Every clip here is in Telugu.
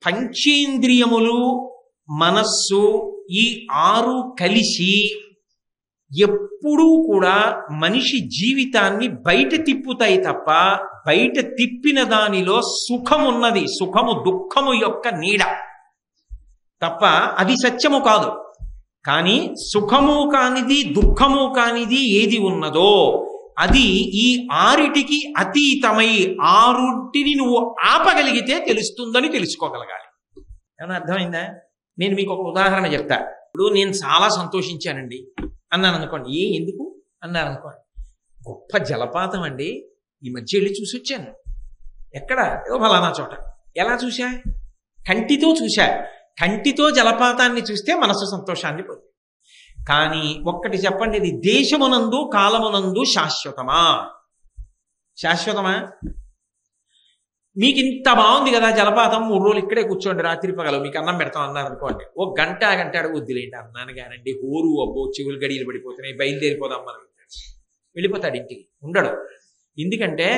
పంచేంద్రియములు, మనస్సు, ఈ 6 కలిసి ఎప్పుడూ కూడా మనిషి జీవితాన్ని బయట తిప్పుతాయి తప్ప, బయట తిప్పిన దానిలో సుఖమున్నది, సుఖము దుఃఖము యొక్క నీడ తప్ప అది సత్యము కాదు. కానీ సుఖము కానిది దుఃఖము కానిది ఏది ఉన్నదో అది ఈ 6టికి అతీతమై 6టిని నువ్వు ఆపగలిగితే తెలుస్తుందని తెలుసుకోగలగాలి. ఏమన్నా అర్థమైందా? నేను మీకు ఒక ఉదాహరణ చెప్తా. ఇప్పుడు నేను చాలా సంతోషించానండి అన్నాను అనుకోండి. ఎందుకు అన్నారు అనుకోండి, గొప్ప జలపాతం అండి, ఈ మధ్య వెళ్ళి చూసి వచ్చాను. ఎక్కడ? ఏదో ఫలానా చోట. ఎలా చూశా? కంటితో చూశా. కంటితో జలపాతాన్ని చూస్తే మనసు సంతోషాన్ని పొంది. కానీ ఒక్కటి చెప్పండి, ఇది దేశమునందు కాలమునందు శాశ్వతమా? శాశ్వతమా? మీకు ఇంత బాగుంది కదా జలపాతం, 3 రోజులు ఇక్కడే కూర్చోండి, రాత్రి పగలు మీకు అన్నం పెడతాం అన్నారు అనుకోండి. ఒక గంట వద్దులేండి అన్నాను కానండి, హోరు అబ్బో చెవులు గడియలు పడిపోతున్నాయి, బయలుదేరిపోదాం మనం. వెళ్ళిపోతాడు ఇంటికి, ఉండడు. ఎందుకంటే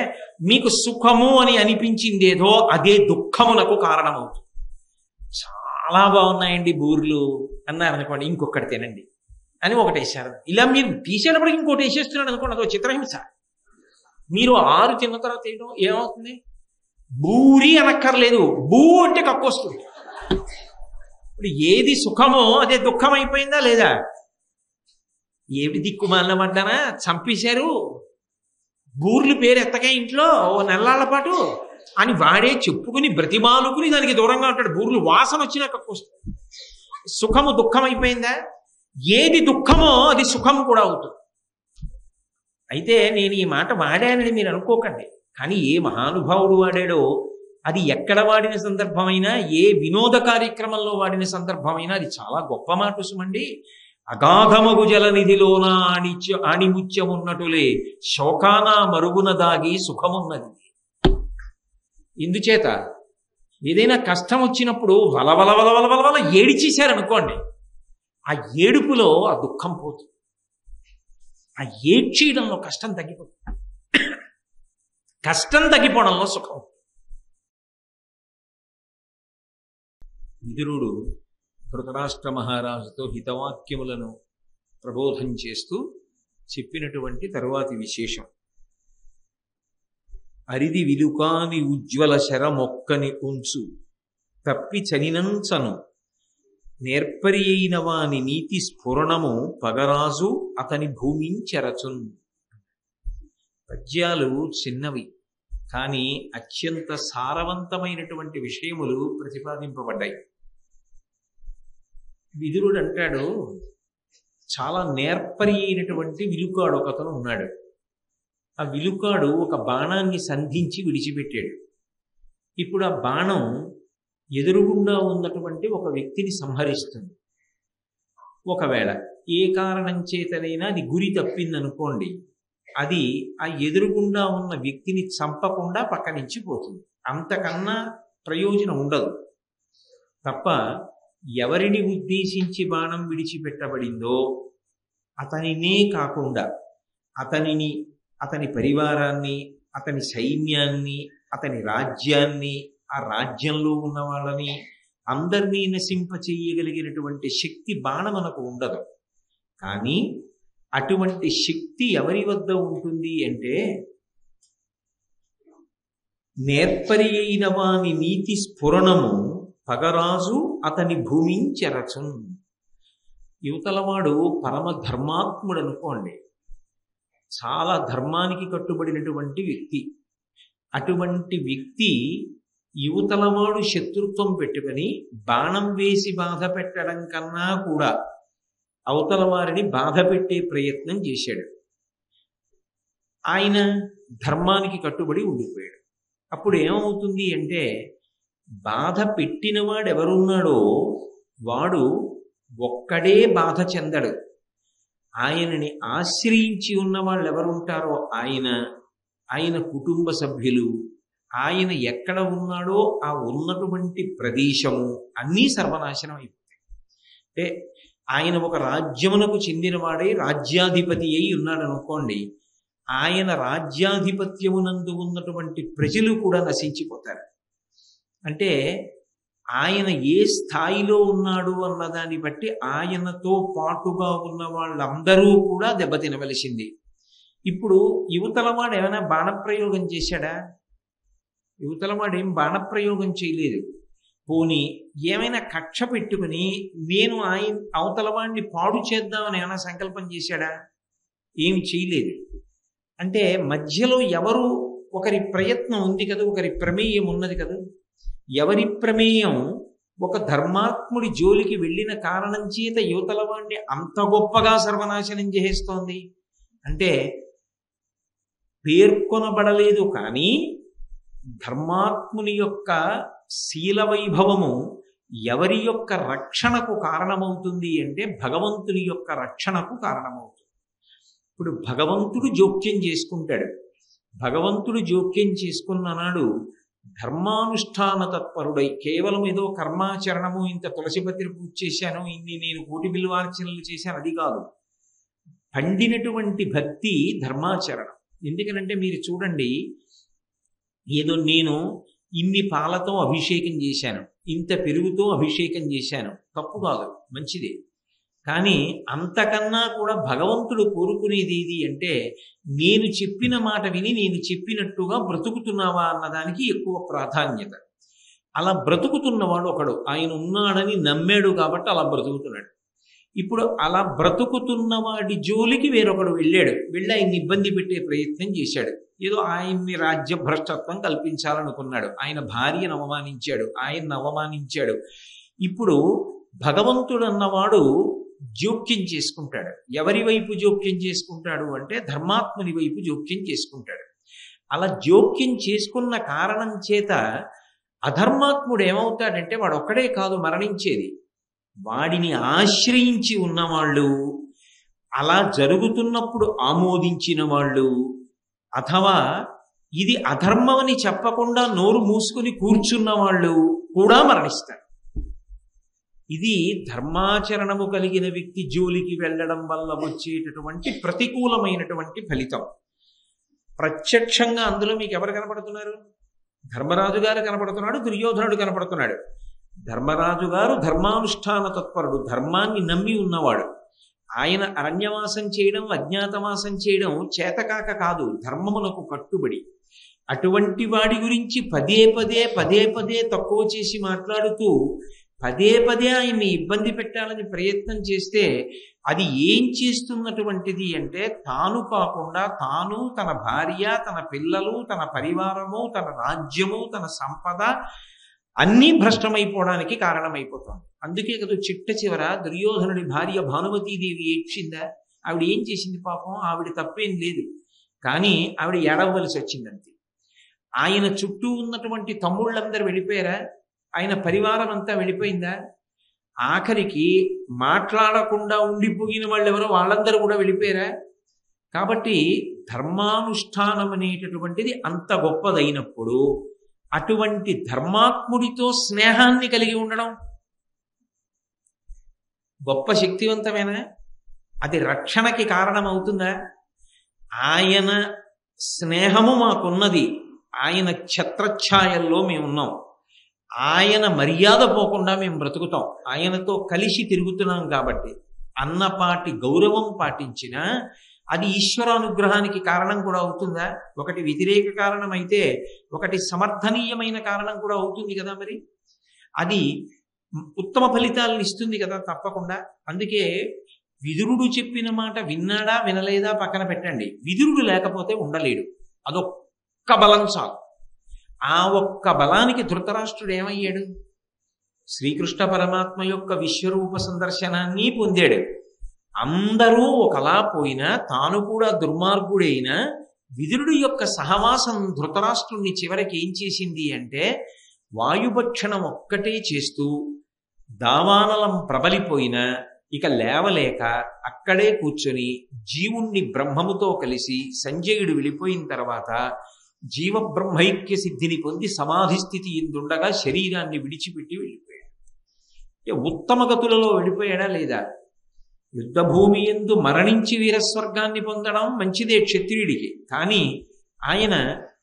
మీకు సుఖము అని అనిపించిందేదో అదే దుఃఖమునకు కారణమవుతుంది. చాలా బాగున్నాయండి బూర్లు అన్నారు అనుకోండి, ఇంకొకటి తినండి అని ఒకటి వేసారు. ఇలా మీరు తీసేటప్పటికి ఇంకోటి వేసేస్తున్నాడు అనుకోండి, అదో చిత్రహింస. మీరు 6 తిన్న తర్వాత ఏమవుతుంది? బూరి అనక్కర్లేదు, బూ అంటే కక్కొస్తుంది. ఇప్పుడు ఏది సుఖమో అదే దుఃఖం అయిపోయిందా లేదా? ఏమి దిక్కుమాలిన పడ్డానా, చంపేశారు, బూర్లు పేరు ఎత్తగా ఇంట్లో ఓ నెల్లాళ్ల పాటు అని వాడే చెప్పుకుని బ్రతిమాలుకుని దానికి దూరంగా ఉంటాడు. బూర్లు వాసన వచ్చినా కక్కొస్తుంది. సుఖము దుఃఖం అయిపోయిందా? ఏది దుఃఖమో అది సుఖం కూడా అవుతుంది. అయితే నేను ఈ మాట వాడానని మీరు అనుకోకండి, కానీ ఏ మహానుభావుడు వాడాడో, అది ఎక్కడ వాడిన సందర్భమైనా, ఏ వినోద కార్యక్రమంలో వాడిన సందర్భమైనా అది చాలా గొప్ప మాట సుమండి. అగాధమగు జలనిధిలోన ఆణిముత్యమున్నటులే శోకాన మరుగున దాగి సుఖమున్నది. ఇందుచేత ఏదైనా కష్టం వచ్చినప్పుడు వలవల ఏడిచేశారనుకోండి, ఆ ఏడుపులో ఆ దుఃఖం పోతుంది, ఆ ఏడ్చేయడంలో కష్టం తగ్గిపోతుంది, కష్టం తగ్గిపోవడంలో సుఖం. విదురుడు ధృతరాష్ట్ర మహారాజుతో హితవాక్యములను ప్రబోధం చేస్తూ చెప్పినటువంటి తరువాతి విశేషం. అరిది విలుకాని ఉజ్వల శరమొక్కని ఉంచు తప్పి చనినంచను నేర్పరి అయిన వాని నీతి స్ఫురణము పగరాజు అతని భూమించెరచున్. పద్యాలు చిన్నవి, కానీ అత్యంత సారవంతమైనటువంటి విషయములు ప్రతిపాదింపబడ్డాయి. విదురుడు అంటాడు, చాలా నేర్పరి అయినటువంటి విలుకాడు ఒకతను ఉన్నాడు. ఆ విలుకాడు ఒక బాణాన్ని సంధించి విడిచిపెట్టాడు. ఇప్పుడు ఆ బాణం ఎదురుగుండా ఉన్నటువంటి ఒక వ్యక్తిని సంహరిస్తుంది. ఒకవేళ ఏ కారణం చేతనైనా అది గురి తప్పిందనుకోండి, అది ఆ ఎదురుగుండా ఉన్న వ్యక్తిని చంపకుండా పక్క నుంచి పోతుంది. అంతకన్నా ప్రయోజనం ఉండదు. తప్ప ఎవరిని ఉద్దేశించి బాణం విడిచిపెట్టబడిందో అతనినే కాకుండా అతనిని, అతని పరివారాన్ని, అతని సైన్యాన్ని, అతని రాజ్యాన్ని, ఆ రాజ్యంలో ఉన్న వాళ్ళని అందరినీ నశింప చెయ్యగలిగినటువంటి శక్తి బాణమునకు ఉండదు. కానీ అటువంటి శక్తి ఎవరి వద్ద ఉంటుంది అంటే, నేర్పరి అయిన వాని నీతి స్ఫురణము పగరాజు అతని భూమించెరచున్. యువతలవాడు పరమ ధర్మాత్ముడు అనుకోండి, చాలా ధర్మానికి కట్టుబడినటువంటి వ్యక్తి. అటువంటి వ్యక్తి యువతలవాడు శత్రుత్వం పెట్టుకొని బాణం వేసి బాధ పెట్టడం కన్నా కూడా అవతల వారిని బాధ పెట్టే ప్రయత్నం చేశాడు. ఆయన ధర్మానికి కట్టుబడి ఉండిపోయాడు. అప్పుడు ఏమవుతుంది అంటే, బాధ పెట్టినవాడు ఎవరున్నాడో వాడు ఒక్కడే బాధ చెందడు. ఆయనని ఆశ్రయించి ఉన్న వాళ్ళు ఎవరుంటారో ఆయన కుటుంబ సభ్యులు, ఆయన ఎక్కడ ఉన్నాడో ఆ ఉన్నటువంటి ప్రదేశము అన్నీ సర్వనాశనం అయిపోతాయి. అంటే ఆయన ఒక రాజ్యమునకు చెందినవాడే రాజ్యాధిపతి అయి ఉన్నాడు అనుకోండి, ఆయన రాజ్యాధిపత్యమునందు ఉన్నటువంటి ప్రజలు కూడా నశించిపోతారు. అంటే ఆయన ఏ స్థాయిలో ఉన్నాడు అన్నదాన్ని బట్టి ఆయనతో పాటుగా ఉన్న వాళ్ళందరూ కూడా దెబ్బతినవలసింది. ఇప్పుడు యువతలవాడు ఏమైనా బాణప్రయోగం చేశాడా? యువతలవాడు ఏం బాణప్రయోగం చేయలేదు. పోనీ ఏమైనా కక్ష పెట్టుకుని నేను అవతలవాడిని పాడు చేద్దామని ఏమైనా సంకల్పం చేశాడా? ఏం చేయలేదు. అంటే మధ్యలో ఎవరు ఒకరి ప్రయత్నం ఉంది కదా, ఒకరి ప్రమేయం ఉన్నది కదా. ఎవరి ప్రమేయం ఒక ధర్మాత్ముడి జోలికి వెళ్ళిన కారణం చేత యువతల వాడిని అంత గొప్పగా సర్వనాశనం చేస్తోంది అంటే పేర్కొనబడలేదు. కానీ ధర్మాత్ముని యొక్క శీల వైభవము ఎవరి యొక్క రక్షణకు కారణమవుతుంది అంటే భగవంతుని యొక్క రక్షణకు కారణమవుతుంది. ఇప్పుడు భగవంతుడు జోక్యం చేసుకుంటాడు. భగవంతుడు జోక్యం చేసుకున్న నాడు ధర్మానుష్ఠాన తత్పరుడై కేవలం ఏదో కర్మాచరణము, ఇంత తులసిపత్రి పూజ చేశాను, ఇన్ని నేను కోటి బిల్వార్చనలు చేశాను, అది కాదు. పండినటువంటి భక్తి ధర్మాచరణం. ఎందుకనంటే మీరు చూడండి, ఏదో నేను ఇన్ని పాలతో అభిషేకం చేశాను, ఇంత పెరుగుతో అభిషేకం చేశాను, తప్పు కాదు, మంచిదే. కానీ అంతకన్నా కూడా భగవంతుడు కోరుకునేది ఏది అంటే నేను చెప్పిన మాట విని నేను చెప్పినట్టుగా బ్రతుకుతున్నావా అన్నదానికి ఎక్కువ ప్రాధాన్యత. అలా బ్రతుకుతున్నవాడు ఒకడు, ఆయన ఉన్నాడని నమ్మాడు కాబట్టి అలా బ్రతుకుతున్నాడు. ఇప్పుడు అలా బ్రతుకుతున్నవాడి జోలికి వేరొకడు వెళ్ళాడు, వెళ్ళి ఆయన్ని ఇబ్బంది పెట్టే ప్రయత్నం చేశాడు. ఏదో ఆయన్ని రాజ్య భ్రష్టత్వం కల్పించాలనుకున్నాడు, ఆయన భార్యను అవమానించాడు, ఆయన్ని అవమానించాడు. ఇప్పుడు భగవంతుడు అన్నవాడు జోక్యం చేసుకుంటాడు. ఎవరి వైపు జోక్యం చేసుకుంటాడు అంటే ధర్మాత్ముని వైపు జోక్యం చేసుకుంటాడు. అలా జోక్యం చేసుకున్న కారణం చేత అధర్మాత్ముడు ఏమవుతాడంటే వాడు ఒక్కడే కాదు మరణించేది, వాడిని ఆశ్రయించి ఉన్నవాళ్ళు, అలా జరుగుతున్నప్పుడు ఆమోదించిన వాళ్ళు, అథవా ఇది అధర్మమని చెప్పకుండా నోరు మూసుకుని కూర్చున్న వాళ్ళు కూడా మరణిస్తారు. ఇది ధర్మాచరణము కలిగిన వ్యక్తి జోలికి వెళ్ళడం వల్ల వచ్చేటటువంటి ప్రతికూలమైనటువంటి ఫలితం. ప్రత్యక్షంగా అందులో మీకు ఎవరు కనపడుతున్నారు? ధర్మరాజు గారు కనపడుతున్నాడు, దుర్యోధనుడు కనపడుతున్నాడు. ధర్మరాజు గారు ధర్మానుష్ఠాన తత్పరుడు, ధర్మాన్ని నమ్మి ఉన్నవాడు. ఆయన అరణ్యవాసం చేయడం, అజ్ఞాతవాసం చేయడం చేతకాక కాదు, ధర్మమునకు కట్టుబడి. అటువంటి వాడి గురించి పదే పదే తక్కువ చేసి మాట్లాడుతూ పదే ఆయన్ని ఇబ్బంది పెట్టాలని ప్రయత్నం చేస్తే అది ఏం చేస్తున్నటువంటిది అంటే తాను కాకుండా తాను, తన భార్య, తన పిల్లలు, తన పరివారము, తన రాజ్యము, తన సంపద అన్నీ భ్రష్టమైపోవడానికి కారణమైపోతుంది. అందుకే కదా చిట్ట చివర దుర్యోధనుడి భార్య భానుమతీదేవి ఏడ్చిందా? ఆవిడ ఏం చేసింది పాపం? ఆవిడ తప్పేం లేదు, కానీ ఆవిడ ఏడవలసి వచ్చిందంతే. ఆయన చుట్టూ ఉన్నటువంటి తమ్ముళ్ళందరూ వెళ్ళిపోయారా? ఆయన పరివారం అంతా వెళ్ళిపోయిందా? ఆఖరికి మాట్లాడకుండా ఉండిపోయిన వాళ్ళు ఎవరో వాళ్ళందరూ కూడా వెళ్ళిపోయారా? కాబట్టి ధర్మానుష్ఠానం అనేటటువంటిది అంత గొప్పదైనప్పుడు అటువంటి ధర్మాత్ముడితో స్నేహాన్ని కలిగి ఉండడం గొప్ప శక్తివంతమేనా? అది రక్షణకి కారణమవుతుందా? ఆయన స్నేహము మాకున్నది, ఆయన ఛత్రఛాయల్లో మేమున్నాం, ఆయన మర్యాద పోకుండా మేము బ్రతుకుతాం, ఆయనతో కలిసి తిరుగుతున్నాం కాబట్టి అన్నపాటి గౌరవం పాటించినా అది ఈశ్వరానుగ్రహానికి కారణం కూడా అవుతుందా? ఒకటి వ్యతిరేక కారణం అయితే ఒకటి సమర్థనీయమైన కారణం కూడా అవుతుంది కదా. మరి అది ఉత్తమ ఫలితాలను ఇస్తుంది కదా తప్పకుండా. అందుకే విదురుడు చెప్పిన మాట విన్నాడా వినలేదా పక్కన పెట్టండి, విదురుడు లేకపోతే ఉండలేడు, అదొక్క బలం చాలు. ఆ ఒక్క బలానికి ధృతరాష్ట్రుడు ఏమయ్యాడు? శ్రీకృష్ణ పరమాత్మ యొక్క విశ్వరూప సందర్శనాన్ని పొందాడు. అందరూ ఒకలా పోయినా తాను కూడా దుర్మార్గుడైన విదురుడి యొక్క సహవాసం ధృతరాష్ట్రుణ్ణి చివరికి ఏం చేసింది అంటే వాయుభక్షణం ఒక్కటే చేస్తూ దావానలం ప్రబలిపోయినా ఇక లేవలేక అక్కడే కూర్చొని జీవుణ్ణి బ్రహ్మముతో కలిసి సంజయుడు వెళ్ళిపోయిన తర్వాత జీవ బ్రహ్మైక్య సిద్ధిని పొంది సమాధి స్థితి ఇందుండగా శరీరాన్ని విడిచిపెట్టి వెళ్ళిపోయాడు. ఉత్తమ గతులలో వెళ్ళిపోయాడా లేదా? యుద్ధభూమి యందు మరణించి వీరస్వర్గాన్ని పొందడం మంచిదే క్షత్రియుడికి, కానీ ఆయన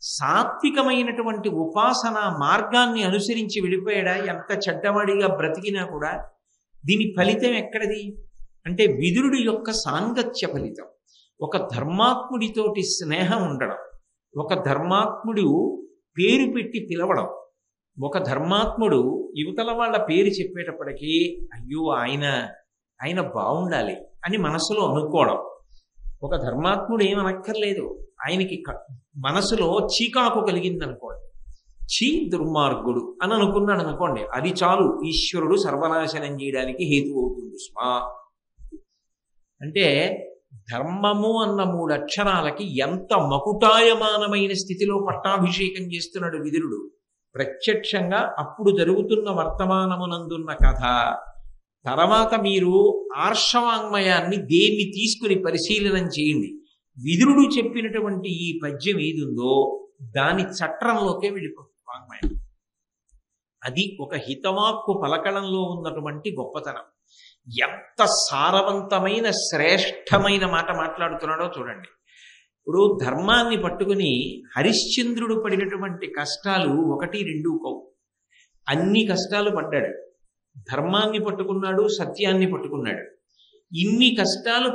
సాత్వికమైనటువంటి ఉపాసన మార్గాన్ని అనుసరించి వెళ్ళిపోయాడా? ఎంత చెడ్డవాడిగా బ్రతికినా కూడా దీని ఫలితం ఎక్కడది అంటే విదురుడి యొక్క సాంగత్య ఫలితం. ఒక ధర్మాత్ముడితోటి స్నేహం ఉండడం, ఒక ధర్మాత్ముడు పేరు పెట్టి పిలవడం, ఒక ధర్మాత్ముడు యువతల వాళ్ళ పేరు చెప్పేటప్పటికీ అయ్యో ఆయన బాగుండాలి అని మనసులో అనుకోవడం. ఒక ధర్మాత్ముడు ఏమనక్కర్లేదు, ఆయనకి మనసులో చీకాకు కలిగింది అనుకోండి, చీ దుర్మార్గుడు అని అనుకున్నాడు అనుకోండి, అది చాలు ఈశ్వరుడు సర్వనాశనం చేయడానికి హేతు అవుతుంది స్మా. అంటే ధర్మము అన్న 3 అక్షరాలకి ఎంత మకుటాయమానమైన స్థితిలో పట్టాభిషేకం చేస్తున్నాడు విదురుడు. ప్రత్యక్షంగా అప్పుడు జరుగుతున్న వర్తమానమునందున్న కథ. తర్వాత మీరు ఆర్షవాంగ్మయాన్ని దేన్ని తీసుకుని పరిశీలనం చేయండి. విదురుడు చెప్పినటువంటి ఈ పద్యం ఏదుందో దాని చట్రంలోకే వెళ్ళిపోతుంది వాంగ్మయం. అది ఒక హితవాక్కు పలకడంలో ఉన్నటువంటి గొప్పతనం. ఎంత సారవంతమైన శ్రేష్టమైన మాట మాట్లాడుతున్నాడో చూడండి. ఇప్పుడు ధర్మాన్ని పట్టుకుని హరిశ్చంద్రుడు పడినటువంటి కష్టాలు 1, 2 కావు, అన్ని కష్టాలు పడ్డాడు. ధర్మాన్ని పట్టుకున్నాడు, సత్యాన్ని పట్టుకున్నాడు. ఇన్ని కష్టాలు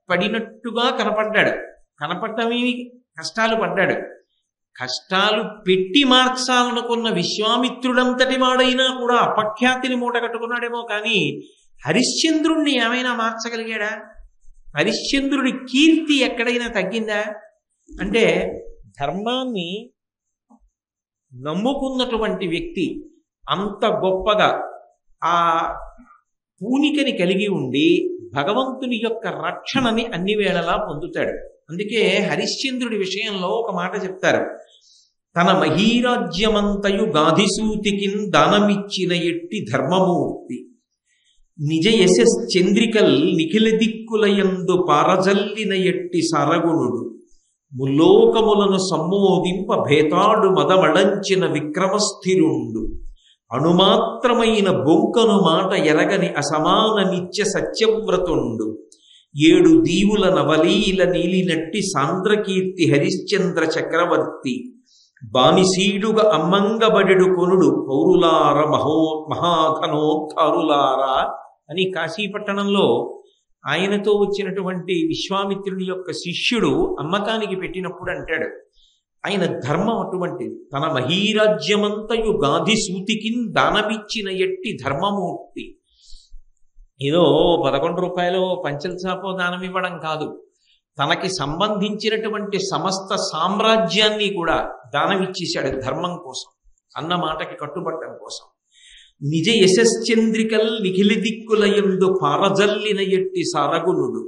పడినట్టుగా కనపడ్డమే కష్టాలు పడ్డాడు. కష్టాలు పెట్టి మార్చాలనుకున్న విశ్వామిత్రుడంతటి వాడైనా కూడా అపఖ్యాతిని మూట కట్టుకున్నాడేమో కానీ హరిశ్చంద్రుణ్ణి ఏమైనా మార్చగలిగాడా? హరిశ్చంద్రుడి కీర్తి ఎక్కడైనా తగ్గిందా? అంటే ధర్మాన్ని నమ్ముకున్నటువంటి వ్యక్తి అంత గొప్పగా ఆ పూనికని కలిగి ఉండి భగవంతుని యొక్క రక్షణని అన్ని వేళలా పొందుతాడు. అందుకే హరిశ్చంద్రుడి విషయంలో ఒక మాట చెప్తారు, తన మహీరాజ్యమంతయు గాధిసూతికిన్ దానమిచ్చిన ఎట్టి ధర్మమూర్తి నిజ యశశ్చంద్రికల్ నిఖిల దిక్కులయందు పారజల్లిన ఎట్టి సరగుణుడు ముల్లోకములను సమ్మోదింప భేతాడు మదమడంచిన విక్రమస్థిరుండు అణుమాత్రమైన బొంకను మాట ఎరగని అసమాన నిత్య సత్యవ్రతుండు 7 దీవుల నవలీల నీలినట్టి సాంద్రకీర్తి హరిశ్చంద్ర చక్రవర్తి బానిసీడుగా అమ్మంగబడెడు కొనుడు పౌరులార మహాధనోద్ధారులారా అని కాశీపట్టణంలో ఆయనతో వచ్చినటువంటి విశ్వామిత్రుని యొక్క శిష్యుడు అమ్మకానికి పెట్టినప్పుడు అంటాడు, ఆయన ధర్మం అటువంటిది. తన మహీరాజ్యమంతయు గాధి సూతికిన్ దానమిచ్చిన ఎట్టి ధర్మమూర్తి. ఏదో 11 రూపాయలు పంచల చాపో దానం ఇవ్వడం కాదు, తనకి సంబంధించినటువంటి సమస్త సామ్రాజ్యాన్ని కూడా దానమిచ్చేశాడు ధర్మం కోసం, అన్న మాటకి కట్టుబట్టడం కోసం. నిజ యశశ్చంద్రికల్ నిఖిలి దిక్కులయందు పారజల్లిన ఎట్టి సరగుణుడు,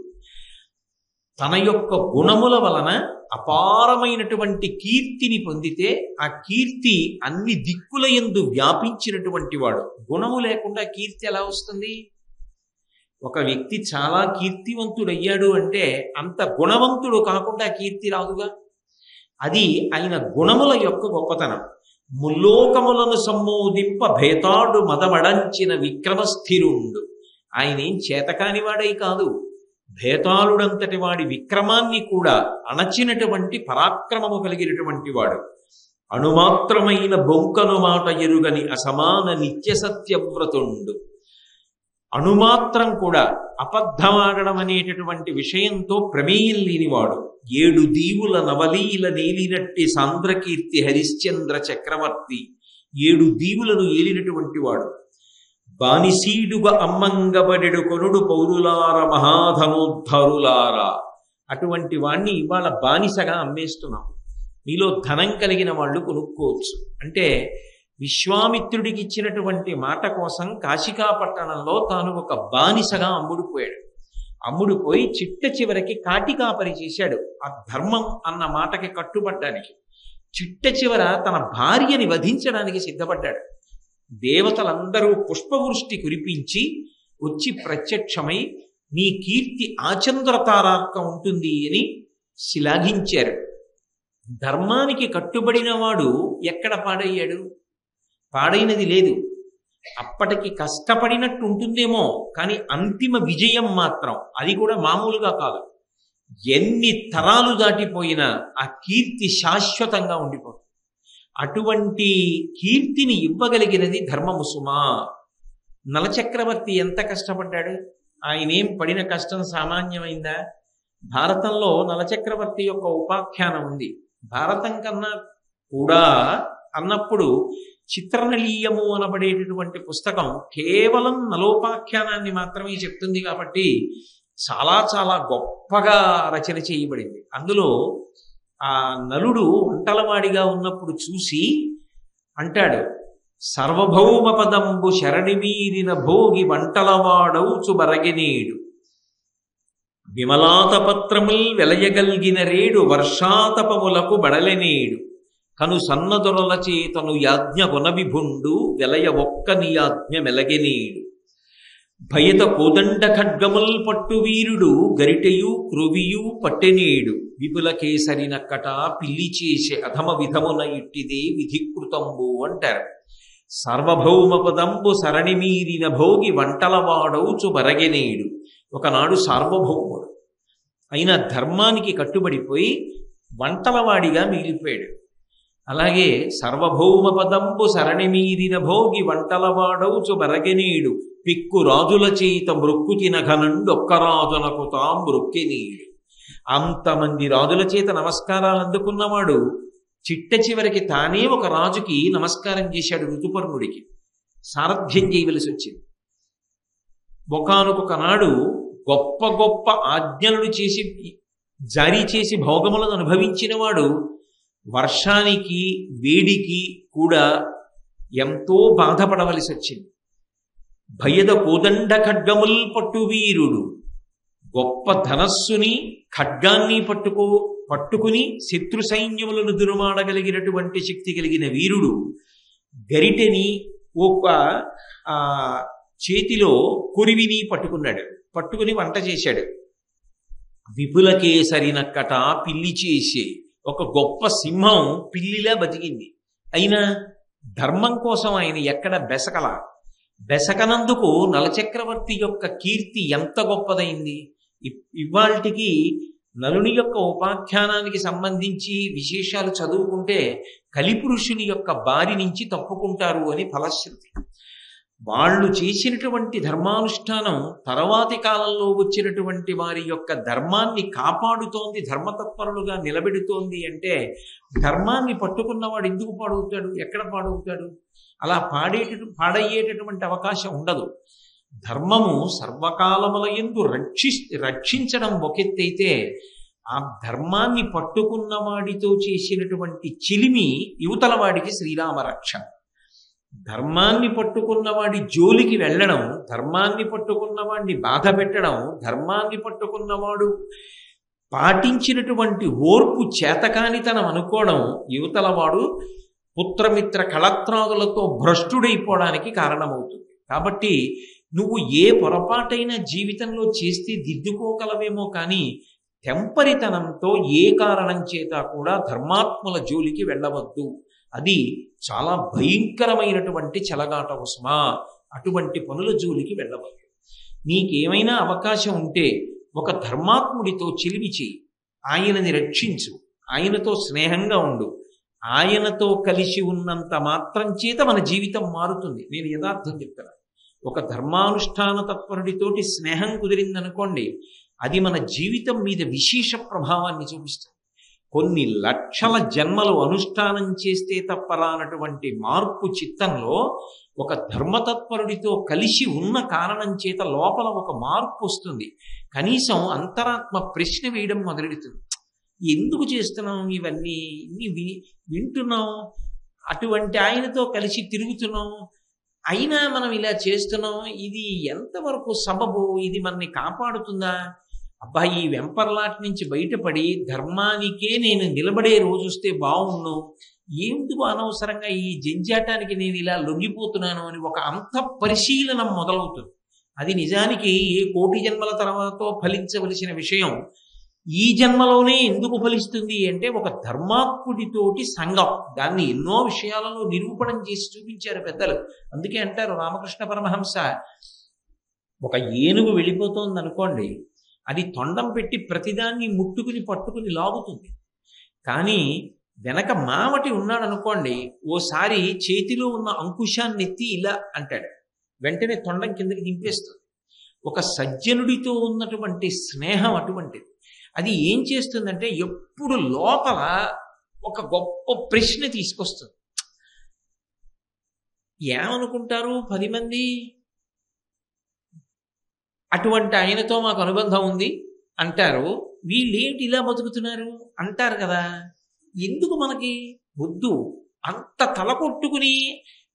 తన యొక్క గుణముల వలన అపారమైనటువంటి కీర్తిని పొందితే ఆ కీర్తి అన్ని దిక్కులయందు వ్యాపించినటువంటి వాడు. గుణము లేకుండా కీర్తి ఎలా వస్తుంది? ఒక వ్యక్తి చాలా కీర్తివంతుడయ్యాడు అంటే అంత గుణవంతుడు కాకుండా కీర్తి రాదుగా. అది ఆయన గుణముల యొక్క గొప్పతనం. ముల్లోకములను సమ్మోదింప భేతాడు మదమడంచిన విక్రమస్థిరుండు. ఆయన ఏం చేతకాని వాడై కాదు, భేతాళుడంతటి వాడి విక్రమాన్ని కూడా అణచినటువంటి పరాక్రమము కలిగినటువంటి వాడు. అణుమాత్రమైన బొంకను మాట ఎరుగని అసమాన నిత్య సత్యవ్రతుండు. అణుమాత్రం కూడా అబద్ధమాడడం అనేటటువంటి విషయంతో ప్రమేయం లేనివాడు. 7 దీవుల నవలీల నేలినట్టి సాంద్రకీర్తి హరిశ్చంద్ర చక్రవర్తి, 7 దీవులను ఏలినటువంటి వాడు. బానిసీడుగా అమ్మంగబడెడు కొనుడు పౌరులార మహాధనోద్ధరులారా. అటువంటి వాణ్ణి ఇవాళ బానిసగా అమ్మేస్తున్నాం. మీలో ధనం కలిగిన వాళ్ళు కొనుక్కోవచ్చు. అంటే విశ్వామిత్రుడికి ఇచ్చినటువంటి మాట కోసం కాశికాపట్టణంలో తాను ఒక బానిసగా అమ్ముడుపోయాడు. అమ్ముడుపోయి చిట్ట చివరికి కాటికాపరి చేశాడు ఆ ధర్మం అన్న మాటకి కట్టుబడ్డానికి. చిట్ట చివర తన భార్యని వధించడానికి సిద్ధపడ్డాడు. దేవతలందరూ పుష్పవృష్టి కురిపించి వచ్చి ప్రత్యక్షమై నీ కీర్తి ఆచంద్రతారార్క ఉంటుంది అని శ్లాఘించారు. ధర్మానికి కట్టుబడిన వాడు ఎక్కడ పాడయ్యాడు? పాడైనది లేదు. అప్పటికి కష్టపడినట్టు ఉంటుందేమో కానీ అంతిమ విజయం మాత్రం అది కూడా మామూలుగా కాదు. ఎన్ని తరాలు దాటిపోయినా ఆ కీర్తి శాశ్వతంగా ఉండిపోతుంది. అటువంటి కీర్తిని ఇవ్వగలిగినది ధర్మము సుమా. నలచక్రవర్తి ఎంత కష్టపడ్డాడు? ఆయనేం పడిన కష్టం సామాన్యమైందా? భారతంలో నలచక్రవర్తి యొక్క ఉపాఖ్యానం ఉంది. భారతం కన్నా కూడా అన్నప్పుడు చిత్రనలీయము అనబడేటటువంటి పుస్తకం కేవలం నలోపాఖ్యానాన్ని మాత్రమే చెప్తుంది కాబట్టి చాలా చాలా గొప్పగా రచన చేయబడింది. అందులో ఆ నలుడు వంటలవాడిగా ఉన్నప్పుడు చూసి అంటాడు, సర్వభౌమ పదంబు శరణిమీరిన భోగి వంటలవాడౌచు బరగెనేడు, విమలాతపత్రముల్ వెలయగల్గిన రేడు వర్షాతపములకు బడలెనేడు, కను సన్నదొరల చేతను యాజ్ఞ గుణవిభుండు వెలయ ఒక్క నియాజ్ఞ మెలగెనేడు, భయత కోదండ ఖడ్గముల్ పట్టు వీరుడు గరిటెయు క్రొవియు పట్టెనేడు, విపుల కేసరి నక్కట పిల్లి చేసే అధమ విధమున ఇట్టిదే విధికృతంబు అంటారు. సార్వభౌమ పదంబు సరణిమీరిన భోగి వంటలవాడౌచు బరగెనేడు. ఒకనాడు సార్వభౌముడు అయిన ధర్మానికి కట్టుబడిపోయి వంటలవాడిగా మిగిలిపోయాడు. అలాగే సర్వభౌమ పదంబు సరణిమీరిన భోగి వంటలవాడౌచు బరగెనేడు, పిక్కు రాజుల చేత మృక్కు తినఘనుండు ఒక్క రాజునకు తాం మృక్కెనీడు. అంతమంది రాజుల చేత నమస్కారాలు అందుకున్నవాడు చిట్ట చివరికి తానే ఒక రాజుకి నమస్కారం చేశాడు, ఋతుపర్ణుడికి. సారథ్యం చేయవలసి వచ్చింది. ఒకానొక నాడు గొప్ప గొప్ప ఆజ్ఞలను చేసి జారీ చేసి భోగములను అనుభవించిన వాడు వర్షానికి వేడికి కూడా ఎంతో బాధపడవలసి వచ్చింది. భయద కోదండ ఖడ్గముల్ పట్టు వీరుడు, గొప్ప ధనస్సుని ఖడ్గాన్ని పట్టుకుని శత్రు సైన్యములను దురుమాడగలిగినటువంటి శక్తి కలిగిన వీరుడు గరిటెని ఒక చేతిలో కొరివిని పట్టుకుని వంట చేశాడు. విపుల కేసరి నక్కట పిల్లి చేసే ఒక గొప్ప సింహం పిల్లిలా బతికింది. అయినా ధర్మం కోసం ఆయన ఎక్కడ బెసకనందుకు నలచక్రవర్తి యొక్క కీర్తి ఎంత గొప్పదైంది. ఇవాల్టికి నలుని యొక్క ఉపాఖ్యానానికి సంబంధించి విశేషాలు చదువుకుంటే కలిపురుషుని యొక్క బారి నుంచి తప్పుకుంటారు అని ఫలశ్రుతి. వాళ్ళు చేసినటువంటి ధర్మానుష్ఠానం తర్వాతి కాలంలో వచ్చినటువంటి వారి యొక్క ధర్మాన్ని కాపాడుతోంది, ధర్మతత్పరులుగా నిలబెడుతోంది. అంటే ధర్మాన్ని పట్టుకున్నవాడు ఎందుకు పాడవుతాడు? ఎక్కడ పాడవుతాడు? అలా పాడయ్యేటటువంటి అవకాశం ఉండదు. ధర్మము సర్వకాలముల యందు రక్షించడం ఒకెత్తైతే, ఆ ధర్మాన్ని పట్టుకున్న వాడితో చేసినటువంటి చిలిమి యువతల వాడికి శ్రీరామ రక్ష. ధర్మాన్ని పట్టుకున్నవాడి జోలికి వెళ్ళడం, ధర్మాన్ని పట్టుకున్నవాడిని బాధ పెట్టడం, ధర్మాన్ని పట్టుకున్నవాడు పాటించినటువంటి ఓర్పు చేతకానితనం అనుకోవడం యువతల వాడు పుత్రమిత్ర కళత్రాదులతో భ్రష్టుడైపోవడానికి కారణమవుతుంది. కాబట్టి నువ్వు ఏ పొరపాటైనా జీవితంలో చేస్తే దిద్దుకోగలవేమో కానీ తెంపరితనంతో ఏ కారణం చేత కూడా ధర్మాత్ముల జోలికి వెళ్ళవద్దు. అది చాలా భయంకరమైనటువంటి చెలగాట ఉస్మా. అటువంటి పనుల జోలికి వెళ్ళవద్దు. నీకేమైనా అవకాశం ఉంటే ఒక ధర్మాత్ముడితో చిలిమి చేయి, ఆయనని రక్షించు, ఆయనతో స్నేహంగా ఉండు. ఆయనతో కలిసి ఉన్నంత మాత్రం చేత మన జీవితం మారుతుంది. నేను యథార్థం చెప్తాను. ఒక ధర్మానుష్ఠాన తత్పరుడితోటి స్నేహం కుదిరిందనుకోండి, అది మన జీవితం మీద విశేష ప్రభావాన్ని చూపిస్తుంది. కొన్ని లక్షల జన్మలు అనుష్ఠానం చేస్తే తప్పరానటువంటి మార్పు చిత్తంలో ఒక ధర్మతత్పరుడితో కలిసి ఉన్న కారణం చేత లోపల ఒక మార్పు వస్తుంది. కనీసం అంతరాత్మ ప్రశ్న వేయడం మొదలెడుతుంది. ఎందుకు చేస్తున్నాం ఇవన్నీ? ఇన్ని వింటున్నాం, అటువంటి ఆయనతో కలిసి తిరుగుతున్నాం, అయినా మనం ఇలా చేస్తున్నాం. ఇది ఎంతవరకు సబబు? ఇది మనని కాపాడుతుందా? అబ్బా, ఈ వెంపర్లాట్ నుంచి బయటపడి ధర్మానికే నేను నిలబడే రోజు వస్తే బాగుండు. ఎందుకు అనవసరంగా ఈ జంజాటానికి నేను ఇలా లొంగిపోతున్నాను అని ఒక అంత పరిశీలన మొదలవుతుంది. అది నిజానికి ఏ కోటి జన్మల తర్వాత ఫలించవలసిన విషయం ఈ జన్మలోనే ఎందుకు ఫలిస్తుంది అంటే ఒక ధర్మాత్ముడితోటి సంఘం. దాన్ని ఎన్నో విషయాలలో నిరూపణం చేసి చూపించారు పెద్దలు. అందుకే అంటారు రామకృష్ణ పరమహంస, ఒక ఏనుగు వెళ్ళిపోతోంది అనుకోండి, అది తొండం పెట్టి ప్రతిదాన్ని ముట్టుకుని పట్టుకుని లాగుతుంది. కానీ వెనక మావటి ఉన్నాడు అనుకోండి, ఓసారి చేతిలో ఉన్న అంకుశాన్ని ఎత్తి ఇలా అంటాడు, వెంటనే తొండం కిందకి దింపేస్తుంది. ఒక సజ్జనుడితో ఉన్నటువంటి స్నేహం అటువంటిది. అది ఏం చేస్తుందంటే ఎప్పుడు లోపల ఒక గొప్ప ప్రశ్న తీసుకొస్తుంది. ఏమనుకుంటారు 10 మంది, అటువంటి ఆయనతో మాకు అనుబంధం ఉంది అంటారు, వీళ్ళేంటి ఇలా బతుకుతున్నారు అంటారు కదా. ఎందుకు మనకి వద్దు, అంత తలకొట్టుకుని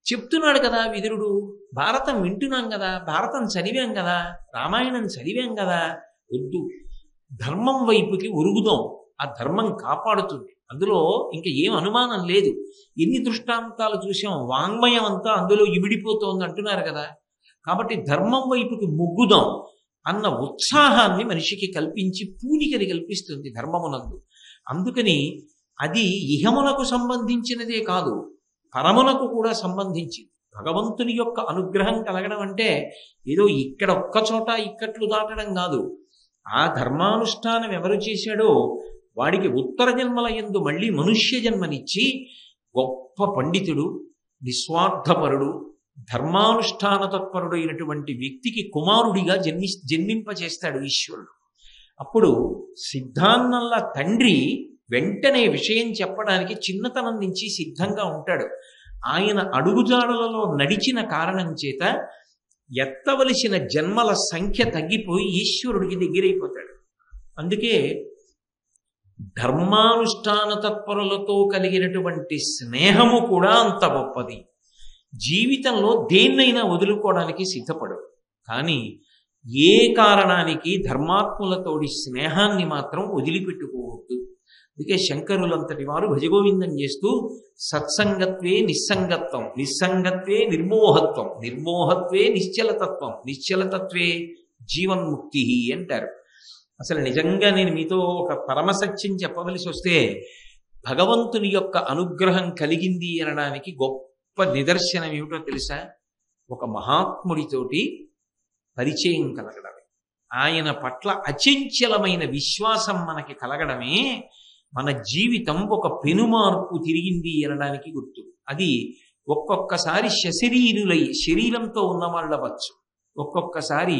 చెప్తున్నాడు కదా విదురుడు. భారతం వింటున్నాం కదా, భారతం చదివాం కదా, రామాయణం చదివాం కదా, వద్దు, ధర్మం వైపుకి ఒరుగుదాం, ఆ ధర్మం కాపాడుతుంది. అందులో ఇంకా ఏం అనుమానం లేదు. ఎన్ని దృష్టాంతాలు చూసాం, వాంగ్మయం అంతా అందులో ఇమిడిపోతోంది అంటున్నారు కదా. కాబట్టి ధర్మం వైపుకి మొగ్గుదాం అన్న ఉత్సాహాన్ని మనిషికి కల్పించి పూనికని కల్పిస్తుంది ధర్మమునందు. అందుకని అది ఇహమునకు సంబంధించినదే కాదు, పరమునకు కూడా సంబంధించింది. భగవంతుని యొక్క అనుగ్రహం కలగడం అంటే ఏదో ఇక్కడ ఒక్క చోట ఇక్కట్లు దాటడం కాదు. ఆ ధర్మానుష్ఠానం ఎవరు చేశాడో వాడికి ఉత్తర జన్మల యందు మళ్ళీ మనుష్య జన్మనిచ్చి గొప్ప పండితుడు, నిస్వార్థపరుడు, ధర్మానుష్ఠాన తత్పరుడైనటువంటి వ్యక్తికి కుమారుడిగా జన్మింపచేస్తాడు ఈశ్వరుడు. అప్పుడు సిద్ధాన్నల్లా తండ్రి వెంటనే విషయం చెప్పడానికి చిన్నతనం నుంచి సిద్ధంగా ఉంటాడు. ఆయన అడుగుజాడలలో నడిచిన కారణం చేత ఎత్తవలసిన జన్మల సంఖ్య తగ్గిపోయి ఈశ్వరుడికి దగ్గరైపోతాడు. అందుకే ధర్మానుష్ఠాన తత్పరులతో కలిగినటువంటి స్నేహము కూడా అంత గొప్పది. జీవితంలో దేన్నైనా వదులుకోవడానికి సిద్ధపడవు, కానీ ఏ కారణానికి ధర్మాత్ములతోడి స్నేహాన్ని మాత్రం వదిలిపెట్టుకోవద్దు. అందుకే శంకరులంతటి వారు భజగోవిందం చేస్తూ సత్సంగత్వే నిస్సంగత్వం, నిస్సంగత్వే నిర్మోహత్వం, నిర్మోహత్వే నిశ్చలతత్వం, నిశ్చలతత్వే జీవన్ముక్తి అంటారు. అసలు నిజంగా నేను మీతో ఒక పరమసత్యం చెప్పవలసి వస్తే, భగవంతుని యొక్క అనుగ్రహం కలిగింది అనడానికి గొప్ప నిదర్శనం ఏమిటో తెలుసా? ఒక మహాత్ముడితోటి పరిచయం కలగడమే, ఆయన పట్ల అచంచలమైన విశ్వాసం మనకి కలగడమే మన జీవితం ఒక పెనుమార్పు తిరిగింది అనడానికి గుర్తు. అది ఒక్కొక్కసారి సశరీరులై శరీరంతో ఉన్నవాళ్ళు అవ్వచ్చు, ఒక్కొక్కసారి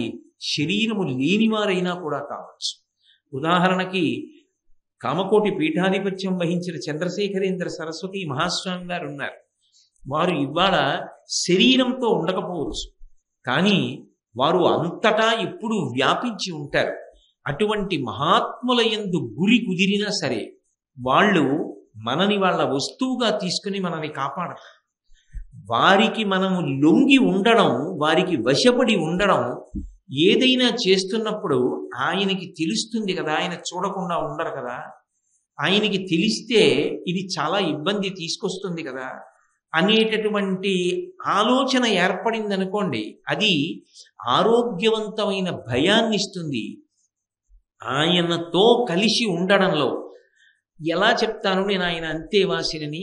శరీరము లేనివారైనా కూడా కావచ్చు. ఉదాహరణకి కామకోటి పీఠాధిపత్యం వహించిన చంద్రశేఖరేంద్ర సరస్వతి మహాస్వామి గారు ఉన్నారు. వారు ఇవాళ శరీరంతో ఉండకపోవచ్చు, కానీ వారు అంతటా ఎప్పుడూ వ్యాపించి ఉంటారు. అటువంటి మహాత్ముల యందు గురి కుదిరినా సరే వాళ్ళు మనని వాళ్ళ వస్తువుగా తీసుకుని మనని కాపాడతారు. వారికి మనము లొంగి ఉండడం, వారికి వశపడి ఉండడం, ఏదైనా చేస్తున్నప్పుడు ఆయనకి తెలుస్తుంది కదా, ఆయన చూడకుండా ఉండరు కదా. ఆయనకి తెలిస్తే ఇది చాలా ఇబ్బంది తీసుకొస్తుంది కదా అనేటటువంటి ఆలోచన ఏర్పడింది అనుకోండి, అది ఆరోగ్యవంతమైన భయాన్ని ఇస్తుంది. ఆయనతో కలిసి ఉండడంలో ఎలా చెప్తాను నేను ఆయన అంతేవాసినని,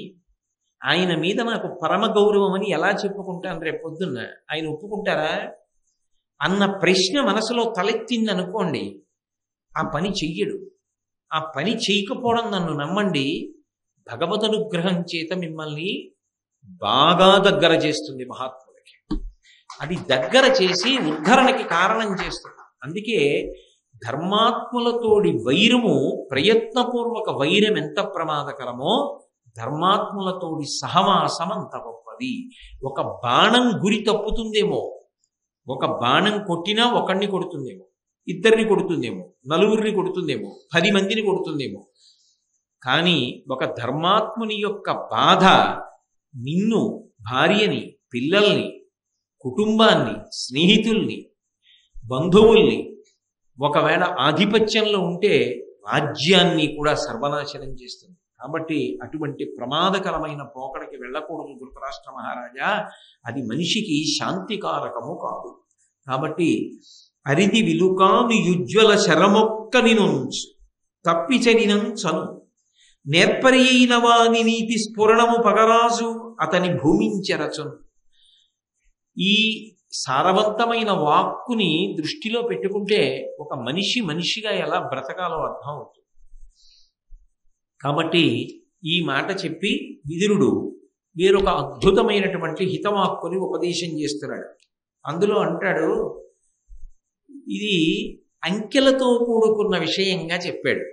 ఆయన మీద నాకు పరమ గౌరవం అని ఎలా చెప్పుకుంటాను రేపు పొద్దున్న? ఆయన ఒప్పుకుంటారా అన్న ప్రశ్న మనసులో తలెత్తింది అనుకోండి, ఆ పని చెయ్యడు. ఆ పని చేయకపోవడం నన్ను నమ్మండి, భగవద్ అనుగ్రహం చేత మిమ్మల్ని బాగా దగ్గర చేస్తుంది మహాత్ములకి. అది దగ్గర చేసి ఉద్ధరణకి కారణం చేస్తుంది. అందుకే ధర్మాత్ములతోడి వైరము, ప్రయత్నపూర్వక వైరం ఎంత ప్రమాదకరమో ధర్మాత్ములతోడి సహవాసం అంత గొప్పది. ఒక బాణం గురి తప్పుతుందేమో, ఒక బాణం కొట్టినా ఒకడిని కొడుతుందేమో, ఇద్దరిని కొడుతుందేమో, నలుగురిని కొడుతుందేమో, 10 మందిని కొడుతుందేమో. కానీ ఒక ధర్మాత్ముని యొక్క బాధ నిన్ను, భార్యని, పిల్లల్ని, కుటుంబాన్ని, స్నేహితుల్ని, బంధువుల్ని, ఒకవేళ ఆధిపత్యంలో ఉంటే రాజ్యాన్ని కూడా సర్వనాశనం చేస్తుంది. కాబట్టి అటువంటి ప్రమాదకరమైన పోకడకి వెళ్ళకూడదు ధృతరాష్ట్ర మహారాజా. అది మనిషికి శాంతికారకము కాదు. కాబట్టి అరిది విలుకాను యుజ్వల శరమొక్కని నుంచు తప్పిచరినంచను నేర్పరి అయిన వాని నీతి స్ఫురణము పగరాజు అతని భూమించెరచును. ఈ సారవంతమైన వాక్కుని దృష్టిలో పెట్టుకుంటే ఒక మనిషి మనిషిగా ఎలా బ్రతకాలో అర్థం అవుతుంది. కాబట్టి ఈ మాట చెప్పి విదురుడు వేరొక అద్భుతమైనటువంటి హితవాక్కుని ఉపదేశం చేస్తున్నాడు. అందులో అంటాడు, ఇది అంకెలతో కూడుకున్న విషయంగా చెప్పాడు.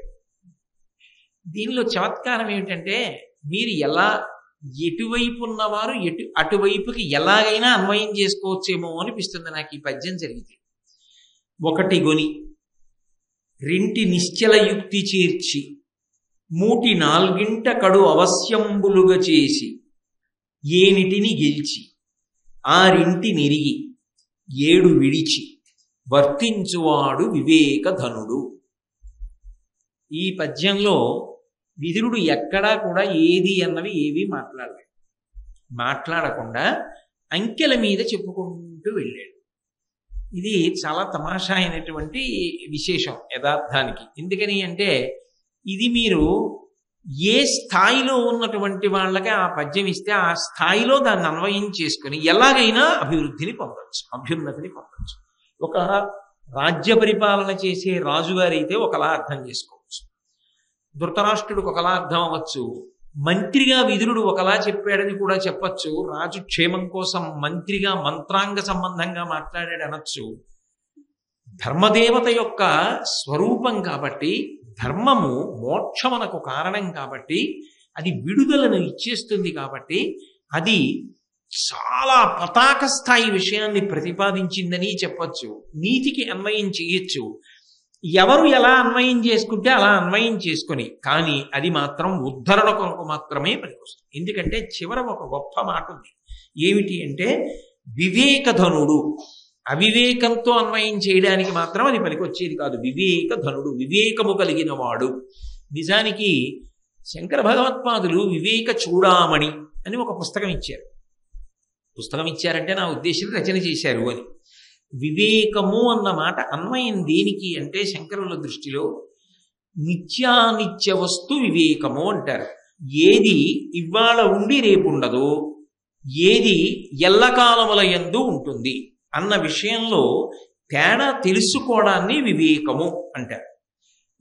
దీనిలో చమత్కారం ఏమిటంటే, మీరు ఎలా ఎటువైపు ఉన్నవారు అటువైపుకి ఎలాగైనా అన్వయం చేసుకోవచ్చేమో అనిపిస్తుంది నాకు ఈ పద్యం జరిగితే. ఒకటి గొని రెంటి నిశ్చల యుక్తి చేర్చి మూటి నాల్గింట కడు అవశ్యంబులుగా చేసి ఏనిటిని గెలిచి ఆరింటి నిరిగి ఏడు విడిచి వర్తించువాడు వివేకధనుడు. ఈ పద్యంలో విదురుడు ఎక్కడా కూడా ఏది అన్నవి ఏవి మాట్లాడకుండా అంకెల మీద చెప్పుకుంటూ వెళ్ళాడు. ఇది చాలా తమాషా అయినటువంటి విశేషం యథార్థానికి. ఎందుకని అంటే ఇది మీరు ఏ స్థాయిలో ఉన్నటువంటి వాళ్ళకి ఆ పద్యం ఇస్తే ఆ స్థాయిలో దాన్ని అన్వయం చేసుకుని ఎలాగైనా అభివృద్ధిని పొందవచ్చు, అభ్యున్నతిని పొందవచ్చు. ఒక రాజ్య పరిపాలన చేసే రాజుగారి అయితే ఒకలా అర్థం చేసుకోవచ్చు, ధృతరాష్ట్రుడికి ఒకలా అర్థం అవ్వచ్చు, మంత్రిగా విదురుడు ఒకలా చెప్పాడని కూడా చెప్పచ్చు, రాజు క్షేమం కోసం మంత్రిగా మంత్రాంగ సంబంధంగా మాట్లాడాడు అనొచ్చు. ధర్మదేవత యొక్క స్వరూపం కాబట్టి, ధర్మము మోక్షమునకు కారణం కాబట్టి, అది విడుదలను ఇచ్చేస్తుంది కాబట్టి, అది చాలా పతాక స్థాయి విషయాన్ని ప్రతిపాదించిందని చెప్పచ్చు. నీతికి అన్వయం చేయొచ్చు, ఎవరు ఎలా అన్వయం చేసుకుంటే అలా అన్వయం చేసుకొని, కానీ అది మాత్రం ఉద్ధరణ కొరకు మాత్రమే పనికొస్తుంది. ఎందుకంటే చివర ఒక గొప్ప మాట ఉంది. ఏమిటి అంటే వివేకధనుడు. అవివేకంతో అన్వయం చేయడానికి మాత్రం అది పనికొచ్చేది కాదు. వివేకధనుడు, వివేకము కలిగిన వాడు. నిజానికి శంకర భగవత్పాదులు వివేక చూడామణి అని ఒక పుస్తకం ఇచ్చారు. పుస్తకం ఇచ్చారంటే నా ఉద్దేశం రచన చేశారు అని. వివేకము అన్న మాట అన్వయం దేనికి అంటే శంకరుల దృష్టిలో నిత్యానిత్య వస్తు వివేకము అంటారు. ఏది ఇవాళ ఉండి రేపు ఉండదో, ఏది ఎల్లకాలముల యందు ఉంటుంది అన్న విషయంలో తేడా తెలుసుకోవడాన్ని వివేకము అంటారు.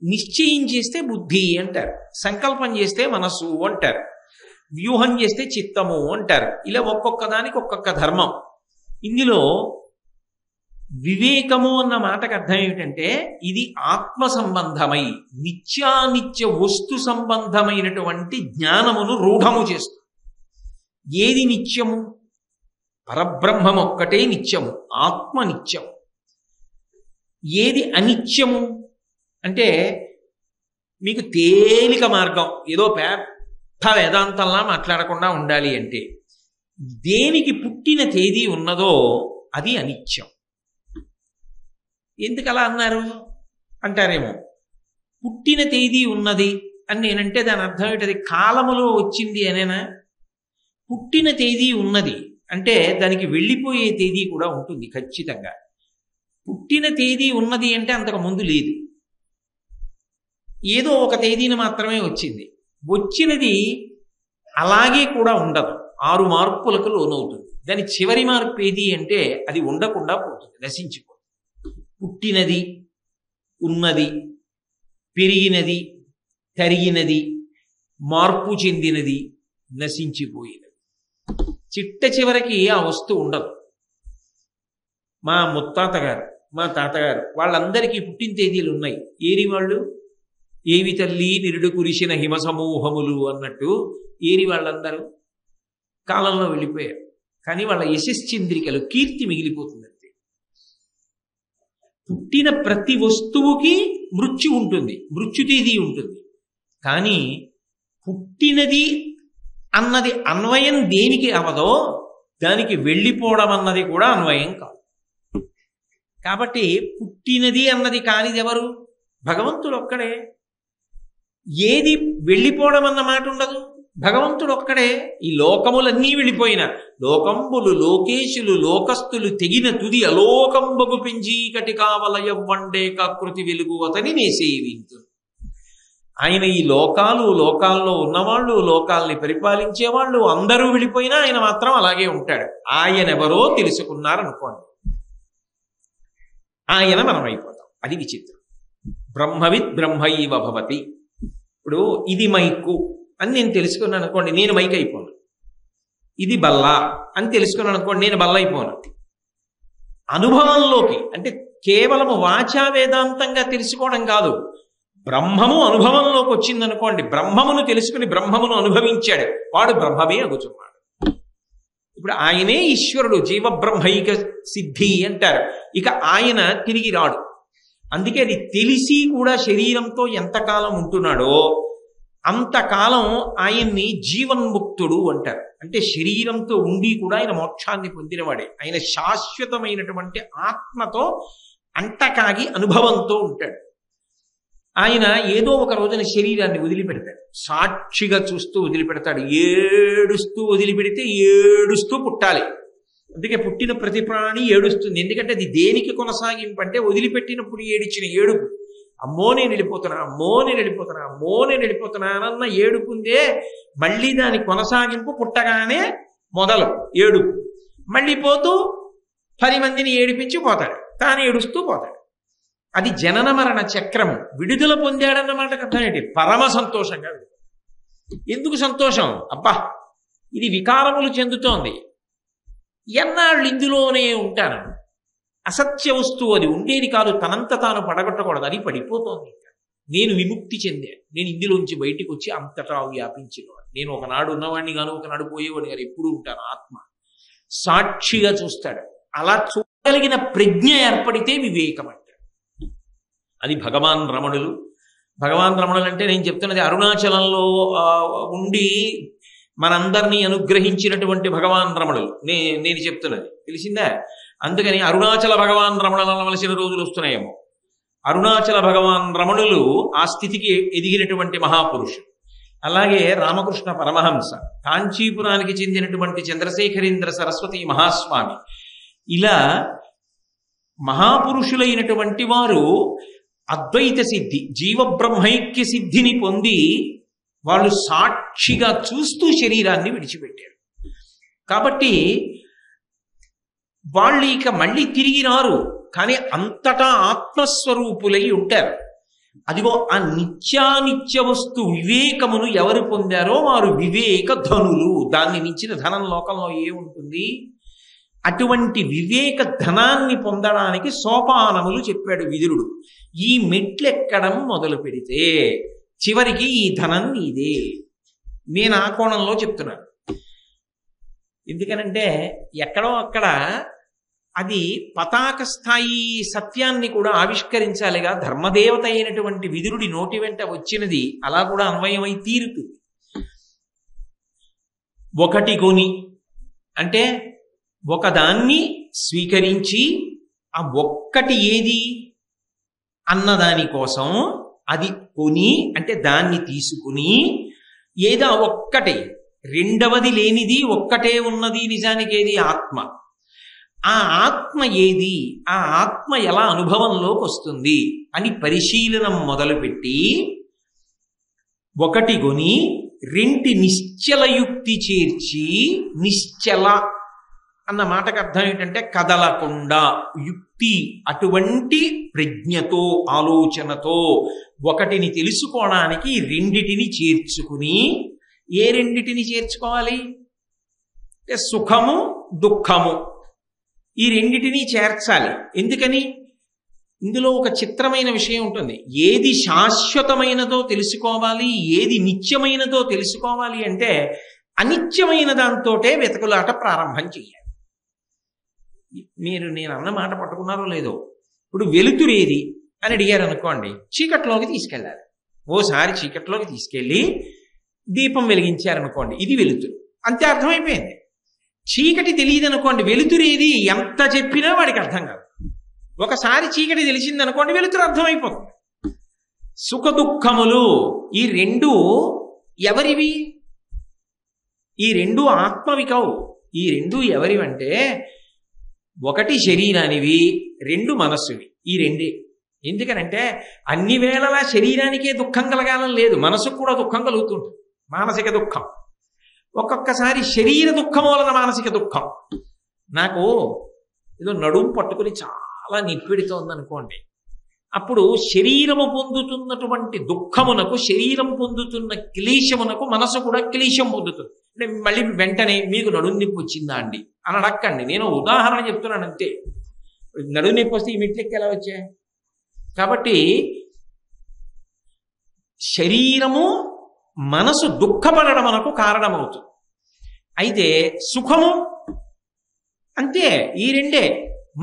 నిశ్చయం చేస్తే బుద్ధి అంటారు, సంకల్పం చేస్తే మనసు అంటారు, వ్యూహం చేస్తే చిత్తము అంటారు. ఇలా ఒక్కొక్క దానికి ఒక్కొక్క ధర్మం. ఇందులో వివేకము అన్న మాటకు అర్థం ఏమిటంటే ఇది ఆత్మ సంబంధమై నిత్యానిత్య వస్తు సంబంధమైనటువంటి జ్ఞానమును రూఢము చేస్తుంది. ఏది నిత్యము? పరబ్రహ్మం ఒక్కటే నిత్యము, ఆత్మ నిత్యము. ఏది అనిత్యము అంటే మీకు తేలిక మార్గం, ఏదో పెద్ద వేదాంతంలా మాట్లాడకుండా ఉండాలి అంటే దేనికి పుట్టిన తేదీ ఉన్నదో అది అనిత్యం. ఎందుకు అలా అన్నారు అంటారేమో. పుట్టిన తేదీ ఉన్నది అని నేనంటే దాని అర్థం ఏంటది? కాలములో వచ్చింది అనేనా? పుట్టిన తేదీ ఉన్నది అంటే దానికి వెళ్ళిపోయే తేదీ కూడా ఉంటుంది ఖచ్చితంగా. పుట్టిన తేదీ ఉన్నది అంటే అంతకు ముందు లేదు, ఏదో ఒక తేదీని మాత్రమే వచ్చింది. వచ్చినది అలాగే కూడా ఉండదు, 6 మార్పులకు లోనవుతుంది. దాని చివరి మార్పు ఏది అంటే అది ఉండకుండా పోతుంది, నశించిపోతుంది. పుట్టినది, ఉన్నది, పెరిగినది, తరిగినది, మార్పు చెందినది, నశించిపోయినది. చిట్ట చివరికి ఆ వస్తువు ఉండదు. మా ముత్తాత గారు, మా తాతగారు వాళ్ళందరికీ పుట్టిన తేదీలు ఉన్నాయి. ఏరి వాళ్ళు? ఏవి తల్లి నిరుడు కురిసిన హిమ సమూహములు అన్నట్టు ఏరి వాళ్ళందరూ కాలంలో వెళ్ళిపోయారు. కానీ వాళ్ళ యశశ్చంద్రికలు, కీర్తి మిగిలిపోతుంది. పుట్టిన ప్రతి వస్తువుకి మృత్యు ఉంటుంది, మృత్యు తేదీ ఉంటుంది. కానీ పుట్టినది అన్నది అన్వయం దేనికి అవదో దానికి వెళ్ళిపోవడం అన్నది కూడా అన్వయం కాదు. కాబట్టి పుట్టినది అన్నది కానిది ఎవరు? భగవంతుడు ఒక్కడే. ఏది వెళ్ళిపోవడం అన్న మాట ఉండదు, భగవంతుడు ఒక్కడే. ఈ లోకములన్నీ వెళ్ళిపోయిన లోకంబులు, లోకేశులు, లోకస్తులు తెగిన తుది అలోకంబగు పెంచీకటి కావలయ వండే కాకృతి వెలుగు అతని నేసేవింతు. ఆయన ఈ లోకాల్లో ఉన్నవాళ్ళు, లోకాల్ని పరిపాలించేవాళ్ళు అందరూ వెళ్ళిపోయినా ఆయన మాత్రం అలాగే ఉంటాడు. ఆయన ఎవరో తెలుసుకున్నారనుకోండి, ఆయన మనం అయిపోతాం. అది విచిత్రం. బ్రహ్మవిత్ బ్రహ్మైవ భవతి. ఇప్పుడు ఇది మైకు అని నేను తెలుసుకున్నాను అనుకోండి, నేను మైక్ అయిపోను. ఇది బల్ల అని తెలుసుకున్నాను అనుకోండి, నేను బల్ల అయిపోను. అనుభవంలోకి అంటే కేవలము వాచా వేదాంతంగా తెలుసుకోవడం కాదు, బ్రహ్మము అనుభవంలోకి వచ్చిందనుకోండి, బ్రహ్మమును తెలుసుకుని బ్రహ్మమును అనుభవించాడు, వాడు బ్రహ్మమే అగుచున్నాడు. ఇప్పుడు ఆయనే ఈశ్వరుడు, జీవబ్రహ్మైక సిద్ధి అంటారు. ఇక ఆయన తిరిగి రాడు. అందుకే అది తెలిసి కూడా శరీరంతో ఎంతకాలం ఉంటున్నాడో అంతకాలం ఆయన్ని జీవన్ముక్తుడు అంటారు. అంటే శరీరంతో ఉండి కూడా ఆయన మోక్షాన్ని పొందినవాడే. ఆయన శాశ్వతమైనటువంటి ఆత్మతో అంటకాగి అనుభవంతో ఉంటాడు. ఆయన ఏదో ఒక రోజున శరీరాన్ని వదిలిపెడతాడు, సాక్షిగా చూస్తూ వదిలిపెడతాడు. ఏడుస్తూ వదిలిపెడితే ఏడుస్తూ పుట్టాలి. అందుకే పుట్టిన ప్రతి ప్రాణి ఏడుస్తుంది. ఎందుకంటే అది దేనికి కొనసాగింపు అంటే వదిలిపెట్టినప్పుడు ఏడిచిన ఏడుపు. అమ్మో నేను వెళ్ళిపోతున్నా, అమ్మో నేను వెళ్ళిపోతున్నా, అమ్మో నేను వెళ్ళిపోతున్నానన్న ఏడుపుందే మళ్ళీ దాని కొనసాగింపు. పుట్టగానే మొదలు ఏడుపు, మళ్ళీ పోతూ 10 మందిని ఏడిపించి పోతాడు, తాను ఏడుస్తూ పోతాడు. అది జనన మరణ చక్రము. విడుదల పొందాడన్నమాటకు అర్థం ఏంటి? పరమ సంతోషంగా విడుదల. ఎందుకు సంతోషం? అబ్బా ఇది వికారములు చెందుతోంది, ఎన్నాళ్ళు ఇందులోనే ఉంటాను. అసత్య వస్తువు అది ఉండేది కాదు, తనంత తాను పడగొట్టకూడదు, అది పడిపోతోంది. నేను విముక్తి చెందాను, నేను ఇందులోంచి బయటికి వచ్చి అంతటా వ్యాపించినవాడు. నేను ఒకనాడు ఉన్నవాడిని కాను, ఒకనాడు పోయేవాడిని కాదు, ఎప్పుడు ఉంటాను. ఆత్మ సాక్షిగా చూస్తాడు. అలా చూడగలిగిన ప్రజ్ఞ ఏర్పడితే వివేకం అంటారు. అది భగవాన్ రమణులు. భగవాన్ రమణులు అంటే నేను చెప్తున్నది అరుణాచలంలో ఉండి మనందరినీ అనుగ్రహించినటువంటి భగవాన్ రమణులు నేను చెప్తున్నది, తెలిసిందా? అందుకని అరుణాచల భగవాన్ రమణులు అనవలసిన రోజులు వస్తున్నాయేమో. అరుణాచల భగవాన్ రమణులు ఆ స్థితికి ఎదిగినటువంటి మహాపురుషుడు. అలాగే రామకృష్ణ పరమహంస, కాంచీపురానికి చెందినటువంటి చంద్రశేఖరేంద్ర సరస్వతి మహాస్వామి, ఇలా మహాపురుషులైనటువంటి వారు అద్వైత సిద్ధి, జీవబ్రహ్మైక్య సిద్ధిని పొంది వాళ్ళు సాక్షిగా చూస్తూ శరీరాన్ని విడిచిపెట్టారు. కాబట్టి వాళ్ళు ఇక మళ్ళీ తిరిగి రారు, కానీ అంతటా ఆత్మస్వరూపులై ఉంటారు. అదిగో ఆ నిత్యానిత్య వస్తు వివేకమును ఎవరు పొందారో వారు వివేక ధనులు. దాన్ని మించిన ధనం లోకంలో ఏముంటుంది? అటువంటి వివేక ధనాన్ని పొందడానికి సోపానములు చెప్పాడు విదురుడు. ఈ మెట్లెక్కడం మొదలు పెడితే చివరికి ఈ ధనం నీదే. నేను ఆ కోణంలో చెప్తున్నాను. ఎందుకనంటే ఎక్కడో అక్కడ అది పతాక స్థాయి సత్యాన్ని కూడా ఆవిష్కరించాలిగా. ధర్మదేవత అయినటువంటి విదురుడి నోటి వెంట వచ్చినది అలా కూడా అన్వయమై తీరుతుంది. ఒకటి కొని అంటే ఒకదాన్ని స్వీకరించి ఆ ఒక్కటి ఏది అన్నదాని కోసం అది కొని అంటే దాన్ని తీసుకుని ఏదో ఒక్కటే, రెండవది లేనిది ఒక్కటే ఉన్నది నిజానికి ఏది? ఆత్మ. ఆ ఆత్మ ఏది, ఆ ఆత్మ ఎలా అనుభవంలోకి వస్తుంది అని పరిశీలనం మొదలుపెట్టి ఒకటి కొని రెంటి నిశ్చలయుక్తి చేర్చి, నిశ్చల అన్న మాటకు అర్థం ఏంటంటే కదలకుండా యుక్తి, అటువంటి ప్రజ్ఞతో ఆలోచనతో ఒకటిని తెలుసుకోవడానికి రెండిటిని చేర్చుకుని, ఏ రెండిటిని చేర్చుకోవాలి అంటే సుఖము దుఃఖము ఈ రెండిటిని చేర్చాలి. ఎందుకని? ఇందులో ఒక చిత్రమైన విషయం ఉంటుంది. ఏది శాశ్వతమైనదో తెలుసుకోవాలి, ఏది నిత్యమైనదో తెలుసుకోవాలి అంటే అనిత్యమైన దాంతోటే వెతకులాట ప్రారంభం చెయ్యాలి. నేను అన్న మాట పట్టుకున్నారో లేదో. ఇప్పుడు వెలుతురేది అని అడిగారు అనుకోండి, చీకట్లోకి తీసుకెళ్ళాలి. ఓసారి చీకట్లోకి తీసుకెళ్ళి దీపం వెలిగించారనుకోండి, ఇది వెలుతురు, అంతే అర్థమైపోయింది. చీకటి తెలియదు అనుకోండి, వెలుతురేది ఎంత చెప్పినా వాడికి అర్థం కాదు. ఒకసారి చీకటి తెలిసింది అనుకోండి, వెలుతురు అర్థమైపోతుంది. సుఖ దుఃఖములు ఈ రెండు ఎవరివి? ఈ రెండు ఆత్మవి కావు. ఈ రెండు ఎవరివంటే ఒకటి శరీరానివి, రెండు మనస్సువి. ఈ రెండే. ఎందుకనంటే అన్ని వేళలా శరీరానికే దుఃఖం కలగాలని లేదు, మనసుకు కూడా దుఃఖం కలుగుతుంటుంది, మానసిక దుఃఖం. ఒక్కొక్కసారి శరీర దుఃఖం వలన మానసిక దుఃఖం. నాకు ఏదో నడుము పట్టుకుని చాలా చాలా నిప్పెడుతోంది అనుకోండి, అప్పుడు శరీరము పొందుతున్నటువంటి దుఃఖమునకు, శరీరం పొందుతున్న క్లేశమునకు మనసు కూడా క్లేశం పొందుతుంది. అంటే మళ్ళీ వెంటనే మీకు నడుము నొప్పి వచ్చిందా అండి అని అడక్కండి. నేను ఉదాహరణ చెప్తున్నాను అంతే. నడుము నొప్పి వస్తే ఈ మెట్లెక్కి ఎలా వచ్చాయి? కాబట్టి శరీరము మనసు దుఃఖపడడం మనకు కారణమవుతుంది. అయితే సుఖము అంతే, ఈ రెండే.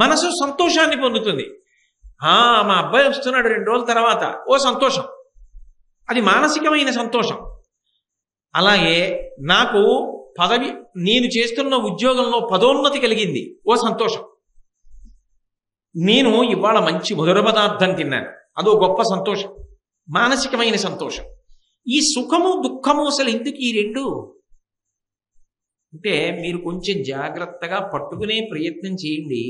మనసు సంతోషాన్ని పొందుతుంది. మా అబ్బాయి వస్తున్నాడు 2 రోజుల తర్వాత, ఓ సంతోషం, అది మానసికమైన సంతోషం. అలాగే నాకు నేను చేస్తున్న ఉద్యోగంలో పదోన్నతి కలిగింది, ఓ సంతోషం. నేను ఇవాళ మంచి మధుర పదార్థం తిన్నాను, అదో గొప్ప సంతోషం, మానసికమైన సంతోషం. ఈ సుఖము దుఃఖము అసలు ఎందుకు ఈ రెండు అంటే మీరు కొంచెం జాగ్రత్తగా పట్టుకునే ప్రయత్నం చేయండి.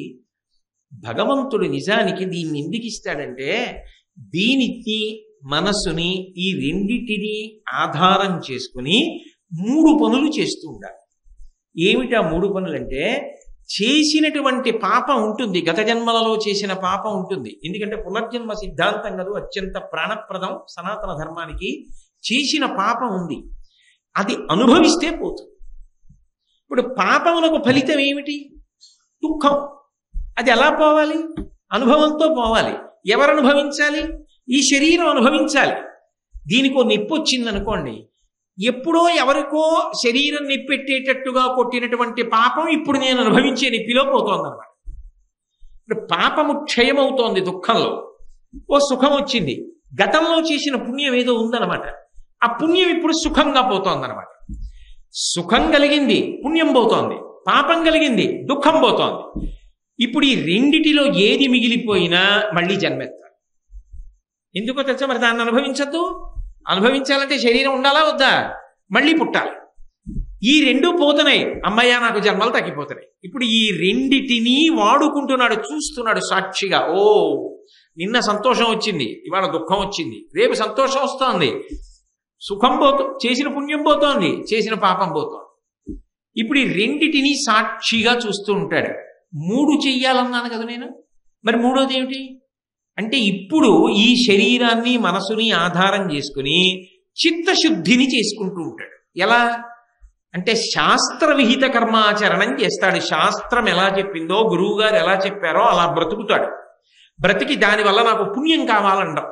భగవంతుడు నిజానికి దీన్ని ఎందుకు ఇస్తాడంటే, దీనికి మనస్సుని ఈ రెండిటిని ఆధారం చేసుకుని 3 పనులు చేస్తూ ఉండాలి. ఏమిటా 3 పనులంటే, చేసినటువంటి పాపం ఉంటుంది, గత జన్మలలో చేసిన పాపం ఉంటుంది. ఎందుకంటే పునర్జన్మ సిద్ధాంతం కాదు, అత్యంత ప్రాణప్రదం సనాతన ధర్మానికి. చేసిన పాపం ఉంది, అది అనుభవిస్తే పోతుంది. ఇప్పుడు పాపములకు ఫలితం ఏమిటి? దుఃఖం. అది ఎలా పోవాలి? అనుభవంతో పోవాలి. ఎవరు అనుభవించాలి? ఈ శరీరం అనుభవించాలి. దీనికో నొప్పి వచ్చిందనుకోండి, ఎప్పుడో ఎవరికో శరీరం నొప్పెట్టేటట్టుగా కొట్టినటువంటి పాపం ఇప్పుడు నేను అనుభవించే నొప్పిలో పోతోందన్నమాట. ఇప్పుడు పాపము క్షయమవుతోంది దుఃఖంలో. ఓ సుఖం వచ్చింది, గతంలో చేసిన పుణ్యం ఏదో ఉందన్నమాట, ఆ పుణ్యం ఇప్పుడు సుఖంగా పోతోందన్నమాట. సుఖం కలిగింది, పుణ్యం పోతోంది. పాపం కలిగింది, దుఃఖం పోతోంది. ఇప్పుడు ఈ రెండిటిలో ఏది మిగిలిపోయినా మళ్ళీ జన్మెత్తాలి. ఎందుకో తెలుసా? మరి దాన్ని అనుభవించద్దు. అనుభవించాలంటే శరీరం ఉండాలా వద్దా? మళ్ళీ పుట్టాలి. ఈ 2 పోతున్నాయి, అమ్మయ్య నాకు జన్మలు తగ్గిపోతున్నాయి. ఇప్పుడు ఈ రెండిటిని వాడుకుంటున్నాడు, చూస్తున్నాడు సాక్షిగా. ఓ, నిన్న సంతోషం వచ్చింది, ఇవాళ దుఃఖం వచ్చింది, రేపు సంతోషం వస్తోంది, సుఖం చేసిన పుణ్యం పోతోంది, చేసిన పాపం పోతోంది. ఇప్పుడు ఈ రెండిటిని సాక్షిగా చూస్తూ ఉంటాడు. 3 చెయ్యాలన్నాను కదా నేను, మరి 3వది ఏమిటి అంటే, ఇప్పుడు ఈ శరీరాన్ని మనసుని ఆధారం చేసుకుని చిత్తశుద్ధిని చేసుకుంటూ ఉంటాడు. ఎలా అంటే, శాస్త్ర విహిత కర్మాచరణం చేస్తాడు. శాస్త్రం ఎలా చెప్పిందో, గురువు గారు ఎలా చెప్పారో అలా బ్రతుకుతాడు. బ్రతికి దానివల్ల నాకు పుణ్యం కావాలంటాం.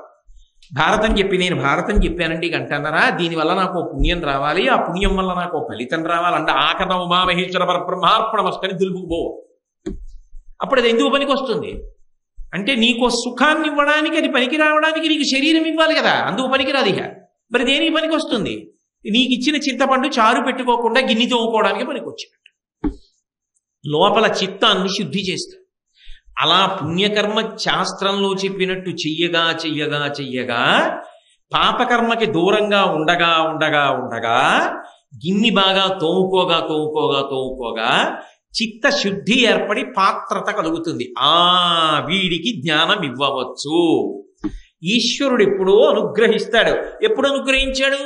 భారతం చెప్పి, నేను భారతం చెప్పానండి గంటన్నరా, దీనివల్ల నాకు పుణ్యం రావాలి, ఆ పుణ్యం వల్ల నాకు ఫలితం రావాలంటే ఆకట ఉమామహేశ్వర పరబ్రహ్మార్పణమస్తని దులుపుకుపో. అప్పుడు అది ఎందుకు పనికి వస్తుంది అంటే, నీకు సుఖాన్ని ఇవ్వడానికి, అది పనికి రావడానికి నీకు శరీరం ఇవ్వాలి కదా, అందుకు పనికిరాదు. ఇక మరి దేనికి పనికి వస్తుంది? నీకు ఇచ్చిన చింతపండు చారు పెట్టుకోకుండా గిన్నె తోముకోవడానికి పనికి వచ్చినట్టు. లోపల చిత్తాన్ని శుద్ధి చేస్తాడు. అలా పుణ్యకర్మ శాస్త్రంలో చెప్పినట్టు చెయ్యగా చెయ్యగా చెయ్యగా, పాపకర్మకి దూరంగా ఉండగా ఉండగా ఉండగా, గిన్నె బాగా తోముకోగా తోముకోగా తోముకోగా చిత్తశుద్ధి ఏర్పడి పాత్రత కలుగుతుంది. వీడికి జ్ఞానం ఇవ్వవచ్చు. ఈశ్వరుడు ఎప్పుడో అనుగ్రహిస్తాడు. ఎప్పుడు అనుగ్రహించాడు?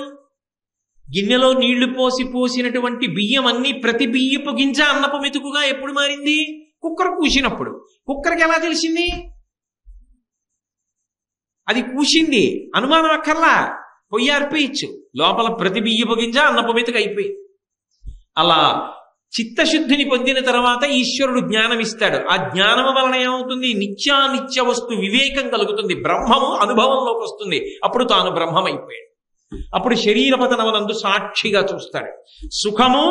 గిన్నెలో నీళ్లు పోసినటువంటి బియ్యం అన్ని ప్రతి బియ్యపు గింజ అన్నపు మెతుకుగా ఎప్పుడు మారింది? కుక్కర్ కూసినప్పుడు. కుక్కర్కి ఎలా తెలిసింది? అది కూసింది, అనుమానం అక్కర్లా, పొయ్యి ఆర్పేయచ్చు. లోపల ప్రతి బియ్యపు గింజ అన్నపు మెతుకు అయిపోయింది. అలా చిత్తశుద్ధిని పొందిన తర్వాత ఈశ్వరుడు జ్ఞానం ఇస్తాడు. ఆ జ్ఞానం వలన ఏమవుతుంది? నిత్యానిత్య వస్తు వివేకం కలుగుతుంది. బ్రహ్మము అనుభవంలోకి వస్తుంది. అప్పుడు తాను బ్రహ్మం అయిపోయాడు. అప్పుడు శరీరపతనమునందు సాక్షిగా చూస్తాడు. సుఖము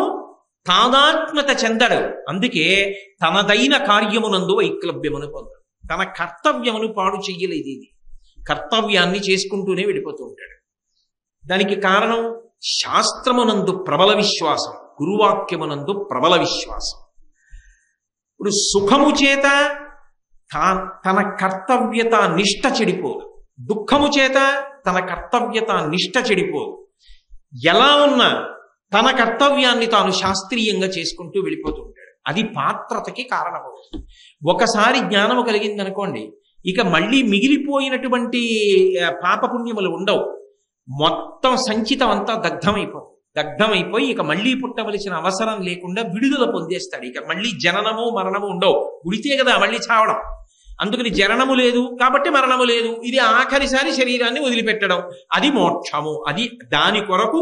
తాదాత్మత చెందడు. అందుకే తనదైన కార్యమునందు వైక్లభ్యమును పొందడు. తన కర్తవ్యమును పాడు చెయ్యలేదు. ఇది కర్తవ్యాన్ని చేసుకుంటూనే వెళ్ళిపోతూ ఉంటాడు. దానికి కారణం శాస్త్రమునందు ప్రబల విశ్వాసం, గురువాక్యమునందు ప్రబల విశ్వాసం. ఇప్పుడు సుఖము చేత తన కర్తవ్యత నిష్ట చెడిపోదు, దుఃఖము చేత తన కర్తవ్యత నిష్ట చెడిపోదు. ఎలా ఉన్నా తన కర్తవ్యాన్ని తాను శాస్త్రీయంగా చేసుకుంటూ వెళ్ళిపోతూ ఉంటాడు. అది పాత్రతకి కారణమవుతుంది. ఒకసారి జ్ఞానము కలిగిందనుకోండి, ఇక మళ్ళీ మిగిలిపోయినటువంటి పాపపుణ్యములు ఉండవు. మొత్తం సంచితం అంతా దగ్ధమైపోయి ఇక మళ్ళీ పుట్టవలసిన అవసరం లేకుండా విడుదల పొందేస్తాడు. ఇక మళ్ళీ జననము మరణము ఉండవు. పుడితే కదా మళ్ళీ చావడం. అందుకని జననము లేదు కాబట్టి మరణము లేదు. ఇది ఆఖరిసారి శరీరాన్ని వదిలిపెట్టడం, అది మోక్షము. అది దాని కొరకు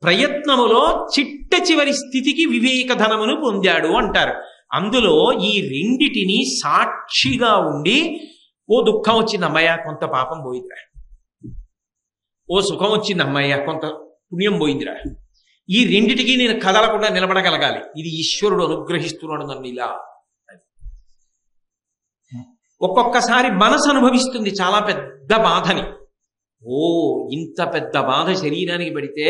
ప్రయత్నములో చిట్ట చివరి స్థితికి వివేక ధనమును పొందాడు అంటారు. అందులో ఈ రెండిటిని సాక్షిగా ఉండి, ఓ దుఃఖం వచ్చింది అమ్మయ్య కొంత పాపం పోయిందిరా, ఓ సుఖం వచ్చింది అమ్మయ్య కొంత పుణ్యం పోయిందిరా, ఈ రెండిటికి నేను కదలకుండా నిలబడగలగాలి. ఇది ఈశ్వరుడు అనుగ్రహిస్తున్నాడు నన్ను ఇలా. ఒక్కొక్కసారి మనసు అనుభవిస్తుంది చాలా పెద్ద బాధని. ఓ ఇంత పెద్ద బాధ శరీరానికి పడితే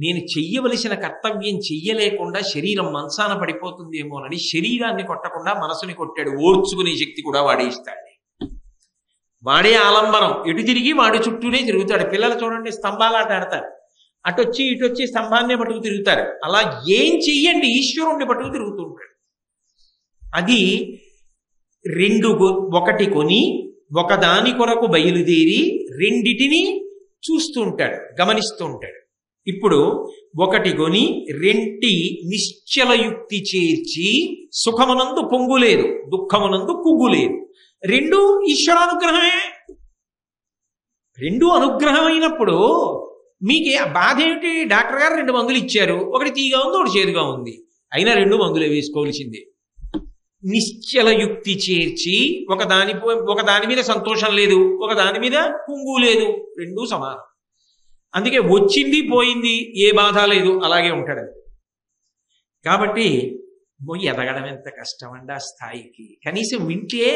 నేను చెయ్యవలసిన కర్తవ్యం చెయ్యలేకుండా శరీరం మంచాన పడిపోతుందేమోనని శరీరాన్ని కొట్టకుండా మనసుని కొట్టాడు. ఓర్చుకునే శక్తి కూడా వాడే ఇస్తాడు. వాడే ఆలంబనం, ఎటు తిరిగి వాడి చుట్టూనే తిరుగుతాడు. పిల్లలు చూడండి, స్తంభాలాట ఆడతారు, అటొచ్చి ఇటొచ్చి స్తంభాన్నే పట్టుకు తిరుగుతారు. అలా ఏం చెయ్యండి ఈశ్వరుణ్ణి పట్టుకు తిరుగుతూ ఉంటాడు. అది ఒకటి కొని ఒకదాని కొరకు బయలుదేరి రెండిటిని చూస్తూ ఉంటాడు, గమనిస్తూ ఉంటాడు. ఇప్పుడు ఒకటి కొని రెంటి నిశ్చలయుక్తి చేర్చి సుఖమునందు పొంగు లేదు, దుఃఖమునందు కుగ్గు లేదు. రెండు ఈశ్వరానుగ్రహమే. రెండు అనుగ్రహమైనప్పుడు మీకు బాధ ఏమిటి? డాక్టర్ గారు 2 మందులు ఇచ్చారు, ఒకటి తీగా ఉంది ఒకటి చేదుగా ఉంది, అయినా 2 మందులే వేసుకోవాల్సిందే. నిశ్చలయుక్తి చేర్చి ఒకదాని మీద సంతోషం లేదు, ఒకదాని మీద కుంగు లేదు, రెండూ సమానం. అందుకే వచ్చింది పోయింది ఏ బాధ లేదు, అలాగే ఉంటాడు. కాబట్టి ఎదగడం ఎంత కష్టం అండి ఆ స్థాయికి. కనీసం వింటే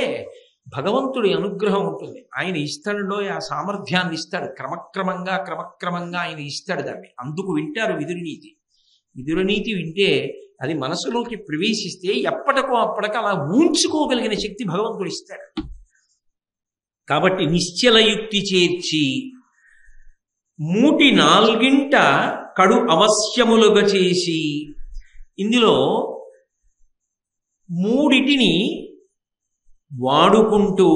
భగవంతుడి అనుగ్రహం ఉంటుంది. ఆయన ఇస్తాడులో ఆ సామర్థ్యాన్ని ఇస్తాడు. క్రమక్రమంగా ఆయన ఇస్తాడు దాన్ని. అందుకు వింటారు విదురునీతి. విదురునీతి వింటే అది మనసులోకి ప్రవేశిస్తే ఎప్పటికో అప్పటికి అలా ఊంచుకోగలిగిన శక్తి భగవంతుడు ఇస్తాడు. కాబట్టి నిశ్చలయుక్తి చేర్చి 3/4 కడు అవశ్యములుగా చేసి, ఇందులో 3 వాడుకుంటూ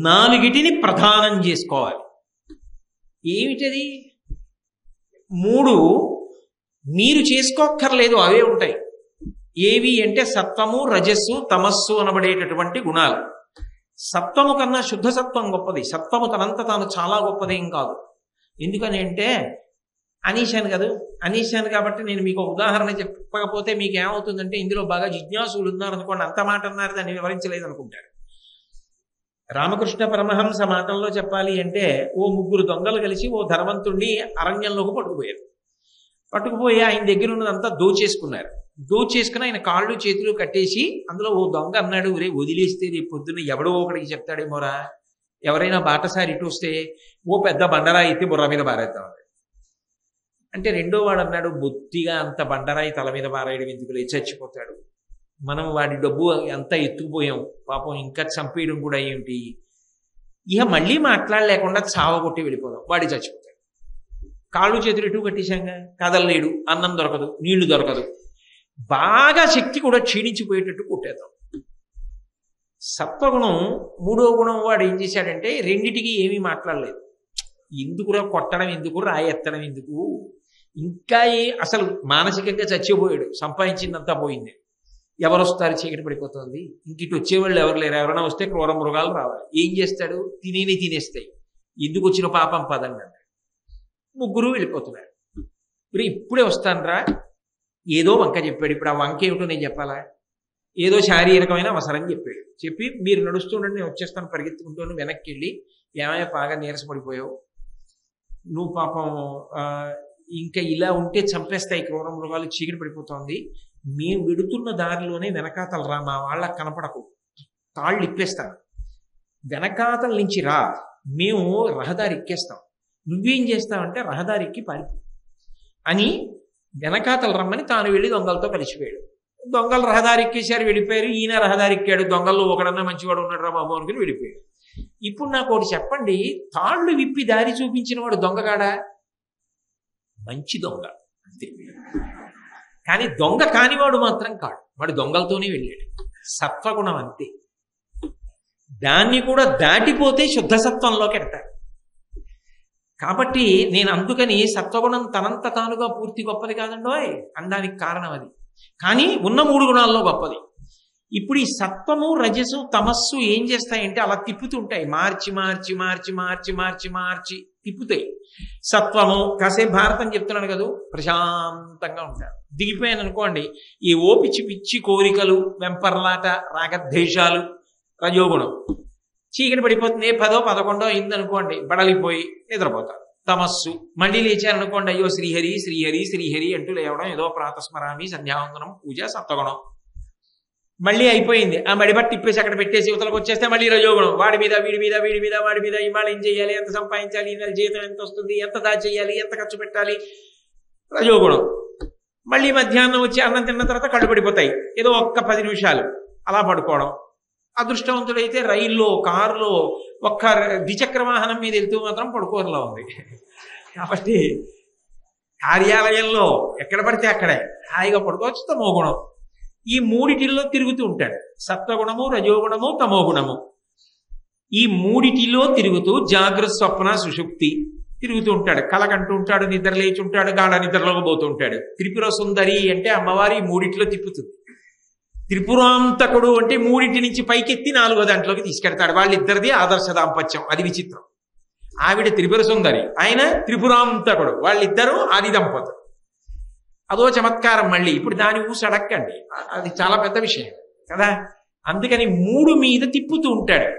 4 ప్రధానం చేసుకోవాలి. ఏమిటది? 3 మీరు చేసుకోక్కర్లేదు, అవే ఉంటాయి. ఏవి అంటే సత్వము, రజస్సు, తమస్సు అనబడేటటువంటి గుణాలు. సత్వము కన్నా శుద్ధ సత్వం గొప్పది. సత్వము తనంత తాను చాలా గొప్పదేం కాదు. ఎందుకని అంటే అనీశాను కాబట్టి నేను మీకు ఉదాహరణ చెప్పకపోతే మీకు ఏమవుతుందంటే, ఇందులో బాగా జిజ్ఞాసులు ఉన్నారనుకోండి, అంత మాట అన్నారు దాన్ని వివరించలేదు అనుకుంటారు. రామకృష్ణ పరమహంస మాటల్లో చెప్పాలి అంటే, ఓ 3 దొంగలు కలిసి ఓ ధనవంతుణ్ణి అరణ్యంలోకి పట్టుకుపోయి ఆయన దగ్గర ఉన్నదంతా దోచేసుకున్నారు. దోచేసుకుని ఆయన కాళ్ళు చేతులు కట్టేసి, అందులో ఓ దొంగ అన్నాడు, రే వదిలేస్తే రేపు పొద్దున్న ఎవడో ఒకడికి చెప్తాడేమోరా, ఎవరైనా బాటసారి ఇటు వస్తే ఓ పెద్ద బండరాయి ఎత్తి బుర్ర మీద బారేద్దాం అంటే, రెండో వాడు అన్నాడు, బొత్తిగా అంత బండరాయి తల మీద బారేయడం ఎందుకు, చచ్చిపోతాడు, మనం వాడి డబ్బు అంతా ఎత్తుకుపోయాం, పాపం ఇంకా చంపేయడం కూడా ఏమిటి, ఇక మళ్ళీ మాట్లాడలేకుండా చావగొట్టి వెళ్ళిపోదాం, వాడి చచ్చిపోతాడు. కాళ్ళు చేతులు ఇటు కట్టేశాంగా, కదలలేడు, అన్నం దొరకదు, నీళ్లు దొరకదు, బాగా శక్తి కూడా క్షీణించిపోయేటట్టు కొట్టేద్దాం. సత్వగుణం 3వ గుణం వాడు ఏం చేశాడంటే, రెండిటికి ఏమీ మాట్లాడలేదు. ఎందుకురా కొట్టడం ఎందుకు, రాయెత్తడం ఎందుకు, ఇంకా అసలు మానసికంగా చచ్చిపోయాడు, సంపాదించిందంతా పోయింది. ఎవరు వస్తారు, చీకటి పడిపోతుంది, ఇంకిటి వచ్చేవాళ్ళు ఎవరు లేరు, ఎవరైనా వస్తే క్రూర మృగాలు రావాలి, ఏం చేస్తాడు, తినేస్తాయి, ఎందుకు వచ్చిన పాపం పదండి అన్నాడు. 3 వెళ్ళిపోతున్నారు. ఇప్పుడు ఇప్పుడే వస్తానరా, ఏదో వంక చెప్పాడు. ఇప్పుడు ఆ వంక ఏమిటో నేను చెప్పాలా, ఏదో శారీరకమైన అవసరం చెప్పి మీరు నడుస్తుండండి, నేను వచ్చేస్తాను పరిగెత్తుకుంటూ, వెనక్కి వెళ్ళి ఏమైనా బాగా నీరసపడిపోయావు, నువ్వు పాపం ఇంకా ఇలా ఉంటే చంపేస్తాయి క్రూర మృగాలు, చీకటి పడిపోతుంది, మేము వెడుతున్న దారిలోనే వెనకాతలు రా, మా వాళ్ళకి కనపడకు, తాళ్ళు ఇప్పేస్తాను, వెనకాతల నుంచి రా, మేము రహదారి ఎక్కేస్తాం, నువ్వేం చేస్తావంటే రహదారి ఎక్కి పారిపో అని వెనకాతలు రమ్మని తాను వెళ్ళి దొంగలతో కలిసిపోయాడు. దొంగలు రహదారి ఎక్కేశారు, వెళ్ళిపోయారు. ఈయన రహదారి ఎక్కాడు, దొంగల్లో ఒకడన్నా మంచివాడు ఉన్నాడు రా బాబు అనుకుని వెళ్ళిపోయాడు. ఇప్పుడు నాకు ఒకటి చెప్పండి, తాళ్ళు విప్పి దారి చూపించిన వాడు దొంగగాడా? మంచి దొంగ అంతే. కానీ దొంగ కానివాడు మాత్రం కాడు, వాడు దొంగలతోనే వెళ్ళాడు. సత్వగుణం అంతే, దాన్ని కూడా దాటిపోతే శుద్ధ సత్వంలోకి ఎడతాడు. కాబట్టి నేను అందుకని సత్వగుణం తనంత తానుగా పూర్తి గొప్పది కాదండోయ్ అనడానికి కారణం అది. కానీ ఉన్న 3 గుణాల్లో గొప్పది. ఇప్పుడు ఈ సత్వము రజసు తమస్సు ఏం చేస్తాయంటే అలా తిప్పుతుంటాయి, మార్చి మార్చి మార్చి మార్చి మార్చి మార్చి తిప్పుతాయి. సత్వము కాసేపు భారతం చెప్తున్నాను కదా, ప్రశాంతంగా ఉంటారు. దిగిపోయాను అనుకోండి, ఈ ఓపిచి పిచ్చి కోరికలు, వెంపర్లాట, రాగద్వేషాలు, రజోగుణం. చీకటి పడిపోతుంది, 10, 11 అయిందనుకోండి, బడలిపోయి నిద్రపోతారు. తమస్సు. మళ్ళీ లేచారనుకోండి, అయ్యో శ్రీహరి శ్రీహరి శ్రీహరి అంటూ లేవడం, ఏదో ప్రాతస్మరామి, సంధ్యావందనం, పూజ, సత్వగుణం. మళ్ళీ అయిపోయింది, ఆ మడిబట్టి తిప్పేసి అక్కడ పెట్టేసి యువతలకు వచ్చేస్తే మళ్ళీ రజోగుణం. వాడి మీద వీడి మీద వీడి మీద వాడి మీద, ఇవాళ ఏం చేయాలి, ఎంత సంపాదించాలి, ఈ నెల జీతం ఎంత వస్తుంది, ఎంత దాచేయాలి, ఎంత ఖర్చు పెట్టాలి, రజోగుణం. మళ్ళీ మధ్యాహ్నం వచ్చి అన్నం తిన్న తర్వాత కళ్ళు పడిపోతాయి, ఏదో ఒక్క 10 నిమిషాలు అలా పడుకోవడం. అదృష్టవంతుడైతే రైల్లో, కారులో, ఒక్క ద్విచక్ర వాహనం మీద వెళ్తూ మాత్రం పడుకోరులా ఉంది. కాబట్టి కార్యాలయంలో ఎక్కడ పడితే అక్కడే హాయిగా పడుకోవచ్చు. తమోగుణం. ఈ మూడిటిల్లో తిరుగుతూ ఉంటాడు. సత్వగుణము, రజోగుణము, తమోగుణము. ఈ మూడిటిలో తిరుగుతూ జాగ్రత్త, స్వప్న, సుషుప్తి తిరుగుతూ ఉంటాడు. కలకంటూ ఉంటాడు, నిద్ర లేచి ఉంటాడు, గాఢ నిద్రలోకి పోతూ ఉంటాడు. త్రిపుర సుందరి అంటే అమ్మవారి మూడిటిలో తిప్పుతుంది. త్రిపురాంతకుడు అంటే మూడింటి నుంచి పైకెత్తి 4వ దాంట్లోకి తీసుకెడతాడు. వాళ్ళిద్దరిది ఆదర్శ దాంపత్యం, అది విచిత్రం. ఆవిడ త్రిపుర సుందరి, ఆయన త్రిపురాంతకుడు, వాళ్ళిద్దరూ ఆది దంపతులు. అదో చమత్కారం. మళ్ళీ ఇప్పుడు దాని ఊసడక్కండి, అది చాలా పెద్ద విషయం కదా. అందుకని 3 మీద తిప్పుతూ ఉంటాడు.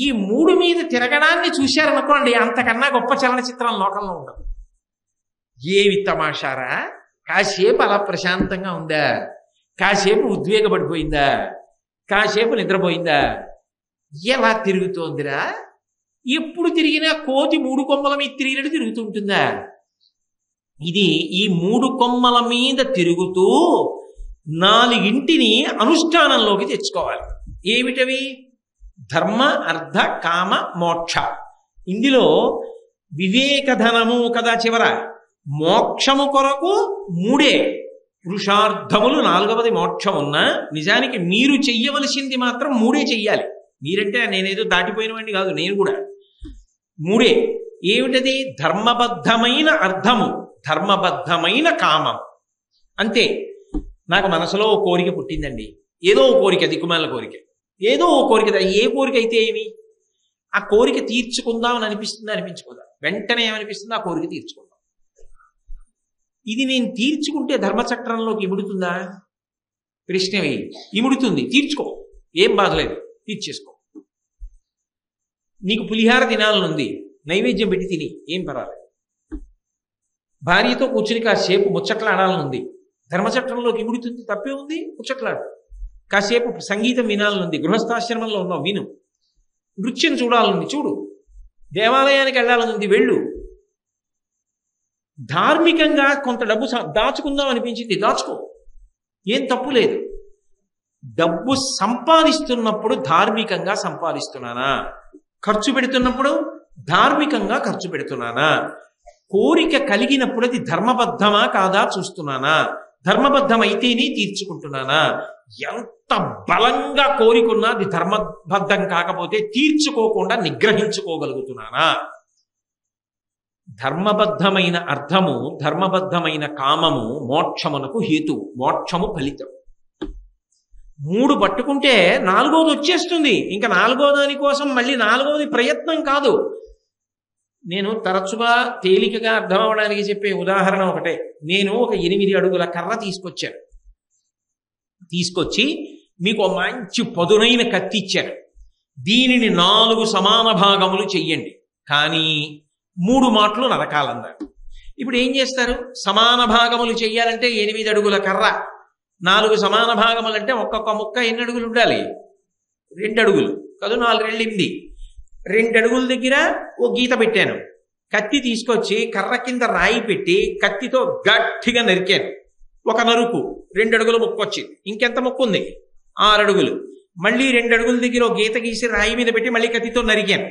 ఈ 3 మీద తిరగడాన్ని చూశారనుకోండి, అంతకన్నా గొప్ప చలనచిత్రం లోకంలో ఉండదు. ఏవి తమాషారా, కాసేపు అలా ప్రశాంతంగా ఉందా, కాసేపు ఉద్వేగపడిపోయిందా, కాసేపు నిద్రపోయిందా, ఎలా తిరుగుతోందిరా, ఎప్పుడు తిరిగినా కోతి 3 కొమ్మల మీద తిరిగినట్టు తిరుగుతుంటుందా. ఇది ఈ 3 కొమ్మల మీద తిరుగుతూ 4 అనుష్ఠానంలోకి తెచ్చుకోవాలి. ఏమిటవి? ధర్మ, అర్థ, కామ, మోక్ష. ఇందులో వివేకధనము కదా చివర. మోక్షము కొరకు 3 పురుషార్థములు, 4వది మోక్షం ఉన్నా, నిజానికి మీరు చెయ్యవలసింది మాత్రం 3 చెయ్యాలి. మీరంటే నేనేదో దాటిపోయిన వాడిని కాదు, నేను కూడా 3. ఏమిటది? ధర్మబద్ధమైన అర్థము, ధర్మబద్ధమైన కామం. అంతే. నాకు మనసులో ఓ కోరిక పుట్టిందండి, ఏదో ఓ కోరిక, దిక్కుమాల కోరిక, ఏదో ఓ కోరిక. ఏ కోరిక అయితే ఏమి, ఆ కోరిక తీర్చుకుందామని అనిపిస్తుందా, అనిపించుకోదా? వెంటనే ఏమనిపిస్తుందో ఆ కోరిక తీర్చుకుందాం. ఇది నేను తీర్చుకుంటే ధర్మచక్రంలోకి ఇముడుతుందా? ప్రశ్నవి. ఇముడుతుంది, తీర్చుకో, ఏం బాధలేదు, తీర్చేసుకో. నీకు పులిహార తినాలనుంది, నైవేద్యం పెట్టి తిని, ఏం పర్వాలేదు. భార్యతో కూర్చుని కాసేపు ముచ్చట్లాడాలనుంది, ధర్మచక్రంలోకి ఇముడుతుంది, తప్పే ఉంది, ముచ్చట్లాడు. కాసేపు సంగీతం వినాలనుంది, గృహస్థాశ్రమంలో ఉన్నావు, విను. నృత్యం చూడాలనుంది, చూడు. దేవాలయానికి వెళ్ళాలనుంది, వెళ్ళు. ధార్మికంగా కొంత డబ్బు దాచుకుందాం అనిపించింది, దాచుకో, ఏం తప్పు లేదు. డబ్బు సంపాదిస్తున్నప్పుడు ధార్మికంగా సంపాదిస్తున్నానా, ఖర్చు పెడుతున్నప్పుడు ధార్మికంగా ఖర్చు పెడుతున్నానా, కోరిక కలిగినప్పుడు అది ధర్మబద్ధమా కాదా చూస్తున్నానా, ధర్మబద్ధమైతేనే తీర్చుకుంటున్నానా, ఎంత బలంగా కోరికున్నా అది ధర్మబద్ధం కాకపోతే తీర్చుకోకుండా నిగ్రహించుకోగలుగుతున్నానా. ధర్మబద్ధమైన అర్థము, ధర్మబద్ధమైన కామము మోక్షమునకు హేతువు, మోక్షము ఫలితం. 3 పట్టుకుంటే 4వది వచ్చేస్తుంది. ఇంకా 4వ దాని కోసం మళ్ళీ 4వది ప్రయత్నం కాదు. నేను తరచుగా తేలికగా అర్థం అవడానికి చెప్పే ఉదాహరణ ఒకటే. నేను ఒక 8 అడుగుల కర్ర తీసుకొచ్చి మీకు మంచి పదునైన కత్తి ఇచ్చాను. దీనిని 4 సమాన భాగములు చెయ్యండి, కానీ 3 మాటలు నరకాలన్నారు. ఇప్పుడు ఏం చేస్తారు? సమాన భాగములు చెయ్యాలంటే 8 అడుగుల కర్ర, 4 సమాన భాగములంటే ఒక్కొక్క ముక్క ఎన్ని అడుగులు ఉండాలి? 2 అడుగులు కాదు, 4 2 8. 2 అడుగుల దగ్గర ఓ గీత పెట్టాను. కత్తి తీసుకొచ్చి కర్ర కింద రాయి పెట్టి కత్తితో గట్టిగా నరికాను. ఒక నరుకు 2 అడుగుల ముక్క వచ్చింది. ఇంకెంత ముక్క ఉంది? 6 అడుగులు. మళ్ళీ 2 అడుగుల దగ్గర ఓ గీత గీసి రాయి మీద పెట్టి మళ్ళీ కత్తితో నరికాను.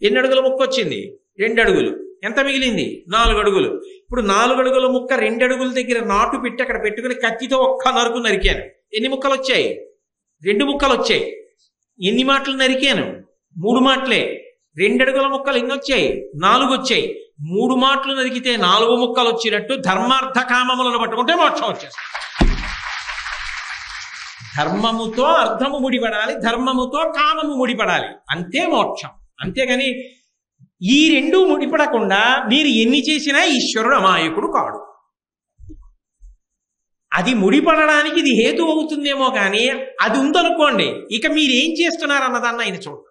ఎన్ని అడుగుల ముక్క వచ్చింది? 2 అడుగులు. ఎంత మిగిలింది? 4 అడుగులు. ఇప్పుడు 4 అడుగుల ముక్క 2 అడుగుల దగ్గర నాటు పెట్టి అక్కడ పెట్టుకుని కత్తితో ఒక్క నరుకు నరికాను. ఎన్ని ముక్కలు వచ్చాయి? 2 ముక్కలు వచ్చాయి. ఎన్ని మాటలు నరికాను? 3 మాటలే. 2 అడుగుల ముక్కలు ఎన్ని వచ్చాయి? 4 వచ్చాయి. 3 మాటలు నరికితే 4 ముక్కలు వచ్చినట్టు ధర్మార్థ కామములను పట్టుకుంటే మోక్షం వచ్చేస్తుంది. ధర్మముతో అర్థము ముడిపడాలి, ధర్మముతో కామము ముడిపడాలి, అంతే మోక్షం. అంతేగాని ఈ రెండూ ముడిపడకుండా మీరు ఎన్ని చేసినా ఈశ్వరుడు అమాయకుడు కాడు. అది ముడిపడడానికి ఇది హేతు అవుతుందేమో కానీ అది ఉందనుకోండి, ఇక మీరు ఏం చేస్తున్నారు అన్నదాన్ని ఆయన చూడండి.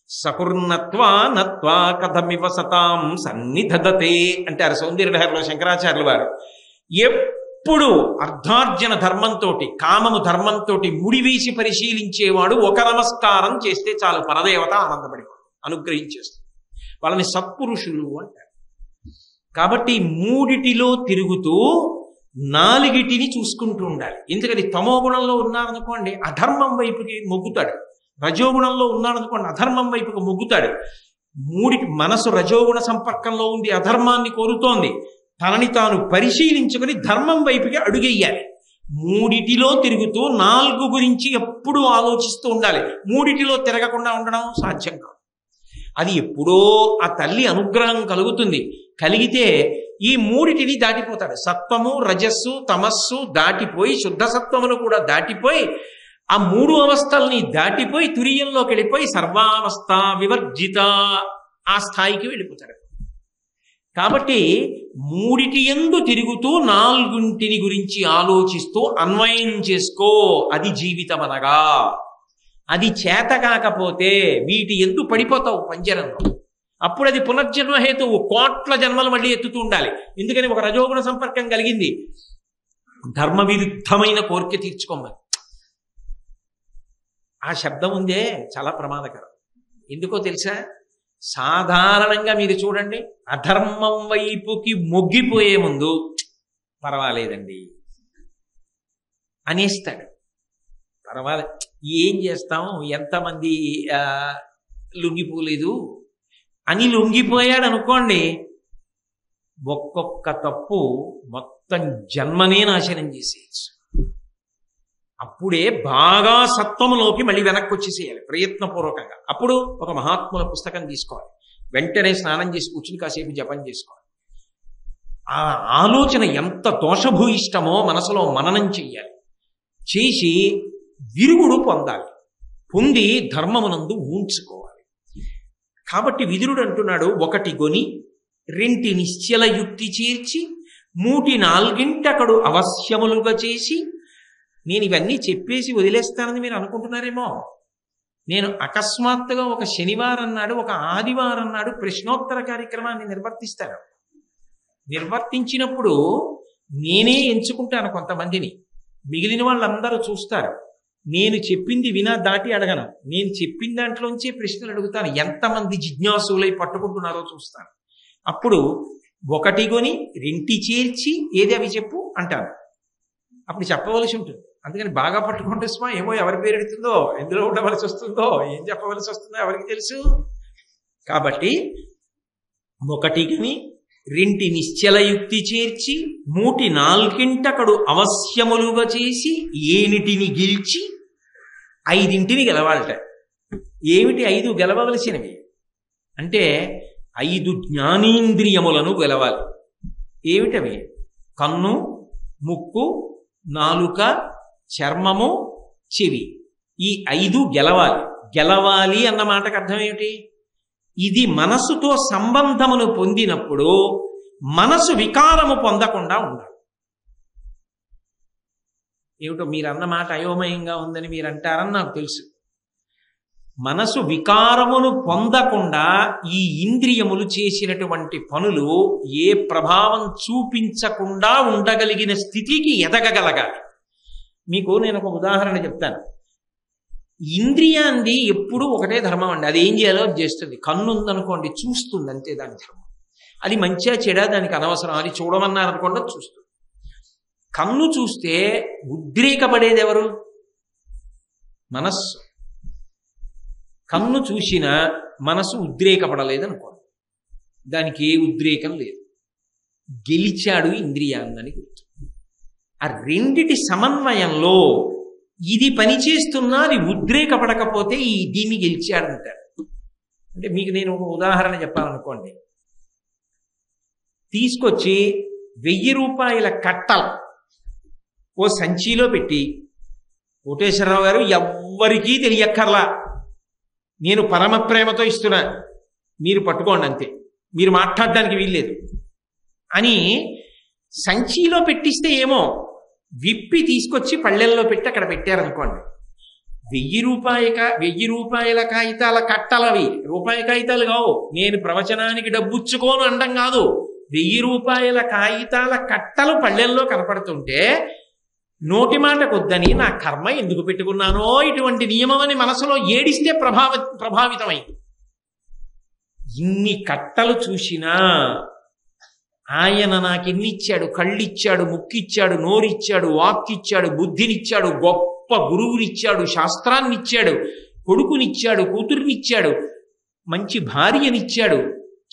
సకుర్ణత్వా నత్వా కథమివ సతాం సన్నిధదతే అంటారు సౌందర్యలహరిలో శంకరాచార్యులు వారు. ఎప్పుడు అర్ధార్జన ధర్మంతో కామము ధర్మంతో ముడివేసి పరిశీలించేవాడు ఒక నమస్కారం చేస్తే చాలు, పరదేవత ఆనందపడి అనుగ్రహించేస్తుంది. వాళ్ళని సత్పురుషులు అంటారు. కాబట్టి మూడిటిలో తిరుగుతూ నాలుగిటిని చూసుకుంటూ ఉండాలి. ఎందుకని తమోగుణంలో ఉన్నారనుకోండి అధర్మం వైపుకి మొగ్గుతాడు, రజోగుణంలో ఉన్నాడనుకోండి అధర్మం వైపుకి మొగ్గుతాడు. మనసు రజోగుణ సంపర్కంలో ఉంది, అధర్మాన్ని కోరుతోంది. తనని తాను పరిశీలించుకొని ధర్మం వైపుకి అడుగెయ్యాలి. మూడిటిలో తిరుగుతూ నాలుగు గురించి ఎప్పుడూ ఆలోచిస్తూ ఉండాలి. మూడిటిలో తిరగకుండా ఉండడం సాధ్యం కాదు. అది ఎప్పుడో ఆ తల్లి అనుగ్రహం కలుగుతుంది. కలిగితే ఈ మూడిటిని దాటిపోతాడు. సత్వము రజస్సు తమస్సు దాటిపోయి శుద్ధ సత్వమును కూడా దాటిపోయి ఆ మూడు అవస్థల్ని దాటిపోయి తురియంలోకి వెళ్ళిపోయి సర్వావస్థ వివర్జిత ఆ స్థాయికి వెళ్ళిపోతాడు. కాబట్టి మూడిటి యందు తిరుగుతూ నాలుగుంటిని గురించి ఆలోచిస్తూ అన్వయం చేసుకో, అది జీవితం అనగా. అది చేత కాకపోతే వీటి యందు పడిపోతావు పంజరంలో. అప్పుడు అది పునర్జన్మ హేతువు, కోట్ల జన్మలు మళ్ళీ ఎత్తుతూ ఉండాలి. ఎందుకని ఒక రజోగుణ సంపర్కం కలిగింది, ధర్మ విరుద్ధమైన కోరిక తీర్చుకోమని. ఆ శబ్దం ఉందే చాలా ప్రమాదకరం. ఎందుకో తెలుసా? సాధారణంగా మీరు చూడండి, అధర్మం వైపుకి మొగ్గిపోయే ముందు పర్వాలేదండి అనేస్తాడు. పర్వాలేదు, ఏం చేస్తాం, ఎంతమంది లొంగిపోలేదు అని లొంగిపోయాడు అనుకోండి, ఒక్కొక్క తప్పు మొత్తం జన్మనే నాశనం చేసేయచ్చు. అప్పుడే బాగా సత్వములోకి మళ్ళీ వెనక్కి వచ్చేసేయాలి ప్రయత్నపూర్వకంగా. అప్పుడు ఒక మహాత్ముల పుస్తకం తీసుకోవాలి, వెంటనే స్నానం చేసి కూర్చుని కాసేపు జపం చేసుకోవాలి. ఆ ఆలోచన ఎంత దోషభూయిష్టమో మనసులో మననం చెయ్యాలి. చేసి విరుగుడు పొందాలి, పొంది ధర్మమునందు ఊంచుకోవాలి. కాబట్టి విదురుడు అంటున్నాడు, ఒకటి గొని రెంటి నిశ్చల యుక్తి చేర్చి మూటి నాలుగింటకడు అవశ్యములుగా చేసి. నేను ఇవన్నీ చెప్పేసి వదిలేస్తానని మీరు అనుకుంటున్నారేమో. నేను అకస్మాత్తుగా ఒక శనివారం నాడు ఒక ఆదివారం నాడు ప్రశ్నోత్తర కార్యక్రమాన్ని నిర్వర్తిస్తాను. నిర్వర్తించినప్పుడు నేనే ఎంచుకుంటాను కొంతమందిని, మిగిలిన వాళ్ళందరూ చూస్తారు. నేను చెప్పింది వినా దాటి అడగను, నేను చెప్పిన దాంట్లోంచే ప్రశ్నలు అడుగుతాను. ఎంతమంది జిజ్ఞాసులై పట్టుకుంటున్నారో చూస్తాను. అప్పుడు ఒకటి కొని రెంటి చేర్చి ఏది అవి చెప్పు అంటాను. అప్పుడు చెప్పవలసి ఉంటుంది. అందుకని బాగా పట్టుకుంటే ఏమో ఎవరి పేరు ఎడుతుందో, ఎందులో ఉండవలసి వస్తుందో, ఏం చెప్పవలసి వస్తుందో ఎవరికి తెలుసు. కాబట్టి ఒకటి గని రెంటి నిశ్చల యుక్తి చేర్చి మూటి నాలుగింటకడు అవశ్యములుగా చేసి ఏనిటిని గెలిచి ఐదింటిని గెలవాలట. ఏమిటి ఐదు గెలవలసినవి అంటే 5 జ్ఞానేంద్రియములను గెలవాలి. ఏమిటవి? కన్ను, ముక్కు, నాలుక, చర్మము, చెవి. ఈ 5 గెలవాలి. గెలవాలి అన్న మాటకు అర్థం ఏమిటి? ఇది మనసుతో సంబంధమును పొందినప్పుడు మనసు వికారము పొందకుండా ఉండాలి. ఏమిటో మీరు అన్న మాట అయోమయంగా ఉందని మీరు అంటారని నాకు తెలుసు. మనసు వికారమును పొందకుండా ఈ ఇంద్రియములు చేసినటువంటి పనులు ఏ ప్రభావం చూపించకుండా ఉండగలిగిన స్థితికి ఎదగగలగాలి. మీకు నేను ఒక ఉదాహరణ చెప్తాను. ఇంద్రియాన్ని ఎప్పుడు ఒకటే ధర్మం అండి, అది ఏం చేయాలో చేస్తుంది. కన్ను ఉందనుకోండి చూస్తుంది, అంతే దాని ధర్మం. అది మంచిగా చెడా దానికి అనవసరం, అది చూడమన్నారనుకోండి చూస్తుంది. కన్ను చూస్తే ఉద్రేకపడేది ఎవరు? మనస్సు. కన్ను చూసిన మనసు ఉద్రేకపడలేదు అనుకోండి, దానికి ఏ ఉద్రేకం లేదు, గెలిచాడు ఇంద్రియాన్ని గుర్తు. ఆ రెండిటి సమన్వయంలో ఇది పనిచేస్తున్నా అది ఉద్రేకపడకపోతే దీన్ని గెలిచాడంటారు. అంటే మీకు నేను ఒక ఉదాహరణ చెప్పాలనుకోండి, తీసుకొచ్చి 1000 రూపాయల కట్టలు ఓ సంచిలో పెట్టి కోటేశ్వరరావు గారు ఎవ్వరికీ తెలియక్కర్లా, నేను పరమ ప్రేమతో ఇస్తున్నా, మీరు పట్టుకోండి అంతే, మీరు మాట్లాడడానికి వీల్లేదు అని సంచిలో పెట్టిస్తే ఏమో, విప్పి తీసుకొచ్చి పళ్ళెల్లో పెట్టి అక్కడ పెట్టారనుకోండి, 1000 రూపాయల కాగితాల కట్టలవి, రూపాయి కాగితాలు కావు. నేను ప్రవచనానికి డబ్బుచ్చుకోను అండం కాదు, 1000 రూపాయల కాగితాల కట్టలు పళ్ళెల్లో కనపడుతుంటే నోటి మాట కొద్దని నా కర్మ ఎందుకు పెట్టుకున్నానో ఇటువంటి నియమం అని మనసులో ఏడిస్తే ప్రభావితమైంది. ఇన్ని కట్టలు చూసినా ఆయన నాకెన్ని ఇచ్చాడు, కళ్ళిచ్చాడు, ముక్కిచ్చాడు, నోరిచ్చాడు, వాక్కిచ్చాడు, బుద్ధినిచ్చాడు, గొప్ప గురువునిచ్చాడు, శాస్త్రాన్నిచ్చాడు, కొడుకునిచ్చాడు, కూతుర్నిచ్చాడు, మంచి భార్యనిచ్చాడు,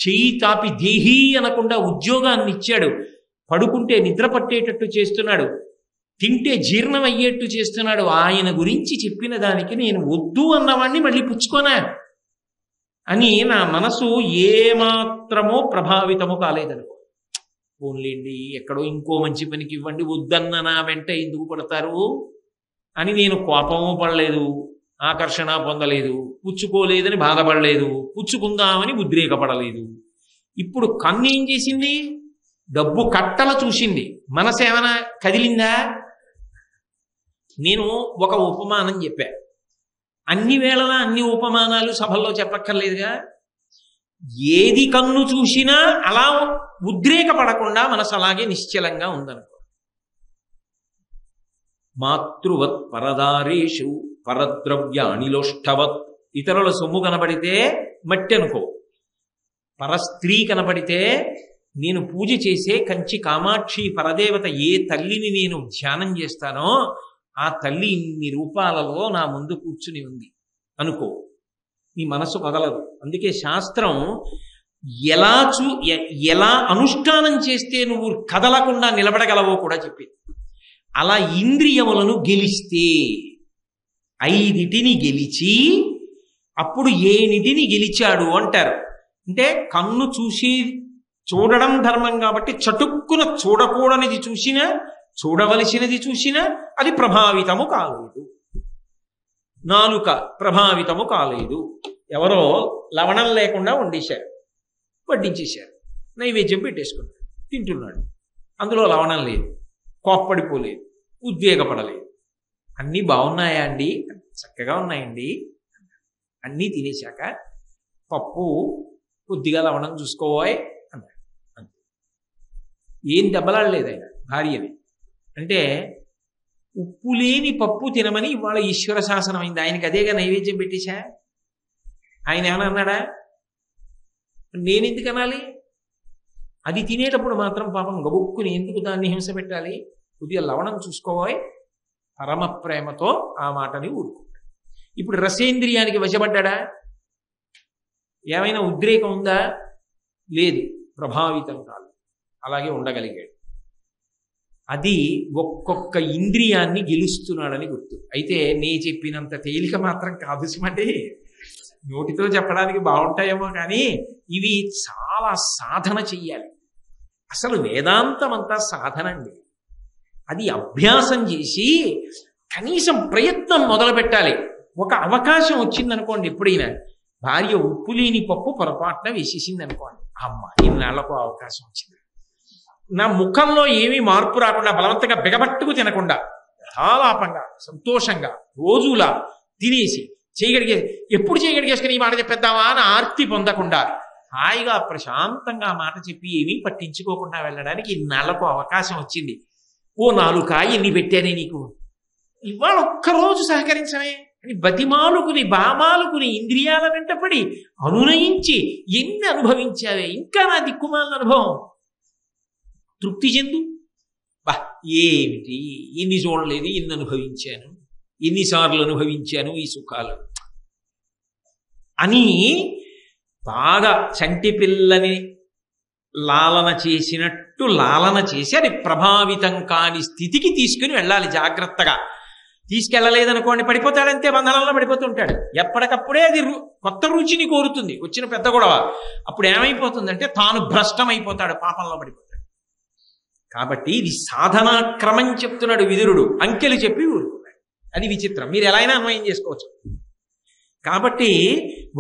చెయ్యి తాపి దేహీ అనకుండా ఉద్యోగాన్ని ఇచ్చాడు, పడుకుంటే నిద్ర పట్టేటట్టు చేస్తున్నాడు, తింటే జీర్ణం అయ్యేట్టు చేస్తున్నాడు. ఆయన గురించి చెప్పిన దానికి నేను వద్దు అన్నవాణ్ణి మళ్ళీ పుచ్చుకోనా అని నా మనసు ఏమాత్రమో ప్రభావితము కాలేదనుకో. ఓన్లేండి ఎక్కడో ఇంకో మంచి పనికి ఇవ్వండి, వద్దన్న నా వెంట ఎందుకు పడతారు అని నేను కోపము పడలేదు, ఆకర్షణ పొందలేదు, పుచ్చుకోలేదని బాధపడలేదు, పుచ్చుకుందామని ఉద్రేకపడలేదు. ఇప్పుడు కన్ను ఏం చేసింది? డబ్బు కట్టల చూసింది, మనసు ఏమైనా కదిలిందా? నేను ఒక ఉపమానం చెప్పా, అన్ని వేళలా అన్ని ఉపమానాలు సభల్లో చెప్పక్కర్లేదుగా. ఏది కన్ను చూసినా అలా ఉద్రేకపడకుండా మనసు అలాగే నిశ్చలంగా ఉందనుకో. మాతృవత్ పరదారేషు పరద్రవ్య అనిలోష్టవత్, ఇతరుల సొమ్ము కనబడితే మట్టి అనుకో, పరస్త్రీ కనబడితే, నేను పూజ చేసే కంచి కామాక్షి పరదేవత ఏ తల్లిని నేను ధ్యానం చేస్తానో ఆ తల్లి ఇన్ని రూపాలలో నా ముందు కూర్చుని ఉంది అనుకో, నీ మనసు కదలదు. అందుకే శాస్త్రం ఎలా అనుష్ఠానం చేస్తే నువ్వు కదలకుండా నిలబడగలవో కూడా చెప్పింది. అలా ఇంద్రియములను గెలిస్తే, 5 గెలిచి అప్పుడు ఏనిటిని గెలిచాడు అంటారు. అంటే కన్ను చూసి చూడడం ధర్మం కాబట్టి చటుక్కున చూడకూడనిది చూసినా, చూడవలసినది చూసినా అది ప్రభావితము కాలేదు. నాలుక ప్రభావితము కాలేదు. ఎవరో లవణం లేకుండా వండేశారు, వడ్డించేశారు, నైవేద్యం పెట్టేసుకున్నాడు, తింటున్నాడు, అందులో లవణం లేదు, కోప్పడిపోలేదు, ఉద్వేగపడలేదు. అన్నీ బాగున్నాయా అండి? చక్కగా ఉన్నాయండి. అన్నీ తినేశాక పప్పు కొద్దిగా లవణం చూసుకోవాయ్ అన్నాడు. అంతే, ఏం దెబ్బలాడలేదు ఆయన భార్యని. అంటే ఉప్పు లేని పప్పు తినమని ఇవాళ ఈశ్వర శాసనం అయింది. ఆయనకి అదేగా నైవేద్యం పెట్టేశా. ఆయన ఏమన్నా అన్నాడా? నేనెందుకు అనాలి? అది తినేటప్పుడు మాత్రం పాపం గబుక్కుని ఎందుకు దాన్ని హింస పెట్టాలి? కొద్దిగా లవణం చూసుకోవాయ్, పరమ ప్రేమతో ఆ మాటని ఊరుకుంటాడు. ఇప్పుడు రసేంద్రియానికి వశపడ్డా? ఏమైనా ఉద్రేకం ఉందా? లేదు, ప్రభావితం కాదు, అలాగే ఉండగలిగాడు. అది ఒక్కొక్క ఇంద్రియాన్ని గెలుస్తున్నాడని గుర్తు. అయితే నే చెప్పినంత తేలిక మాత్రం కాదు సుమండి. నోటితో చెప్పడానికి బాగుంటాయేమో కానీ ఇవి చాలా సాధన చెయ్యాలి. అసలు వేదాంతం అంతా సాధన అండి. అది అభ్యాసం చేసి కనీసం ప్రయత్నం మొదలు పెట్టాలి. ఒక అవకాశం వచ్చిందనుకోండి, ఎప్పుడైనా భార్య ఉప్పు లేని పప్పు పొరపాటున వేసేసింది అనుకోండి, అమ్మ ఇన్నాళ్లకు అవకాశం వచ్చింది, నా ముఖంలో ఏమీ మార్పు రాకుండా బలవంతంగా బిగబట్టుకు తినకుండా ధాలాపంగా సంతోషంగా రోజులా తినేసి ఎప్పుడు చేయగడిగేసుకుని ఈ మాట చెప్పేద్దామా అని ఆర్తి పొందకుండా హాయిగా ప్రశాంతంగా మాట చెప్పి ఏమీ పట్టించుకోకుండా వెళ్ళడానికి ఇన్నాళ్లకు అవకాశం వచ్చింది. ఓ 4 కాయ ఎన్ని పెట్టానే నీకు, ఇవాళ ఒక్కరోజు సహకరించమే అని బతిమాలుకుని బామాలుకుని ఇంద్రియాల వెంటపడి అనునయించి ఎన్ని అనుభవించావే, ఇంకా నా దిక్కుమాలిన అనుభవం, తృప్తి చెందు. ఏమిటి ఎన్ని చూడలేదు, ఎన్ని అనుభవించాను, ఎన్నిసార్లు అనుభవించాను ఈ సుఖాలు అని బాగా చంటి పిల్లని లాలన చేసినట్టు లాలన చేసి అది ప్రభావితం కాని స్థితికి తీసుకుని వెళ్ళాలి. జాగ్రత్తగా తీసుకెళ్ళలేదనుకోండి పడిపోతాడంతే, బంధనంలో పడిపోతుంటాడు. ఎప్పటికప్పుడే అది కొత్త రుచిని కోరుతుంది. వచ్చిన పెద్ద గొడవ అప్పుడు ఏమైపోతుందంటే తాను భ్రష్టమైపోతాడు, పాపంలో పడిపోతాడు. కాబట్టి ఇది సాధనా క్రమం చెప్తున్నాడు విదురుడు. అంకెలు చెప్పి ఊరుకున్నాడు. అది విచిత్రం. మీరు ఎలా అయినా అన్వయం చేసుకోవచ్చు. కాబట్టి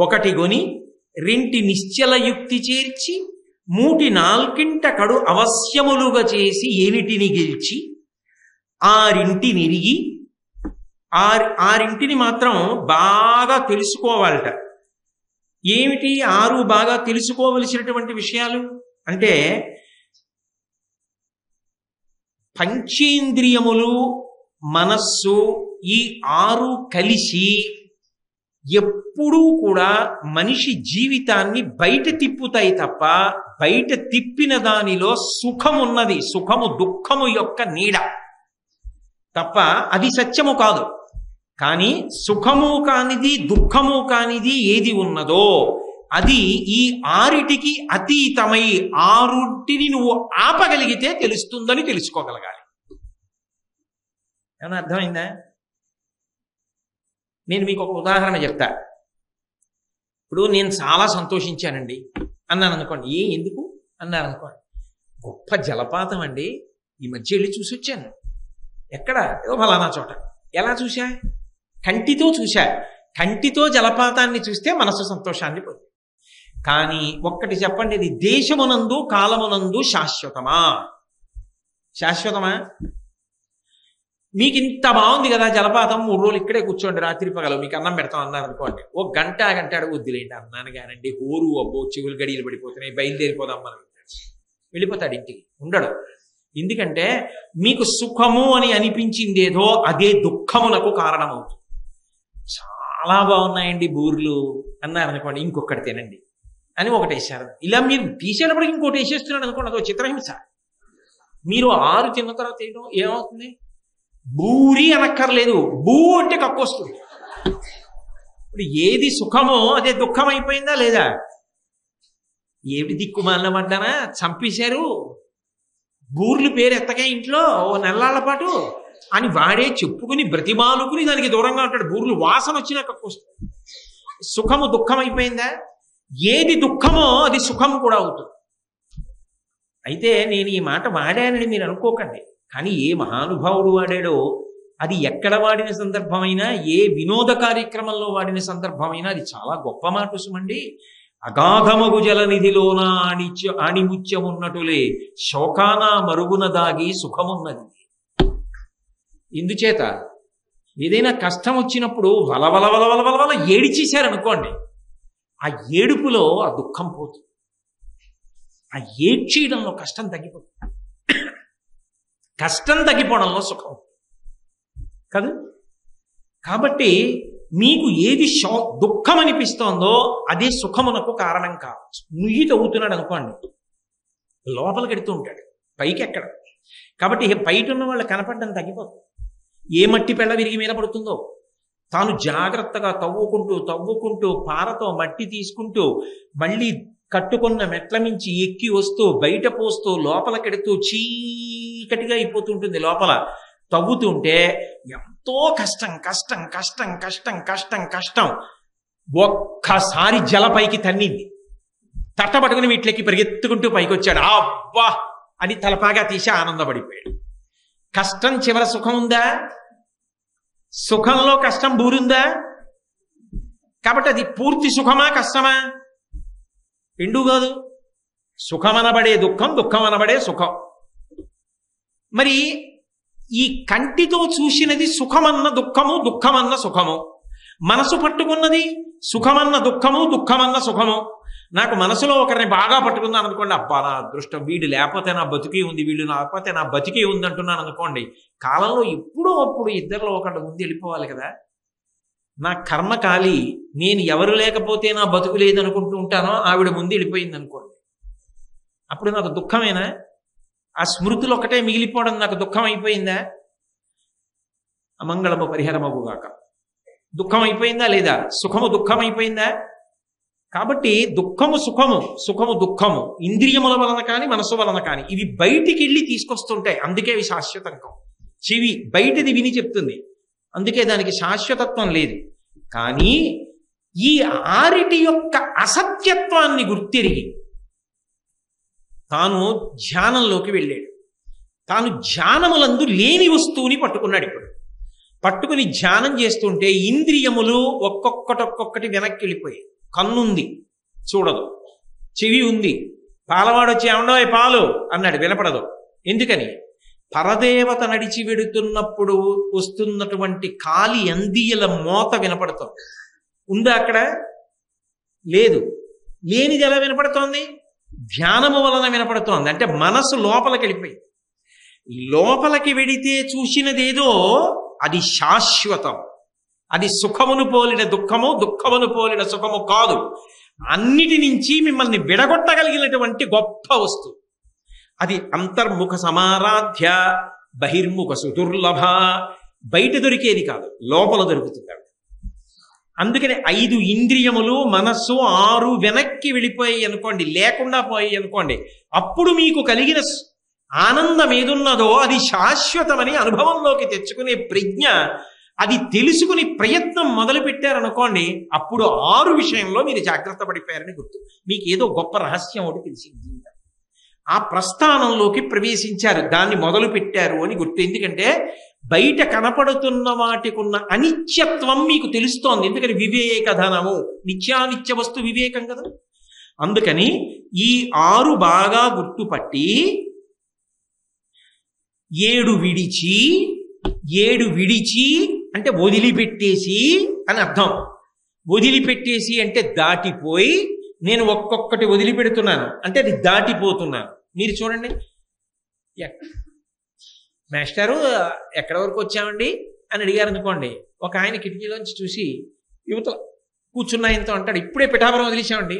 ఒకటి గొని రెంటి నిశ్చల యుక్తి చేర్చి మూటి నాల్కింట కడు అవశ్యములుగా చేసి ఏనిటిని గెలిచి ఆరింటి నిరిగి ఆరింటిని మాత్రం బాగా తెలుసుకోవాలట. ఏమిటి 6 బాగా తెలుసుకోవలసినటువంటి విషయాలు అంటే, పంచేంద్రియములు మనస్సు ఈ 6 కలిసి ఎప్పుడూ కూడా మనిషి జీవితాన్ని బయట తిప్పుతాయి తప్ప, బయట తిప్పిన దానిలో సుఖమున్నది, సుఖము దుఃఖము యొక్క నీడ తప్ప అది సత్యము కాదు. కానీ సుఖము కానిది దుఃఖము కానిది ఏది ఉన్నదో అది ఈ 6టికి అతీతమై 6టిని నువ్వు ఆపగలిగితే తెలుస్తుందని తెలుసుకోగలగాలి. ఏమన్నా అర్థమైందా? నేను మీకు ఒక ఉదాహరణ చెప్తా. ఇప్పుడు నేను చాలా సంతోషించానండి అన్నాను అనుకోండి. ఎందుకు అన్నారు అనుకోండి, గొప్ప జలపాతం అండి, ఈ మధ్య వెళ్ళి చూసి వచ్చాను. ఎక్కడ? ఏదో ఫలానా చోట. ఎలా చూశా? కంటితో చూశా. కంటితో జలపాతాన్ని చూస్తే మనసు సంతోషాన్ని పొంది. కానీ ఒక్కటి చెప్పండి, ఇది దేశమునందు కాలమునందు శాశ్వతమా? శాశ్వతమా? మీకు ఇంత బాగుంది కదా జలపాతం, 3 రోజులు ఇక్కడే కూర్చోండి రాత్రి పగలు, మీకు అన్నం పెడతాం అన్నారు అనుకోండి. ఒక గంట వద్దులేండి అన్నాను కానండి, హోరు అబ్బో చెవులు గడియలు పడిపోతున్నాయి, బయలుదేరిపోదాం మనం. వెళ్ళిపోతాడు ఇంటికి, ఉండడు. ఎందుకంటే మీకు సుఖము అని అనిపించిందేదో అదే దుఃఖమునకు కారణమవుతుంది. చాలా బాగున్నాయండి బూర్లు అన్నారు అనుకోండి, ఇంకొకటి తినండి అని ఒకటి వేసారు. ఇలా మీరు తీసేటప్పటికి ఇంకోటి వేసేస్తున్నాడు అనుకోండి, అదో చిత్రహింస. మీరు 6 తిన్న తర్వాత ఏమవుతుంది? బూరి అనక్కర్లేదు, బూ అంటే కక్కొస్తుంది. ఇప్పుడు ఏది సుఖమో అదే దుఃఖం అయిపోయిందా లేదా? ఏమిటి దిక్కుమాలిన పడ్డానా, చంపేశారు, బూర్లు పేరు ఎత్తగా ఇంట్లో ఓ నెల్లాళ్ల పాటు అని వాడే చెప్పుకుని బ్రతిమాలుకుని దానికి దూరంగా ఉంటాడు. బూర్లు వాసన వచ్చినా కక్కొస్తుంది. సుఖము దుఃఖం అయిపోయిందా? ఏది దుఃఖమో అది సుఖం కూడా అవుతుంది. అయితే నేను ఈ మాట వాడానని మీరు అనుకోకండి, కానీ ఏ మహానుభావుడు వాడాడో, అది ఎక్కడ వాడిన సందర్భమైనా, ఏ వినోద కార్యక్రమంలో వాడిన సందర్భమైనా అది చాలా గొప్ప మాట సుమండి. అగాధమగు జలనిధిలోన ఆణిముత్యమున్నటులే శోకాన మరుగున దాగి సుఖమున్నది. ఇందుచేత ఏదైనా కష్టం వచ్చినప్పుడు వలవల ఏడిచేశారనుకోండి, ఆ ఏడుపులో ఆ దుఃఖం పోతుంది, ఆ ఏడ్చేయడంలో కష్టం తగ్గిపోతుంది, కష్టం తగ్గిపోవడంలో సుఖం కాదు. కాబట్టి మీకు ఏది దుఃఖం అనిపిస్తోందో అదే సుఖమునకు కారణం కావచ్చు. నుయ్యి తవ్వుతున్నాడు అనుకోండి, లోపలికి ఎడుతూ ఉంటాడు, పైకి ఎక్కడ. కాబట్టి బయట ఉన్న వాళ్ళు కనపడడం తగ్గిపోతుంది. ఏ మట్టి పెళ్ళ విరిగి మీద పడుతుందో తాను జాగ్రత్తగా తవ్వుకుంటూ పారతో మట్టి తీసుకుంటూ మళ్ళీ కట్టుకున్న మెట్ల మించి ఎక్కి వస్తూ బయట పోస్తూ లోపలికెడుతూ చీకటిగా అయిపోతుంటుంది. లోపల తవ్వుతుంటే ఎంతో కష్టం. ఒక్కసారి జలపైకి తన్నింది, తట్టబట్టుకుని వీటికి పరిగెత్తుకుంటూ పైకి వచ్చాడు. అబ్బా అని తలపాగా తీసి ఆనందపడిపోయాడు. కష్టం చివర సుఖం ఉందా? సుఖంలో కష్టం బూరుందా? కాబట్టి అది పూర్తి సుఖమా కష్టమా? రెండూ కాదు. సుఖమనబడే దుఃఖం, దుఃఖం అనబడే సుఖం. మరి ఈ కంటితో చూసినది సుఖమన్న దుఃఖము, దుఃఖమన్న సుఖము. మనసు పట్టుకున్నది సుఖమన్న దుఃఖము, దుఃఖమన్న సుఖము. నాకు మనసులో ఒకరిని బాగా పట్టుకున్నాను అనుకోండి, అబ్బా నా అదృష్టం, వీడు లేకపోతే నా బతికే ఉంది, వీళ్ళు లేకపోతే నా బతికే ఉంది అంటున్నాను అనుకోండి, కాలంలో ఎప్పుడో అప్పుడు ఇద్దరిలో ఒకళ్ళ ముందు వెళ్ళిపోవాలి కదా. నా కర్మకాలి, నేను ఎవరు లేకపోతే నా బతుకు లేదనుకుంటూ ఉంటానో ఆవిడ ముందు వెళ్ళిపోయింది అనుకోండి, అప్పుడు నాకు దుఃఖమేనా? ఆ స్మృతులు ఒకటే మిగిలిపోవడం నాకు దుఃఖం అయిపోయిందా? అమంగళము పరిహారమగుగాక. దుఃఖం అయిపోయిందా లేదా? సుఖము దుఃఖం అయిపోయిందా? కాబట్టి దుఃఖము సుఖము, సుఖము దుఃఖము, ఇంద్రియముల వలన కానీ మనసు వలన కానీ ఇవి బయటికి వెళ్ళి తీసుకొస్తుంటాయి. అందుకే ఇవి శాశ్వతం కావు. చెవి బయటది విని చెప్తుంది, అందుకే దానికి శాశ్వతత్వం లేదు. కానీ ఈ 6 యొక్క అసత్యత్వాన్ని గుర్తెరిగి తాను ధ్యానంలోకి వెళ్ళాడు. తాను ధ్యానములందు లేని వస్తువుని పట్టుకున్నాడు. ఇప్పుడు పట్టుకుని ధ్యానం చేస్తుంటే ఇంద్రియములు ఒక్కొక్కటి వెనక్కి వెళ్ళిపోయాయి. కన్నుంది, చూడదు. చెవి ఉంది, పాలవాడు వచ్చి ఏమన్నా పాలు అన్నాడు, వినపడదు. ఎందుకని? పరదేవత నడిచి వెడుతున్నప్పుడు వస్తున్నటువంటి కాలి అందియల మోత వినపడుతోంది. ఉందా అక్కడ? లేదు. లేనిది ఎలా వినపడుతోంది? ధ్యానము వలన వినపడుతోంది. అంటే మనసు లోపలికి వెళ్ళిపోయింది. లోపలికి వెడితే చూసినదేదో అది శాశ్వతం. అది సుఖమును పోలిన దుఃఖము, దుఃఖమును పోలిన సుఖము కాదు. అన్నిటి నుంచి మిమ్మల్ని విడగొట్టగలిగినటువంటి గొప్ప వస్తువు అది. అంతర్ముఖ సమారాధ్య బహిర్ముఖ సుదుర్లభ. బయట దొరికేది కాదు, లోపల దొరుకుతుంది. అందుకని 5 ఇంద్రియములు, మనస్సు 6 వెనక్కి వెళ్ళిపోయాయి అనుకోండి, లేకుండా పోయాయి అనుకోండి, అప్పుడు మీకు కలిగిన ఆనందం ఏదున్నదో అది శాశ్వతమని అనుభవంలోకి తెచ్చుకునే ప్రజ్ఞ, అది తెలుసుకుని ప్రయత్నం మొదలు పెట్టారనుకోండి, అప్పుడు 6 విషయంలో మీరు జాగ్రత్త పడిపోయారని గుర్తు. మీకు ఏదో గొప్ప రహస్యం ఒకటి తెలిసింది. ఆ ప్రస్థానంలోకి ప్రవేశించారు, దాన్ని మొదలు పెట్టారు అని గుర్తు. ఎందుకంటే బయట కనపడుతున్న వాటికున్న అనిత్యత్వం మీకు తెలుస్తోంది. ఎందుకని? వివేక ధనము, నిత్యానిత్య వస్తు వివేకం కదా. అందుకని ఈ 6 బాగా గుర్తుపట్టి 7 విడిచి అంటే వదిలిపెట్టేసి అని అర్థం. వదిలిపెట్టేసి అంటే దాటిపోయి, నేను ఒక్కొక్కటి వదిలిపెడుతున్నాను అంటే అది దాటిపోతున్నాను. మీరు చూడండి, మాస్టారు ఎక్కడి వరకు వచ్చామండి అని అడిగారు అనుకోండి, ఒక ఆయన కిటికీలోంచి చూసి యువత కూర్చున్న ఆయనతో అంటాడు, ఇప్పుడే పిఠాపురం వదిలేసామండి.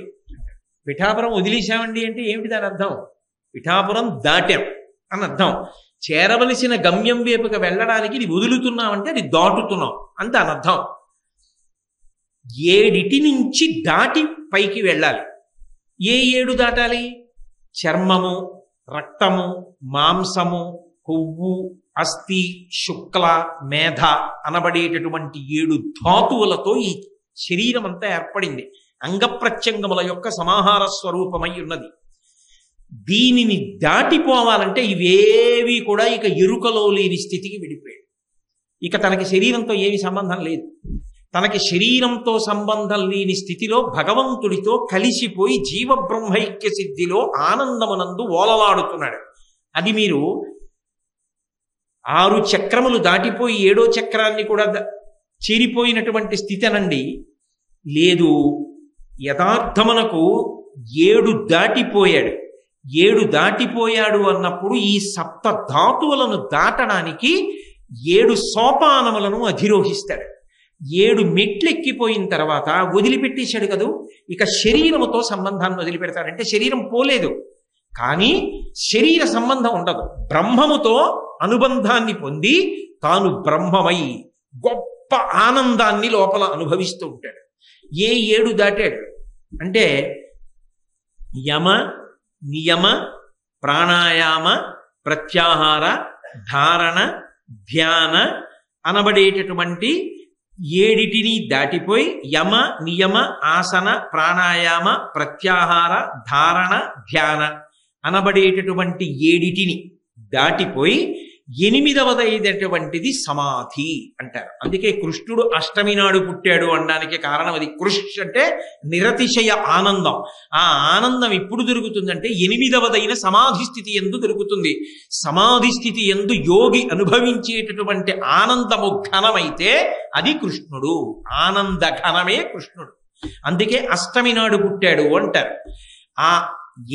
పిఠాపురం వదిలేసామండి అంటే ఏమిటి దాని అర్థం? పిఠాపురం దాటాం అని అర్థం. చేరవలసిన గమ్యం వైపుకి వెళ్ళడానికి ఇది వదులుతున్నామంటే అది దాటుతున్నాం అంత అని అర్థం. 7 నుంచి దాటి పైకి వెళ్ళాలి. ఏ 7 దాటాలి? చర్మము, రక్తము, మాంసము, కొవ్వు, అస్థి, శుక్ల, మేధ అనబడేటటువంటి 7 ధాతువులతో ఈ శరీరం అంతా ఏర్పడింది. అంగప్రత్యంగముల యొక్క సమాహార స్వరూపమై ఉన్నది. దీనిని దాటిపోవాలంటే ఇవేవి కూడా ఇక ఎరుకలో లేని స్థితికి విడిపోయాడు. ఇక తనకి శరీరంతో ఏమి సంబంధం లేదు. తనకి శరీరంతో సంబంధం లేని స్థితిలో భగవంతుడితో కలిసిపోయి జీవబ్రహ్మైక్య సిద్ధిలో ఆనందమునందు ఓలలాడుతున్నాడు. అది మీరు 6 చక్రములు దాటిపోయి 7వ చక్రాన్ని కూడా చేరిపోయినటువంటి స్థితి అనండి. లేదు, యథార్థమునకు 7 దాటిపోయాడు. 7 దాటిపోయాడు అన్నప్పుడు ఈ 7 ధాతువులను దాటడానికి 7 సోపానములను అధిరోహిస్తాడు. 7 మెట్లు ఎక్కిపోయిన తర్వాత వదిలిపెట్టేశాడు కదూ. ఇక శరీరముతో సంబంధాన్ని వదిలిపెడతాడంటే శరీరం పోలేదు, కానీ శరీర సంబంధం ఉండదు. బ్రహ్మముతో అనుబంధాన్ని పొంది తాను బ్రహ్మమై గొప్ప ఆనందాన్ని లోపల అనుభవిస్తూ ఉంటాడు. ఏ 7 దాటాడు అంటే యమ, నియమ, ప్రాణాయామ, ప్రత్యాహార, ధారణ, ధ్యాన అనబడేటటువంటి 7 దాటిపోయి యమ, నియమ, ఆసన, ప్రాణాయామ, ప్రత్యాహార, ధారణ, ధ్యాన అనబడేటటువంటి 7 దాటిపోయి 8వదైనటువంటిది సమాధి అంటారు. అందుకే కృష్ణుడు అష్టమి నాడు పుట్టాడు అనడానికి కారణం అది. కృష్ అంటే నిరతిశయ ఆనందం. ఆ ఆనందం ఎప్పుడు దొరుకుతుందంటే 8వదైన సమాధి స్థితి యందు దొరుకుతుంది. సమాధి స్థితి యందు యోగి అనుభవించేటటువంటి ఆనందము ఘనమైతే అది కృష్ణుడు. ఆనంద ఘనమే కృష్ణుడు. అందుకే అష్టమి నాడు పుట్టాడు అంటారు. ఆ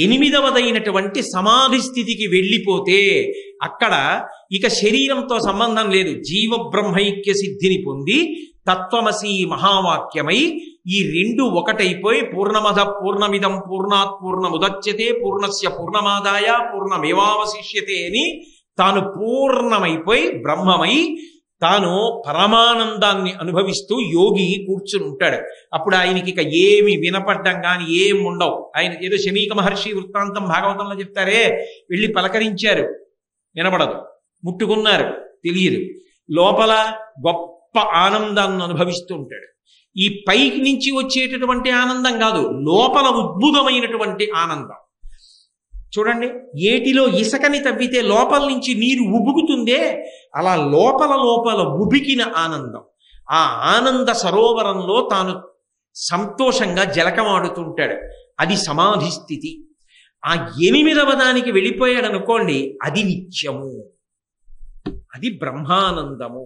8వదైనటువంటి సమాధి స్థితికి వెళ్ళిపోతే అక్కడ ఇక శరీరంతో సంబంధం లేదు. జీవ బ్రహ్మైక్య సిద్ధిని పొంది తత్వమసి మహావాక్యమై ఈ 2 ఒకటైపోయి పూర్ణమద పూర్ణమిదం పూర్ణాత్ పూర్ణముదచ్యతే పూర్ణస్య పూర్ణమాదాయ పూర్ణమేవావశిష్యతే అని తాను పూర్ణమైపోయి బ్రహ్మమై తాను పరమానందాన్ని అనుభవిస్తూ యోగి కూర్చుని ఉంటాడు. అప్పుడు ఆయనకి ఇక ఏమి వినపడ్డం కానీ ఏం ఉండవు. ఆయన ఏదో శమీక మహర్షి వృత్తాంతం భాగవతంలో చెప్తారే, వెళ్ళి పలకరించారు, వినపడదు, ముట్టుకున్నారు, తెలియదు. లోపల గొప్ప ఆనందాన్ని అనుభవిస్తూ ఉంటాడు. ఈ పైకి నుంచి వచ్చేటటువంటి ఆనందం కాదు, లోపల ఉద్భుతమైనటువంటి ఆనందం. చూడండి, ఏటిలో ఇసకని తవ్వితే లోపల నుంచి నీరు ఉబుకుతుందే, అలా లోపల లోపల ఉబికిన ఆనందం. ఆ ఆనంద సరోవరంలో తాను సంతోషంగా జలకమాడుతుంటాడు. అది సమాధి స్థితి. ఆ 8వ దానికి వెళ్ళిపోయాడు అనుకోండి, అది నిత్యము, అది బ్రహ్మానందము.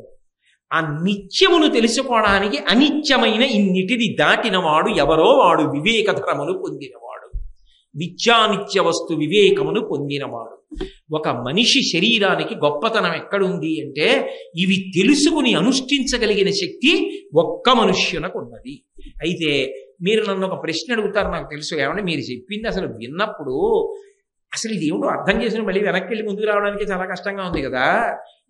ఆ నిత్యమును తెలుసుకోవడానికి అనిత్యమైన ఇన్నిటిని దాటినవాడు ఎవరో వాడు వివేకధరమును పొందినవాడు, నిత్యానిత్య వస్తు వివేకమును పొందినవాడు. ఒక మనిషి శరీరానికి గొప్పతనం ఎక్కడుంది అంటే, ఇవి తెలుసుకుని అనుష్ఠించగలిగిన శక్తి ఒక్క మనుష్యునకు ఉన్నది. అయితే మీరు నన్ను ఒక ప్రశ్న అడుగుతారు, నాకు తెలుసు. ఏమంటే మీరు చెప్పింది అసలు విన్నప్పుడు అసలు ఇది ఏమిటో అర్థం చేసిన మళ్ళీ వెనక్కి వెళ్ళి ముందుకు రావడానికి చాలా కష్టంగా ఉంది కదా,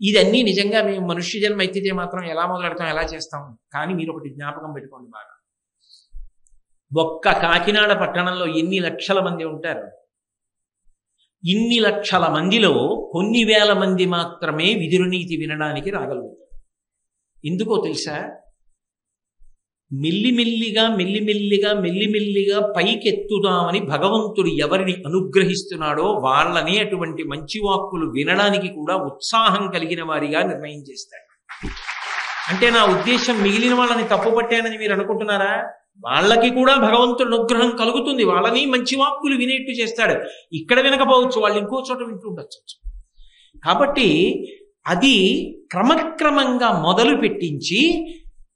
ఇదన్నీ నిజంగా మేము మనుష్య జన్మ ఎత్తితే మాత్రం ఎలా మొదలెడతాం, ఎలా చేస్తాం? కానీ మీరు ఒకటి జ్ఞాపకం పెట్టుకోండి బాగా. ఒక్క కాకినాడ పట్టణంలో ఎన్ని లక్షల మంది ఉంటారు? ఇన్ని లక్షల మందిలో కొన్ని వేల మంది మాత్రమే విదురునీతి వినడానికి రాగలుగుతారు. ఎందుకో తెలుసా? మెల్లిమెల్లిగా పైకెత్తుదామని భగవంతుడు ఎవరిని అనుగ్రహిస్తున్నాడో వాళ్ళని అటువంటి మంచి వాక్కులు వినడానికి కూడా ఉత్సాహం కలిగిన వారిగా నిర్ణయం చేస్తాడు. అంటే నా ఉద్దేశం మిగిలిన వాళ్ళని తప్పుపట్టానని మీరు అనుకుంటున్నారా? వాళ్ళకి కూడా భగవంతుడి అనుగ్రహం కలుగుతుంది, వాళ్ళని మంచి వాక్కులు వినేట్టు చేస్తాడు. ఇక్కడ వినకపోవచ్చు, వాళ్ళు ఇంకో చోట వింటూ ఉండొచ్చు. కాబట్టి అది క్రమక్రమంగా మొదలు పెట్టించి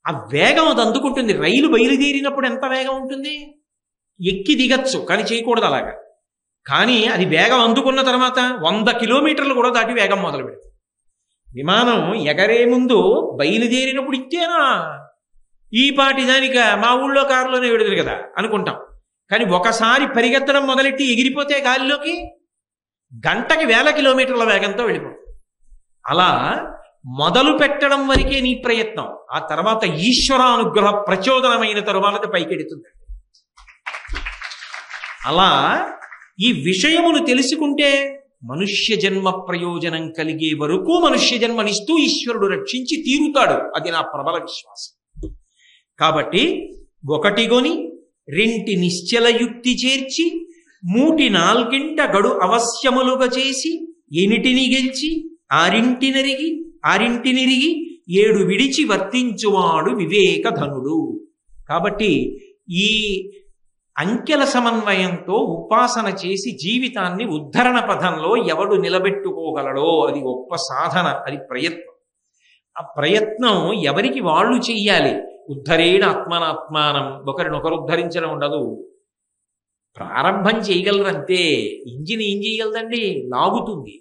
ఆ వేగం అది అందుకుంటుంది. రైలు బయలుదేరినప్పుడు ఎంత వేగం ఉంటుంది? ఎక్కి దిగచ్చు, కానీ చేయకూడదు అలాగా. కానీ అది వేగం అందుకున్న తర్వాత 100 కిలోమీటర్లు కూడా దాటి వేగం మొదలు పెడుతుంది. విమానం ఎగరే ముందు బయలుదేరినప్పుడు ఇచ్చేనా, ఈ పాటి దానిక మా ఊళ్ళో కారులోనే విడుదల కదా అనుకుంటాం. కానీ ఒకసారి పరిగెత్తడం మొదలెట్టి ఎగిరిపోతే గాలిలోకి గంటకి 1000 కిలోమీటర్ల వేగంతో వెళ్ళిపోతుంది. అలా మొదలు పెట్టడం వరకే నీ ప్రయత్నం, ఆ తర్వాత ఈశ్వరానుగ్రహ ప్రచోదనమైన తరువాత పైకెడుతుంది. అలా ఈ విషయమును తెలుసుకుంటే మనుష్య జన్మ ప్రయోజనం కలిగే వరకు మనుష్య జన్మనిస్తూ ఈశ్వరుడు రక్షించి తీరుతాడు. అది నా ప్రబల విశ్వాసం. కాబట్టి 1 కొని 2 నిశ్చల యుక్తి చేర్చి 3 4 గడు అవశ్యములుగా చేసి 8 గెలిచి 6 నిరిగి 7 విడిచి వర్తించువాడు వివేకధనుడు. కాబట్టి ఈ అంకెల సమన్వయంతో ఉపాసన చేసి జీవితాన్ని ఉద్ధరణ పథంలో ఎవడు నిలబెట్టుకోగలడో అది గొప్ప సాధన, అది ప్రయత్నం. ఆ ప్రయత్నం ఎవరికి వాళ్ళు చెయ్యాలి. ఉద్ధరేణ ఆత్మనాత్మానం, ఒకరినొకరు ఉద్ధరించడం ఉండదు. ప్రారంభం చేయగలరంతే. ఇంజిన్ ఏం చేయగలదండి? లాగుతుంది.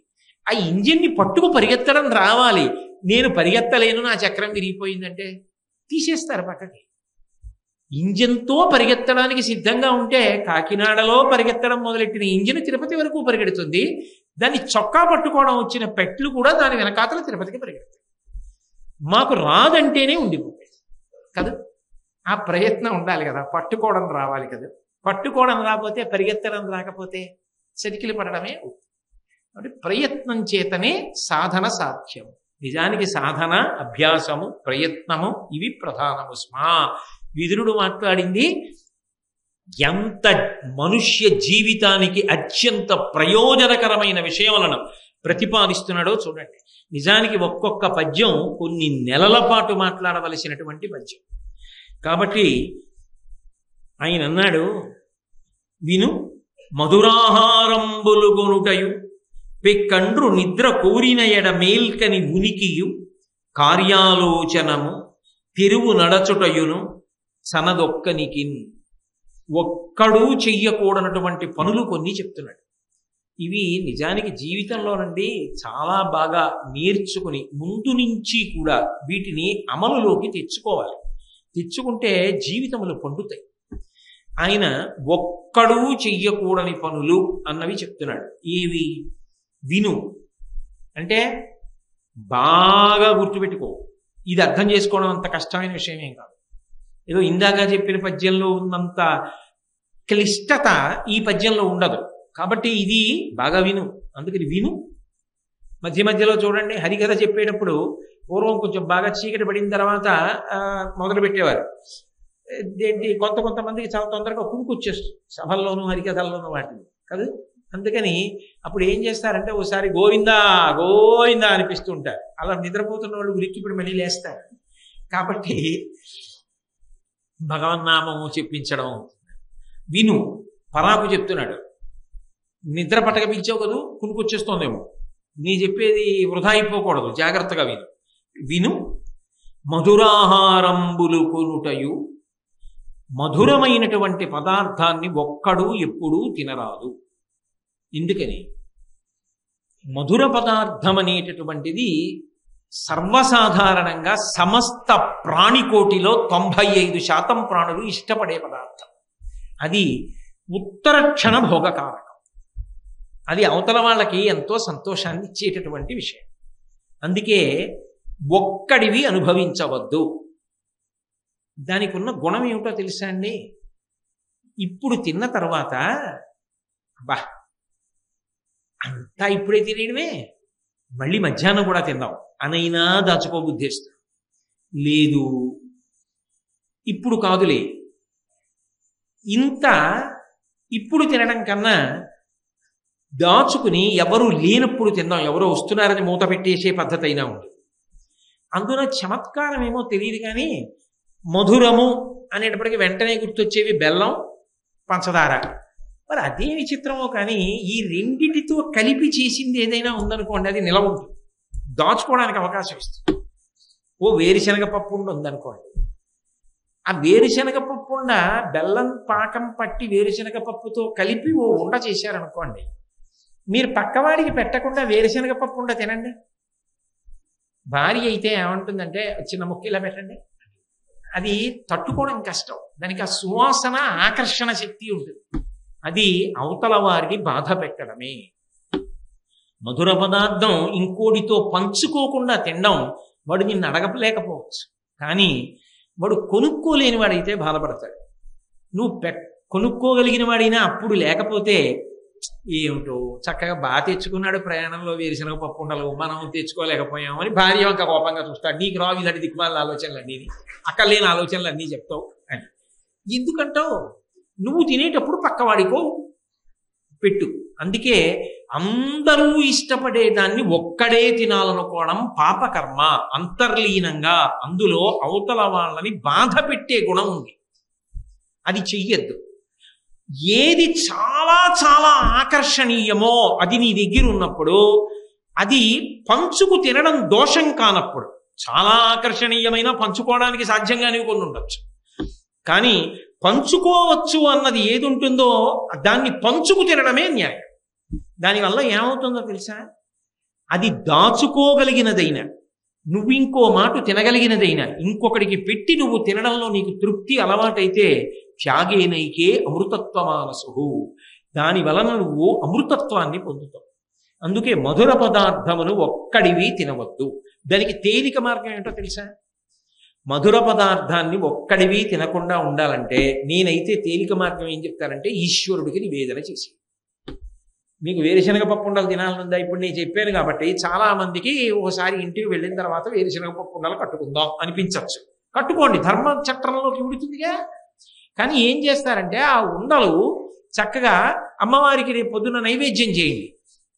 ఆ ఇంజిన్ని పట్టుకు పరిగెత్తడం రావాలి. నేను పరిగెత్తలేను, నా చక్రం విరిగిపోయిందంటే తీసేస్తారు పక్కకి. ఇంజిన్తో పరిగెత్తడానికి సిద్ధంగా ఉంటే కాకినాడలో పరిగెత్తడం మొదలెట్టిన ఇంజిన్ తిరుపతి వరకు పరిగెడుతుంది. దాన్ని చొక్కా పట్టుకోవడం వచ్చిన పెట్లు కూడా దాని వెనకాతల తిరుపతికి పరిగెడుతుంది. మాకు రాదంటేనే ఉండిపోతుంది కదా. ఆ ప్రయత్నం ఉండాలి కదా, పట్టుకోవడం రావాలి కదా. పట్టుకోవడం రాకపోతే, పరిగెత్తడం రాకపోతే సరికిలు పడడమే. అంటే ప్రయత్నం చేతనే సాధన సాధ్యం. నిజానికి సాధన, అభ్యాసము, ప్రయత్నము ఇవి ప్రధానము. స్మా విదురుడు మాట్లాడింది ఎంత మనుష్య జీవితానికి అత్యంత ప్రయోజనకరమైన విషయములను ప్రతిపాదిస్తున్నాడో చూడండి. నిజానికి ఒక్కొక్క పద్యం కొన్ని నెలల పాటు మాట్లాడవలసినటువంటి పద్యం. కాబట్టి ఆయన అన్నాడు, విను మధురాహారంబులు గొనుటయు పెక్కండ్రు నిద్ర కోరిన ఎడ మేల్కని ఉనికియు కార్యాలోచనము తెరువు నడచుటయును సనదొక్కనికిన్. ఒక్కడూ చెయ్యకూడనటువంటి పనులు కొన్ని చెప్తున్నాడు. ఇవి నిజానికి జీవితంలోనండి చాలా బాగా నేర్చుకుని ముందు నుంచి కూడా వీటిని అమలులోకి తెచ్చుకోవాలి. తెచ్చుకుంటే జీవితములు పండుతాయి. ఆయన ఒక్కడూ చెయ్యకూడని పనులు అన్నవి చెప్తున్నాడు. ఏవి? విను అంటే బాగా గుర్తుపెట్టుకో. ఇది అర్థం చేసుకోవడం అంత కష్టమైన విషయం ఏం కాదు. ఏదో ఇందాక చెప్పిన పద్యంలో ఉన్నంత క్లిష్టత ఈ పద్యంలో ఉండదు. కాబట్టి ఇది బాగా విను. అందుకని విను. మధ్య మధ్యలో చూడండి, హరికథ చెప్పేటప్పుడు పూర్వం కొంచెం బాగా చీకటి పడిన తర్వాత మొదలు పెట్టేవారు. ఏంటి, కొంతమందికి చాలా తొందరగా కునుకు వచ్చేస్తుంది సభల్లోనూ హరికథల్లోనూ వాటిని కదా. అందుకని అప్పుడు ఏం చేస్తారంటే ఓసారి గోవిందా గోవిందా అనిపిస్తుంటారు. అలా నిద్రపోతున్న వాళ్ళు ఉలిక్కిప్పుడు మళ్ళీ లేస్తారు. కాబట్టి భగవన్నామము చెప్పించడం. విను, పరాకు చెప్తున్నాడు. నిద్ర పట్టక పిలిచావు కదూ, కునుకొచ్చేస్తోందేమో, నీ చెప్పేది వృధా అయిపోకూడదు, జాగ్రత్తగా విను. విను, మధురాహారంబులు కొనుటయు, మధురమైనటువంటి పదార్థాన్ని ఒక్కడు ఎప్పుడూ తినరాదు. ఎందుకని? మధుర పదార్థం అనేటటువంటిది సర్వసాధారణంగా సమస్త ప్రాణికోటిలో 95% ప్రాణులు ఇష్టపడే పదార్థం. అది ఉత్తరక్షణ భోగకారకం. అది అవతల వాళ్ళకి ఎంతో సంతోషాన్ని ఇచ్చేటటువంటి విషయం. అందుకే ఒక్కడివి అనుభవించవద్దు. దానికి ఉన్న గుణం ఏమిటో తెలుసా అండి? ఇప్పుడు తిన్న తర్వాత బా అంతా ఇప్పుడే తినేయడమే, మళ్ళీ మధ్యాహ్నం కూడా తిందాం అనైనా దాచుకోబుద్ధిస్తుంది. లేదు, ఇప్పుడు కాదులే, ఇంత ఇప్పుడు తినడం కన్నా దాచుకుని ఎవరు లేనప్పుడు తిందాం, ఎవరో వస్తున్నారని మూత పెట్టేసే పద్ధతి అయినా ఉంది. అందులో చమత్కారం ఏమో తెలియదు కానీ మధురము అనేటప్పటికీ వెంటనే గుర్తొచ్చేవి బెల్లం, పంచదార. మరి అదే విచిత్రమో కానీ ఈ రెండిటితో కలిపి చేసింది ఏదైనా ఉందనుకోండి, అది నిలవ ఉంటుంది, దాచుకోవడానికి అవకాశం ఇస్తుంది. ఓ వేరుశనగ పప్పు ఉందనుకోండి, ఆ వేరుశనగ పప్పు ఉండ బెల్లం పాకం పట్టి వేరుశనగ పప్పుతో కలిపి ఓ ఉండ చేశారనుకోండి, మీరు పక్కవాడికి పెట్టకుండా వేరుశనగ పప్పు ఉండ తినండి. భార్య అయితే ఏమంటుందంటే చిన్న ముక్క ఇలా పెట్టండి, అది తట్టుకోవడం కష్టం. దానికి ఆ సువాసన ఆకర్షణ శక్తి ఉంటుంది. అది అవతల వారిని బాధ పెట్టడమే. మధుర పదార్థం ఇంకోటితో పంచుకోకుండా తినడం వాడు నిన్ను అడగలేకపోవచ్చు, కానీ వాడు కొనుక్కోలేని వాడైతే బాధపడతాడు. నువ్వు కొనుక్కోగలిగిన వాడైనా అప్పుడు లేకపోతే ఏమిటో చక్కగా బాగా తెచ్చుకున్నాడు ప్రయాణంలో వేరుశనగ పప్పు ఉండలు, మనం తెచ్చుకోలేకపోయాము అని భార్య వంక కోపంగా చూస్తాడు. నీకు రావు ఇలాంటి దిక్కుమాల ఆలోచనలు అన్నీ, అక్కడ లేని ఆలోచనలు అన్నీ చెప్తావు అని. ఎందుకంటావు? నువ్వు తినేటప్పుడు పక్కవాడికో పెట్టు. అందుకే అందరూ ఇష్టపడేదాన్ని ఒక్కడే తినాలనుకోవడం పాపకర్మ. అంతర్లీనంగా అందులో అవతల వాళ్ళని బాధ పెట్టే గుణం ఉంది, అది చెయ్యొద్దు. ఏది చాలా చాలా ఆకర్షణీయమో అది నీ దగ్గర ఉన్నప్పుడు, అది పంచుకు తినడం దోషం కానప్పుడు, చాలా ఆకర్షణీయమైన పంచుకోవడానికి సాధ్యంగానే కొన్ని ఉండొచ్చు, కానీ పంచుకోవచ్చు అన్నది ఏది ఉంటుందో దాన్ని పంచుకు తినడమే న్యాయం. దానివల్ల ఏమవుతుందో తెలుసా? అది దాచుకోగలిగినదైనా, నువ్వు ఇంకో మాట తినగలిగినదైనా ఇంకొకడికి పెట్టి నువ్వు తినడంలో నీకు తృప్తి అలవాటైతే త్యాగేనైకే అమృతత్వమానసు, దాని వలన నువ్వు అమృతత్వాన్ని పొందుతావు. అందుకే మధుర పదార్థమును ఒక్కడివి తినవద్దు. దానికి తేలిక మార్గం ఏంటో తెలుసా? మధుర పదార్థాన్ని ఒక్కడివి తినకుండా ఉండాలంటే నేనైతే తేలిక మార్గం ఏం చెప్తానంటే ఈశ్వరుడికి నివేదన చేసి. మీకు వేరుశనగ పప్పు ఉండలు తినాలనుందా? ఇప్పుడు నేను చెప్పాను కాబట్టి చాలా మందికి ఒకసారి ఇంటికి వెళ్ళిన తర్వాత వేరుశనగ పప్పు ఉండలు కట్టుకుందాం అనిపించవచ్చు. కట్టుకోండి, ధర్మ చట్టంలోకి ఉడుతుందిగా. కానీ ఏం చేస్తారంటే ఆ ఉండలు చక్కగా అమ్మవారికి రేపు పొద్దున్న నైవేద్యం చేయండి,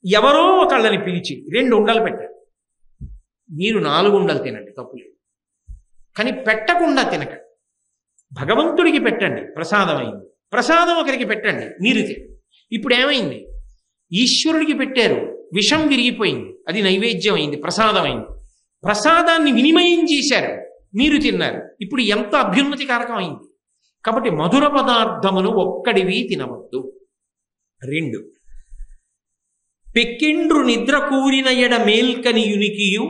ఎవరో ఒకళ్ళని పిలిచి 2 ఉండలు పెట్టండి, మీరు 4 ఉండలు తినండి, తప్పులేదు. కానీ పెట్టకుండా తినకండి. భగవంతుడికి పెట్టండి, ప్రసాదం అయింది. ప్రసాదం ఒకరికి పెట్టండి, మీరు తినండి. ఇప్పుడు ఏమైంది? ఈశ్వరుడికి పెట్టారు, విషం విరిగిపోయింది, అది నైవేద్యం అయింది, ప్రసాదం అయింది. ప్రసాదాన్ని వినిమయం చేశారు, మీరు తిన్నారు. ఇప్పుడు ఎంత అభ్యున్నతికారకం అయింది. కాబట్టి మధుర పదార్థమును ఒక్కడివి తినవద్దు. 2, పెక్కిండ్రు నిద్ర కూరిన ఎడ మేల్కని యునికియు,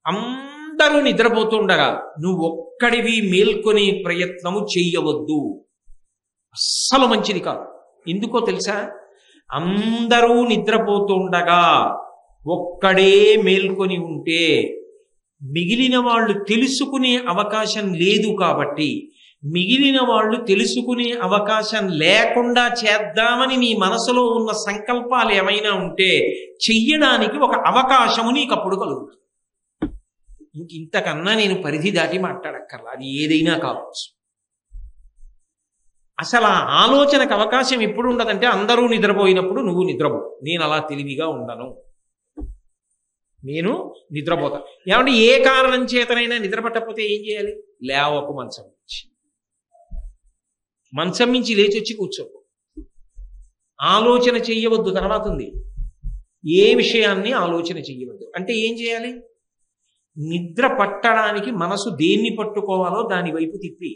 అందరూ నిద్రపోతుండగా నువ్వు ఒక్కడివి మేల్కొనే ప్రయత్నము చెయ్యవద్దు. అస్సలు మంచిది కాదు. ఎందుకో తెలుసా? అందరూ నిద్రపోతుండగా ఒక్కడే మేల్కొని ఉంటే మిగిలిన వాళ్ళు తెలుసుకునే అవకాశం లేదు. కాబట్టి మిగిలిన వాళ్ళు తెలుసుకునే అవకాశం లేకుండా చేద్దామని నీ మనసులో ఉన్న సంకల్పాలు ఏమైనా ఉంటే చెయ్యడానికి ఒక అవకాశము నీకు అప్పుడు కలుగుతుంది. ఇంతకన్నా నేను పరిధి దాటి మాట్లాడక్కర్లా, అది ఏదైనా కావచ్చు. అసలు ఆ ఆలోచనకు అవకాశం ఎప్పుడు ఉండదంటే అందరూ నిద్రపోయినప్పుడు నువ్వు నిద్రపో. నేను అలా తెలివిగా ఉండను, నేను నిద్రపోతా. ఏమంటే ఏ కారణం చేతనైనా నిద్ర పట్టకపోతే ఏం చేయాలి? లేవకు, మంచం మించి లేచి వచ్చి కూర్చోకు. ఆలోచన చెయ్యవద్దు. తర్వాత ఉంది, ఏ విషయాన్ని ఆలోచన చెయ్యవద్దు అంటే ఏం చేయాలి? నిద్ర పట్టడానికి మనసు దేన్ని పట్టుకోవాలో దాని వైపు తిప్పి,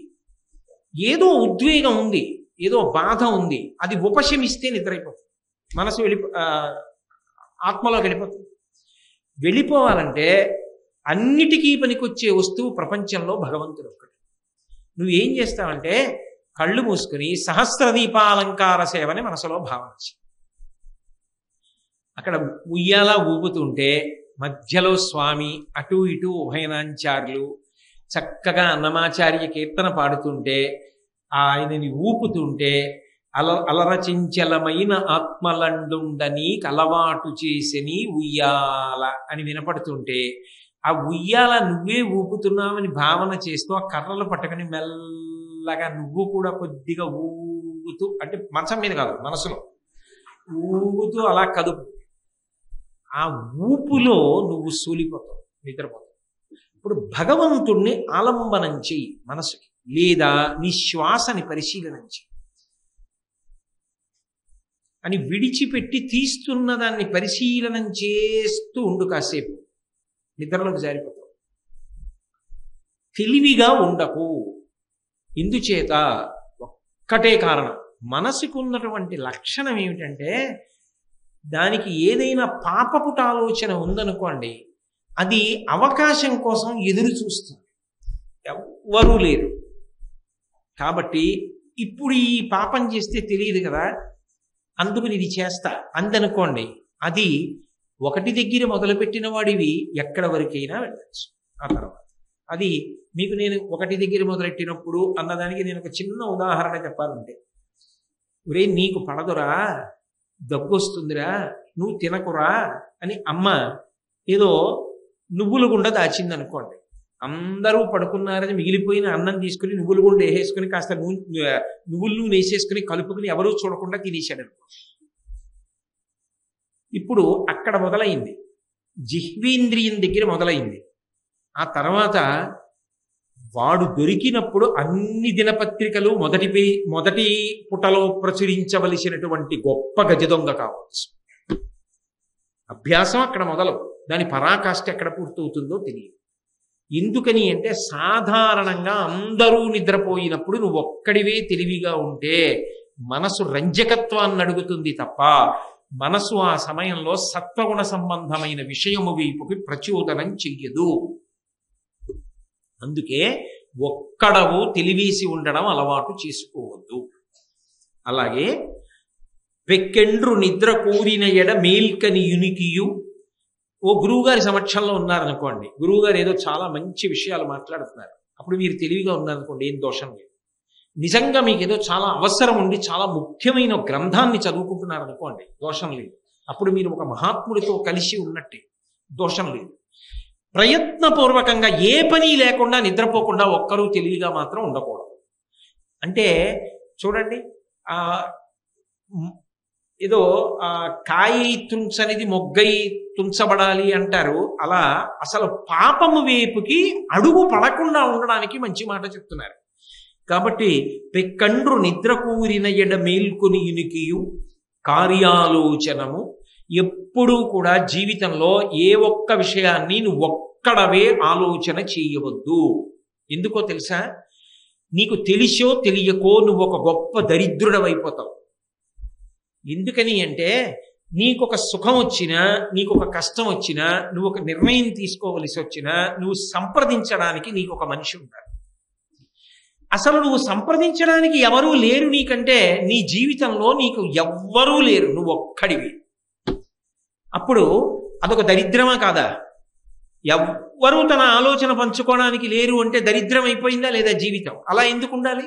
ఏదో ఉద్వేగం ఉంది, ఏదో బాధ ఉంది, అది ఉపశమిస్తే నిద్ర అయిపోతుంది. మనసు ఆత్మలోకి వెళ్ళిపోతుంది. వెళ్ళిపోవాలంటే అన్నిటికీ పనికొచ్చే వస్తువు ప్రపంచంలో భగవంతుడు ఒక్కటి. నువ్వేం చేస్తావంటే కళ్ళు మూసుకుని సహస్రదీపాలంకార సేవని మనసులో భావన చేయి. అక్కడ ఉయ్యాల ఊపుతుంటే మధ్యలో స్వామి, అటు ఇటు ఉభయనాంచార్యులు చక్కగా అన్నమాచార్య కీర్తన పాడుతుంటే, ఆయనని ఊపుతుంటే, అలరచించలమైన ఆత్మలండుండని కలవాటు చేసని ఉయ్యాల అని వినపడుతుంటే, ఆ ఉయ్యాల నువ్వే ఊపుతున్నావని భావన చేస్తూ ఆ కర్రలు పట్టుకుని మెల్లగా నువ్వు కూడా కొద్దిగా ఊగుతూ, అంటే మంచం మీద కాదు మనసులో ఊగుతూ అలా కదుపు. ఆ ఊపులో నువ్వు సూలిపోతావు, నిద్రపోతావు. ఇప్పుడు భగవంతుణ్ణి ఆలంబనం చెయ్యి మనసుకి, లేదా నీ శ్వాసని పరిశీలనం చెయ్యి. అని విడిచిపెట్టి తీస్తున్న దాన్ని పరిశీలనం చేస్తూ ఉండు కాసేపు, నిద్రలోకి జారిపోతావు. తెలివిగా ఉండకు. ఇందుచేత ఒక్కటే కారణం, మనసుకు ఉన్నటువంటి లక్షణం ఏమిటంటే, దానికి ఏదైనా పాపపుట ఆలోచన ఉందనుకోండి, అది అవకాశం కోసం ఎదురు చూస్తుంది. ఎవ్వరూ లేరు కాబట్టి ఇప్పుడు ఈ పాపం చేస్తే తెలియదు కదా, అందుకని ఇది చేస్తా అందనుకోండి, అది ఒకటి దగ్గర మొదలుపెట్టిన వాడివి ఎక్కడ వరకైనా వెళ్ళచ్చు. ఆ తర్వాత అది మీకు నేను ఒకటి దగ్గర మొదలెట్టినప్పుడు అన్నదానికి నేను ఒక చిన్న ఉదాహరణ చెప్పాలంటే, ఒరే నీకు పడదురా, దగ్గొస్తుందిరా, నువ్వు తినకురా అని అమ్మ ఏదో నువ్వుల గుండ దాచింది అనుకోండి. అందరూ పడుకున్నారని మిగిలిపోయిన అన్నం తీసుకుని నువ్వుల గుండ వేసేసుకుని కాస్త నువ్వులు నూనె వేసేసుకుని కలుపుకుని ఎవరూ చూడకుండా తినేశాడు అనుకో. ఇప్పుడు అక్కడ మొదలైంది, జిహ్వేంద్రియం దగ్గర మొదలైంది. ఆ తర్వాత వాడు దొరికినప్పుడు అన్ని దినపత్రికలు మొదటి పుటలో ప్రచురించవలసినటువంటి గొప్ప గజ దొంగ కావచ్చు. అభ్యాసం అక్కడ మొదలు, దాని పరాకాష్ఠ ఎక్కడ పూర్తవుతుందో తెలియదు. ఎందుకని అంటే సాధారణంగా అందరూ నిద్రపోయినప్పుడు నువ్వు ఒక్కడివే తెలివిగా ఉంటే మనసు రంజకత్వాన్ని అడుగుతుంది తప్ప మనసు ఆ సమయంలో సత్వగుణ సంబంధమైన విషయము వైపుకి ప్రచోదనం చెయ్యదు. అందుకే ఒక్కడవు తెలివేసి ఉండడం అలవాటు చేసుకోవద్దు. అలాగే వెక్కెండ్రు నిద్ర కూరిన ఎడ మేల్కని యునికియు. ఓ గురువుగారి సమక్షంలో ఉన్నారనుకోండి, గురువుగారు ఏదో చాలా మంచి విషయాలు మాట్లాడుతున్నారు, అప్పుడు మీరు తెలివిగా ఉన్నారనుకోండి, ఏం దోషం లేదు. నిజంగా మీకు ఏదో చాలా అవసరం ఉండి చాలా ముఖ్యమైన గ్రంథాన్ని చదువుకుంటున్నారనుకోండి, దోషం లేదు. అప్పుడు మీరు ఒక మహాత్ముడితో కలిసి ఉన్నట్టే, దోషం లేదు. ప్రయత్నపూర్వకంగా ఏ పని లేకుండా నిద్రపోకుండా ఒక్కరూ తెలివిగా మాత్రం ఉండకూడదు. అంటే చూడండి, ఏదో కాయి తుంచనిది మొగ్గై తుంచబడాలి అంటారు. అలా అసలు పాపము వైపుకి అడుగు పడకుండా ఉండడానికి మంచి మాట చెప్తున్నారు. కాబట్టి పెక్కండ్రు నిద్ర కూరిన ఎడ మేల్కొని ఇనికియు కార్యాలోచనము. ఎప్పుడూ కూడా జీవితంలో ఏ ఒక్క విషయాన్ని నువ్వు ఒక్కడవే ఆలోచన చేయవద్దు. ఎందుకో తెలుసా? నీకు తెలిసో తెలియకో నువ్వు ఒక గొప్ప దరిద్రుడవైపోతావు. ఎందుకని అంటే నీకొక సుఖం వచ్చినా, నీకొక కష్టం వచ్చినా, నువ్వు ఒక నిర్ణయం తీసుకోవలసి వచ్చినా నువ్వు సంప్రదించడానికి నీకు ఒక మనిషి ఉంటాడు. అసలు నువ్వు సంప్రదించడానికి ఎవరూ లేరు నీకంటే, నీ జీవితంలో నీకు ఎవ్వరూ లేరు, నువ్వు ఒక్కడివి. అప్పుడు అదొక దరిద్రమా కాదా? ఎవ్వరూ తన ఆలోచన పంచుకోవడానికి లేరు అంటే దరిద్రం అయిపోయిందా లేదా జీవితం? అలా ఎందుకు ఉండాలి?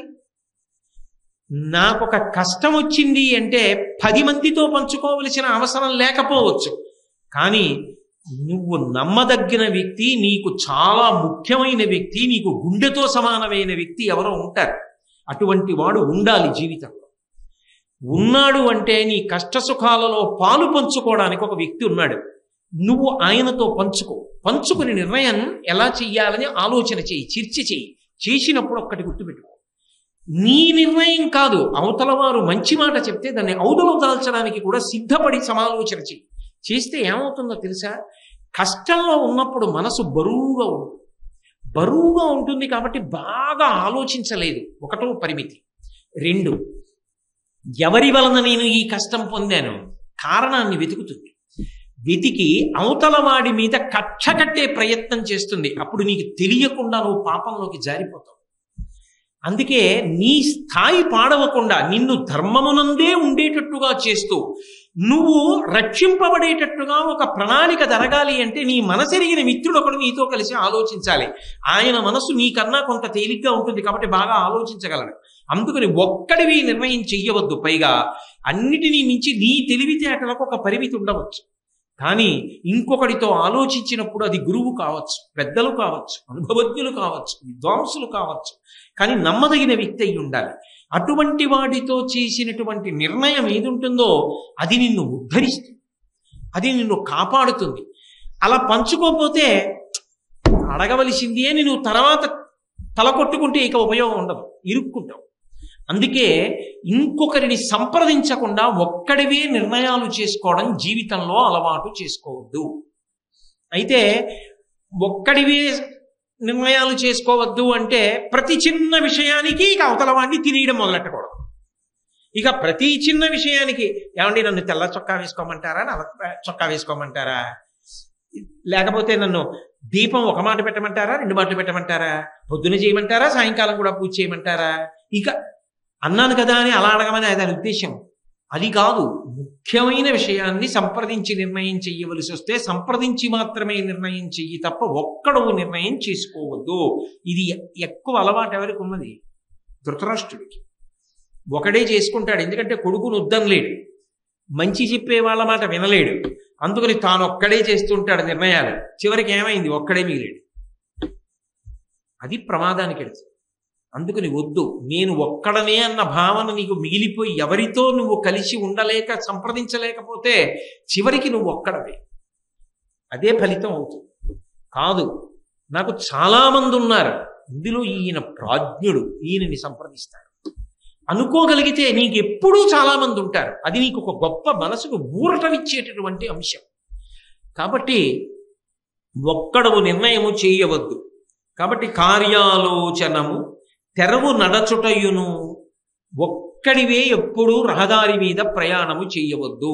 నాకొక కష్టం వచ్చింది అంటే 10 మందితో పంచుకోవలసిన అవసరం లేకపోవచ్చు, కానీ నువ్వు నమ్మదగిన వ్యక్తి, నీకు చాలా ముఖ్యమైన వ్యక్తి, నీకు గుండెతో సమానమైన వ్యక్తి ఎవరో ఉంటారు. అటువంటి వాడు ఉండాలి జీవితంలో. ఉన్నాడు అంటే నీ కష్టసుఖాలలో పాలు పంచుకోవడానికి ఒక వ్యక్తి ఉన్నాడు. నువ్వు ఆయనతో పంచుకుని నిర్ణయం ఎలా చెయ్యాలని ఆలోచన చెయ్యి, చర్చ చెయ్యి. చేసినప్పుడు ఒక్కటి గుర్తుపెట్టుకో, నీ నిర్ణయం కాదు, అవతల వారు మంచి మాట చెప్తే దాన్ని ఔదలో దాల్చడానికి కూడా సిద్ధపడి సమాలోచన చెయ్యి. చేస్తే ఏమవుతుందో తెలుసా? కష్టంలో ఉన్నప్పుడు మనసు బరువుగా ఉంటుంది కాబట్టి బాగా ఆలోచించలేదు. ఒకటో పరిమితి. 2, ఎవరి వలన నేను ఈ కష్టం పొందాను కారణాన్ని వెతికి అవతల వాడి మీద కక్ష కట్టే ప్రయత్నం చేస్తుంది. అప్పుడు నీకు తెలియకుండా నువ్వు పాపంలోకి జారిపోతావు. అందుకే నీ స్థాయి పాడవకుండా నిన్ను ధర్మమునందే ఉండేటట్టుగా చేస్తూ నువ్వు రక్షింపబడేటట్టుగా ఒక ప్రణాళిక జరగాలి అంటే నీ మనసెరిగిన మిత్రుడు ఒకడు నీతో కలిసి ఆలోచించాలి. ఆయన మనసు నీకన్నా కొంత తేలిగ్గా ఉంటుంది కాబట్టి బాగా ఆలోచించగలడు. అందుకని ఒక్కడివి నిర్ణయం చెయ్యవద్దు. పైగా అన్నిటినీ మించి నీ తెలివితేటలకు ఒక పరిమితి ఉండవచ్చు. కానీ ఇంకొకడితో ఆలోచించినప్పుడు అది గురువు కావచ్చు, పెద్దలు కావచ్చు, అనుభవజ్ఞులు కావచ్చు, విద్వాంసులు కావచ్చు, కానీ నమ్మదగిన వ్యక్తి అయి ఉండాలి. అటువంటి వాడితో చేసినటువంటి నిర్ణయం ఏది ఉంటుందో అది నిన్ను ఉద్ధరిస్తుంది, అది నిన్ను కాపాడుతుంది. అలా పంచుకోకపోతే అడగవలసింది అని నువ్వు తర్వాత తలకొట్టుకుంటే ఇక ఉపయోగం ఉండదు, ఇరుక్కుంటావు. అందుకే ఇంకొకరిని సంప్రదించకుండా ఒక్కడివే నిర్ణయాలు చేసుకోవడం జీవితంలో అలవాటు చేసుకోవద్దు. అయితే ఒక్కడివే నిర్ణయాలు చేసుకోవద్దు అంటే ప్రతి చిన్న విషయానికి ఇక అవతల వాడిని తినేయడం మొదలెట్టకూడదు. ఇక ప్రతి చిన్న విషయానికి ఏమండి నన్ను తెల్ల చొక్కా వేసుకోమంటారా, నల్ల చొక్కా వేసుకోమంటారా, లేకపోతే నన్ను దీపం ఒక మాట పెట్టమంటారా, 2 మాటలు పెట్టమంటారా, పొద్దున చేయమంటారా, సాయంకాలం కూడా పూజ చేయమంటారా, ఇక అన్నాను కదా అని అలా అడగమని దాని ఉద్దేశం అది కాదు. ముఖ్యమైన విషయాన్ని సంప్రదించి నిర్ణయం చెయ్యవలసి వస్తే సంప్రదించి మాత్రమే నిర్ణయం చెయ్యి తప్ప ఒక్కడవు నిర్ణయం చేసుకోవద్దు. ఇది ఎక్కువ అలవాటు ఎవరికి ఉన్నది? ధృతరాష్ట్రుడికి. ఒకడే చేసుకుంటాడు, ఎందుకంటే కొడుకును వద్దనలేడు, మంచి చెప్పే వాళ్ళ మాట వినలేడు. అందుకని తాను ఒక్కడే చేస్తుంటాడు నిర్ణయాలు. చివరికి ఏమైంది? ఒక్కడే మిగిలేడు. అది ప్రమాదానికి వెళ్తుంది. అందుకని వద్దు. నేను ఒక్కడనే అన్న భావన నీకు మిగిలిపోయి ఎవరితో నువ్వు కలిసి ఉండలేక సంప్రదించలేకపోతే చివరికి నువ్వు ఒక్కడవే, అదే ఫలితం అవుతుంది. కాదు, నాకు చాలామంది ఉన్నారు, ఇందులో ఈయన ప్రాజ్ఞుడు, ఈయనని సంప్రదిస్తాడు అనుకోగలిగితే నీకు ఎప్పుడూ చాలామంది ఉంటారు. అది నీకు ఒక గొప్ప మనసుకు ఊరటనిచ్చేటటువంటి అంశం. కాబట్టి ఒక్కడవు నిర్ణయము చేయవద్దు. కాబట్టి కార్యాలోచనము తెరవు నడచుటయును, ఒక్కడివే ఎప్పుడూ రహదారి మీద ప్రయాణము చేయవద్దు.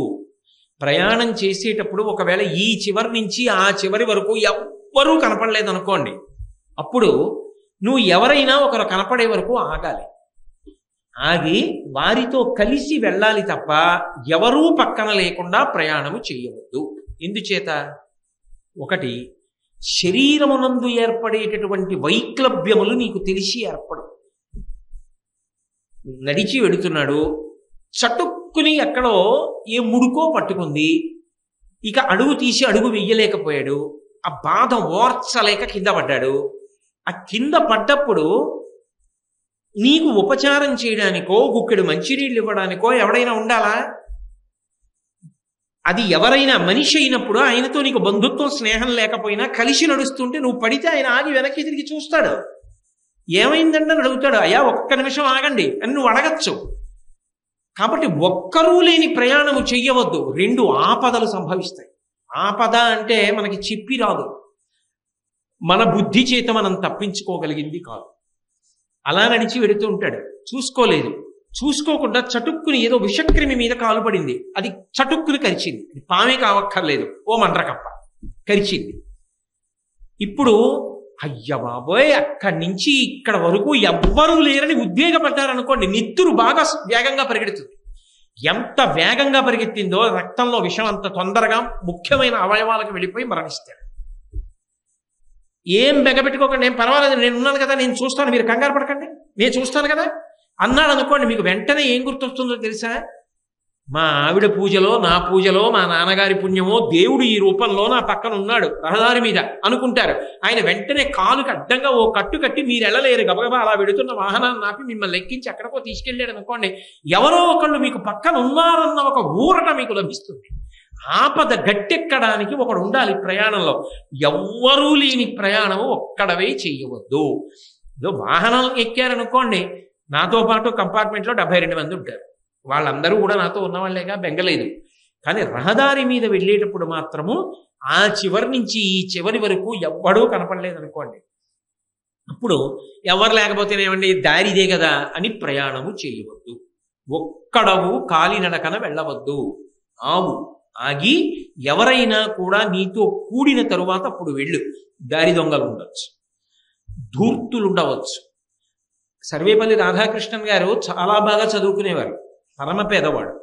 ప్రయాణం చేసేటప్పుడు ఒకవేళ ఈ చివరి నుంచి ఆ చివరి వరకు ఎవ్వరూ కనపడలేదనుకోండి, అప్పుడు నువ్వు ఎవరైనా ఒకరు కనపడే వరకు ఆగాలి. ఆగి వారితో కలిసి వెళ్ళాలి తప్ప ఎవరూ పక్కన లేకుండా ప్రయాణము చేయవద్దు. ఎందుచేత? ఒకటి, శరీరమునందు ఏర్పడేటటువంటి వైక్లభ్యములు నీకు తెలిసి ఏర్పడు. నడిచి వెడుతున్నాడు, చటుక్కుని ఎక్కడో ఏ ముడుకో పట్టుకుంది, ఇక అడుగు తీసి అడుగు వెయ్యలేకపోయాడు. ఆ బాధ ఓర్చలేక కింద పడ్డాడు. ఆ కింద పడ్డప్పుడు నీకు ఉపచారం చేయడానికో గుక్కెడు మంచినీళ్ళు ఇవ్వడానికో ఎవడైనా ఉండాలా? అది ఎవరైనా మనిషి అయినప్పుడు ఆయనతో నీకు బంధుత్వం స్నేహం లేకపోయినా కలిసి నడుస్తుంటే నువ్వు పడితే ఆయన ఆగి వెనక్కి తిరిగి చూస్తాడు. ఏమైందండి అని అడుగుతాడు. అయ్యా ఒక్క నిమిషం ఆగండి అని నువ్వు అడగచ్చు. కాబట్టి ఒక్కరూ లేని ప్రయాణము చెయ్యవద్దు. 2 ఆపదలు సంభవిస్తాయి. ఆపద అంటే మనకి చెప్పి రాదు, మన బుద్ధి చేత మనం తప్పించుకోగలిగింది కాదు. అలా నడిచి వెడుతూ ఉంటాడు, చూసుకోలేదు, చూసుకోకుండా చటుక్కుని ఏదో విషక్రిమి మీద కాలు పడింది, అది చటుక్కుని కరిచింది. పామే కావక్కర్లేదు, ఓ మండ్రకప్ప కరిచింది. ఇప్పుడు అయ్య బాబోయ్ అక్కడి నుంచి ఇక్కడ వరకు ఎవ్వరూ లేరని ఉద్వేగపడ్డారనుకోండి, నెత్తురు బాగా వేగంగా పరిగెడుతుంది. ఎంత వేగంగా పరిగెత్తిందో రక్తంలో విషం అంత తొందరగా ముఖ్యమైన అవయవాలకు వెళ్ళిపోయి మరణిస్తాడు. ఏం బెగపెట్టుకోకండి, ఏం పర్వాలేదు, నేను ఉన్నాను కదా, నేను చూస్తాను, మీరు కంగారు పడకండి, నేను చూస్తాను కదా అన్నాడు అనుకోండి, మీకు వెంటనే ఏం గుర్తొస్తుందో తెలుసా? మా ఆవిడ పూజలో, నా పూజలో, మా నాన్నగారి పుణ్యమో దేవుడు ఈ రూపంలో నా పక్కన ఉన్నాడు రహదారి మీద అనుకుంటారు. ఆయన వెంటనే కాలుకి అడ్డంగా ఓ కట్టు కట్టి మీరు వెళ్ళలేరు, గబగబా అలా వెడుతున్న వాహనాన్ని ఆపి మిమ్మల్ని ఎక్కించి ఎక్కడికో తీసుకెళ్ళాడు అనుకోండి, ఎవరో ఒకళ్ళు మీకు పక్కన ఉన్నారన్న ఒక ఊరట మీకు లభిస్తుంది. ఆపద గట్టెక్కడానికి ఒకడు ఉండాలి ప్రయాణంలో. ఎవ్వరూ లేని ప్రయాణము ఒక్కడవే చెయ్యవద్దు. ఏదో వాహనం ఎక్కారనుకోండి, నాతో పాటు కంపార్ట్మెంట్లో 72 మంది ఉంటారు, వాళ్ళందరూ కూడా నాతో ఉన్నవాళ్ళేగా, బెంగలేదు. కానీ రహదారి మీద వెళ్ళేటప్పుడు మాత్రము ఆ చివరి నుంచి ఈ చివరి వరకు ఎవ్వడూ కనపడలేదు అనుకోండి, అప్పుడు ఎవరు లేకపోతేనేమండి దారిదే కదా అని ప్రయాణము చేయవద్దు. ఒక్కడవు కాలినడకన వెళ్ళవద్దు. ఆగి ఎవరైనా కూడా నీతో కూడిన తరువాత అప్పుడు వెళ్ళు. దారి దొంగలు ఉండొచ్చు, ధూర్తులు ఉండవచ్చు. సర్వేపల్లి రాధాకృష్ణన్ గారు చాలా బాగా చదువుకునేవారు, పరమ పేదవాడు.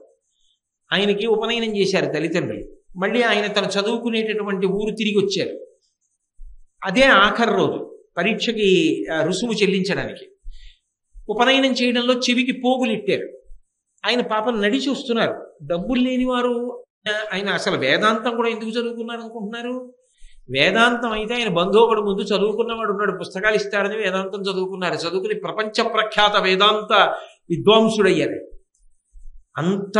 ఆయనకి ఉపనయనం చేశారు తల్లిదండ్రులు. మళ్ళీ ఆయన తను చదువుకునేటటువంటి ఊరు తిరిగి వచ్చారు. అదే ఆఖరి రోజు పరీక్షకి రుసుము చెల్లించడానికి. ఉపనయనం చేయడంలో చెవికి పోగులు ఇట్టారు. ఆయన పాపం నడిచి వస్తున్నారు. డబ్బులు లేనివారు. ఆయన అసలు వేదాంతం కూడా ఎందుకు చదువుకున్నారు అనుకుంటున్నారు? వేదాంతం అయితే ఆయన బంధువుడు ముందు చదువుకున్నవాడు ఉన్నాడు, పుస్తకాలు ఇస్తాడని వేదాంతం చదువుకున్నారు. చదువుకుని ప్రపంచ ప్రఖ్యాత వేదాంత విద్వాంసుడయ్యారు. అంత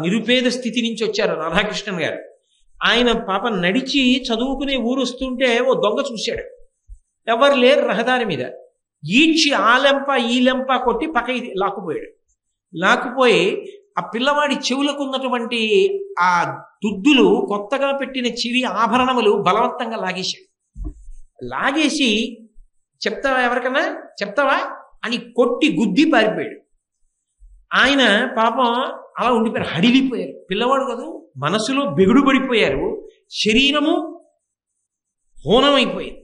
నిరుపేద స్థితి నుంచి వచ్చారు రాధాకృష్ణన్ గారు. ఆయన పాపం నడిచి చదువుకునే ఊరు వస్తుంటే ఓ దొంగ చూశాడు. ఎవరు లేరు రహదారి మీద. ఈడ్చి ఆ లెంప ఈ లెంప కొట్టి పక్క లాక్కుపోయాడు. లాక్కుపోయి ఆ పిల్లవాడి చెవులకు ఉన్నటువంటి ఆ దుద్దులు, కొత్తగా పెట్టిన చెవి ఆభరణములు బలవంతంగా లాగేశాడు. లాగేసి చెప్తావా, ఎవరికన్నా చెప్తావా అని కొట్టి గుద్ది పారిపోయాడు. ఆయన పాపం అలా ఉండిపోయారు, హడిలిపోయారు. పిల్లవాడు కదా, మనసులో బెగుడు పడిపోయారు, శరీరము హోనమైపోయింది.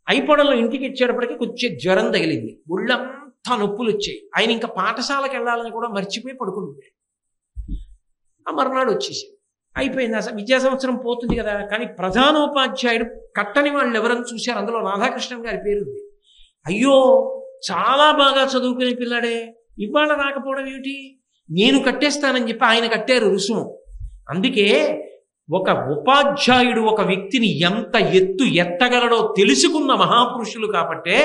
అయిపోవడంలో ఇంటికి ఇచ్చేటప్పటికి కొంచెం జ్వరం తగిలింది, ఒళ్ళంతా నొప్పులు వచ్చాయి. ఆయన ఇంకా పాఠశాలకు వెళ్ళాలని కూడా మర్చిపోయి పడుకుండిపోయాడు. ఆ మర్నాడు వచ్చేసాడు. అయిపోయింది, అసలు విద్యా సంవత్సరం పోతుంది కదా. కానీ ప్రధానోపాధ్యాయుడు కట్టని వాళ్ళు ఎవరని చూశారు, అందులో రాధాకృష్ణన్ గారి పేరు ఉంది. అయ్యో, చాలా బాగా చదువుకునే పిల్లాడే, ఇవాళ రాకపోవడం ఏమిటి, నేను కట్టేస్తానని చెప్పి ఆయన కట్టారు రుసుము. అందుకే ఒక ఉపాధ్యాయుడు ఒక వ్యక్తిని ఎంత ఎత్తగలడో తెలుసుకున్న మహాపురుషులు. కాబట్టే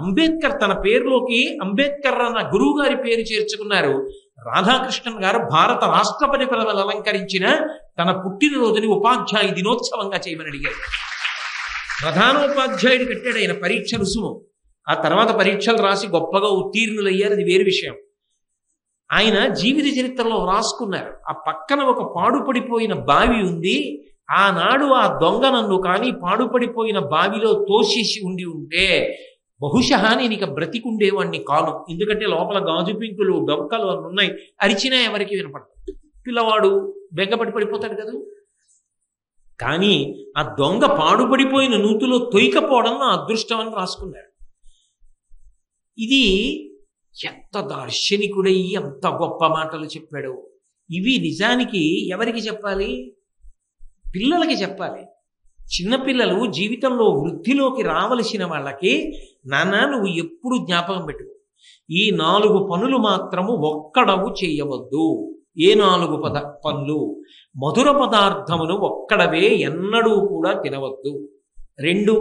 అంబేద్కర్ తన పేరులోకి అంబేద్కర్ అన్న గురువు గారి పేరు చేర్చుకున్నారు. రాధాకృష్ణన్ గారు భారత రాష్ట్రపతి పదవిని అలంకరించిన తన పుట్టినరోజుని ఉపాధ్యాయ దినోత్సవంగా చేయమని అడిగారు. ప్రధానోపాధ్యాయుడు కట్టాడు ఆయన పరీక్ష రుసుము. ఆ తర్వాత పరీక్షలు రాసి గొప్పగా ఉత్తీర్ణులయ్యారు, అది వేరు విషయం. ఆయన జీవిత చరిత్రలో రాసుకున్నారు. ఆ పక్కన ఒక పాడుపడిపోయిన బావి ఉంది. ఆనాడు ఆ దొంగ నన్ను కానీ పాడుపడిపోయిన బావిలో తోసేసి ఉంటే బహుశా నేను ఇక బ్రతికుండేవాడిని కాను. ఎందుకంటే లోపల గాజు పింకులు, డొక్కలు అన్నీ ఉన్నాయి. అరిచినా ఎవరికి వినపడతాడు, పిల్లవాడు బెంగపడి పడిపోతాడు కదా. కానీ ఆ దొంగ పాడుపడిపోయిన నూతులో తొయ్యకపోవడం నా అదృష్టం అని రాసుకున్నాడు. ఇది ఎంత దార్శనికుడై ఎంత గొప్ప మాటలు చెప్పాడు. ఇవి నిజానికి ఎవరికి చెప్పాలి? పిల్లలకి చెప్పాలి. చిన్నపిల్లలు జీవితంలో వృద్ధిలోకి రావలసిన వాళ్ళకి, నాన్న నువ్వు ఎప్పుడు జ్ఞాపకం పెట్టుకో, ఈ 4 పనులు మాత్రము ఒక్కడవు చేయవద్దు. ఏ 4 పనులు? మధుర పదార్థమును ఒక్కడవే ఎన్నడూ కూడా తినవద్దు. 2,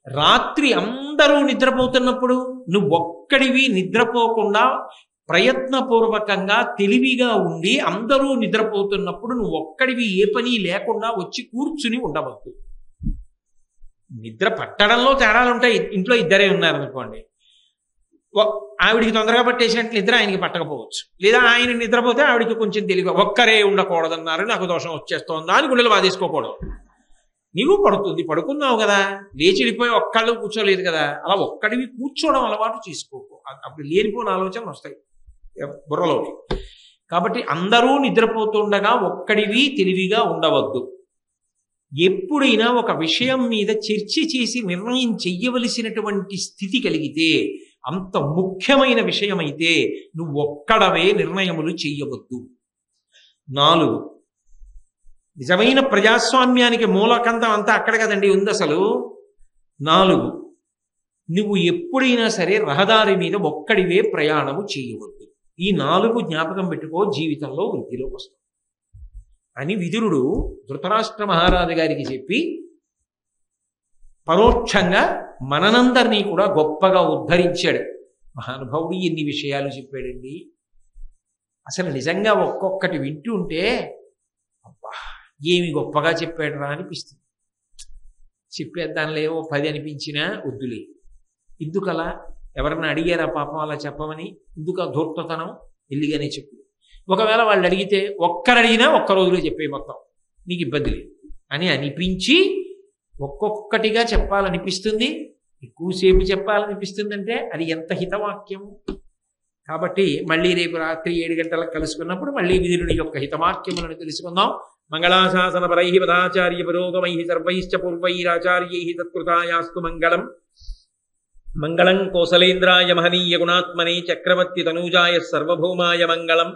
రాత్రి అందరూ నిద్రపోతున్నప్పుడు నువ్వు ఒక్కడివి నిద్రపోకుండా ప్రయత్నపూర్వకంగా తెలివిగా ఉండి, అందరూ నిద్రపోతున్నప్పుడు నువ్వు ఒక్కడివి ఏ పని లేకుండా వచ్చి కూర్చుని ఉండవద్దు. నిద్ర పట్టడంలో తేడాలు ఉంటాయి. ఇంట్లో ఇద్దరే ఉన్నారనుకోండి, ఆవిడికి తొందరగా పట్టేసినట్టు నిద్ర ఆయనకి పట్టకపోవచ్చు. లేదా ఆయన నిద్రపోతే ఆవిడికి కొంచెం తెలివిగా, ఒక్కరే ఉండకూడదన్నారు, నాకు దోషం వచ్చేస్తోందా అని గుండెలు బాధేసుకోకూడదు. నీవు పడుతుంది, పడుకున్నావు కదా, లేచి వెళ్ళిపోయి ఒక్కళ్ళు కూర్చోలేదు కదా, అలా ఒక్కడివి కూర్చోవడం అలవాటు చేసుకోకు. అప్పుడు లేనిపోయిన ఆలోచనలు వస్తాయి బుర్రలోకి. కాబట్టి అందరూ నిద్రపోతుండగా ఒక్కడివి తెలివిగా ఉండవద్దు. ఎప్పుడైనా ఒక విషయం మీద చర్చ చేసి నిర్ణయం చెయ్యవలసినటువంటి స్థితి కలిగితే, అంత ముఖ్యమైన విషయమైతే నువ్వు ఒక్కడవే నిర్ణయములు చెయ్యవద్దు. 4, నిజమైన ప్రజాస్వామ్యానికి మూలకంతం అంతా అక్కడ కదండి ఉంది అసలు. 4, నువ్వు ఎప్పుడైనా సరే రహదారి మీద ఒక్కడివే ప్రయాణము చేయవద్దు. ఈ 4 జ్ఞాపకం పెట్టుకో, జీవితంలో వృద్ధిలోకి వస్తావు. అని విదురుడు ధృతరాష్ట్ర మహారాజు గారికి చెప్పి పరోక్షంగా మనందరినీ కూడా గొప్పగా ఉద్ధరించాడు. మహానుభావుడు ఎన్ని విషయాలు చెప్పాడండి. అసలు నిజంగా ఒక్కొక్కటి వింటూ ఉంటే అబ్బా ఏమి గొప్పగా చెప్పాడు రా అనిపిస్తుంది. చెప్పేద్దానిలో ఏవో 10 అనిపించినా వద్దులే. ఎందుకలా? ఎవరన్నా అడిగారా పాపం అలా చెప్పమని? ఎందుకు ఆ ధూర్తతనం? ఎల్లిగానే చెప్పు. ఒకవేళ వాళ్ళు అడిగితే ఒక్కరు అడిగినా ఒక్క రోజులో చెప్పే మొత్తం, నీకు ఇబ్బంది లేదు అని అనిపించి ఒక్కొక్కటిగా చెప్పాలనిపిస్తుంది. ఎక్కువసేపు చెప్పాలనిపిస్తుందంటే అది ఎంత హితవాక్యము. కాబట్టి మళ్ళీ రేపు రాత్రి 7 గంటలకు కలుసుకున్నప్పుడు మళ్ళీ విదురుని యొక్క హితవాక్యములను తెలుసుకుందాం. మంగళాశాసన పరై పదాచార్య పురోగమై సర్వైశ్చ పూర్వైరాచార్యై తత్కృతాయాస్తు మంగళం. మంగళం కోసలేంద్రాయ మహనీయ గుణాత్మనే చక్రవర్తి తనూజాయ సర్వభౌమాయ మంగళం.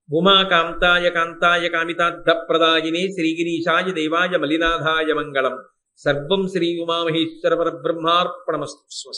ఉమాకాంతాయ కాంతాయ కామితార్థప్రదాయినే శ్రీగిరీశాయ దేవాయ మలినాథాయ మంగళం. సర్వం శ్రీ ఉమామహేశ్వర పరబ్రహ్మార్పణమస్తు. స్వస్తి.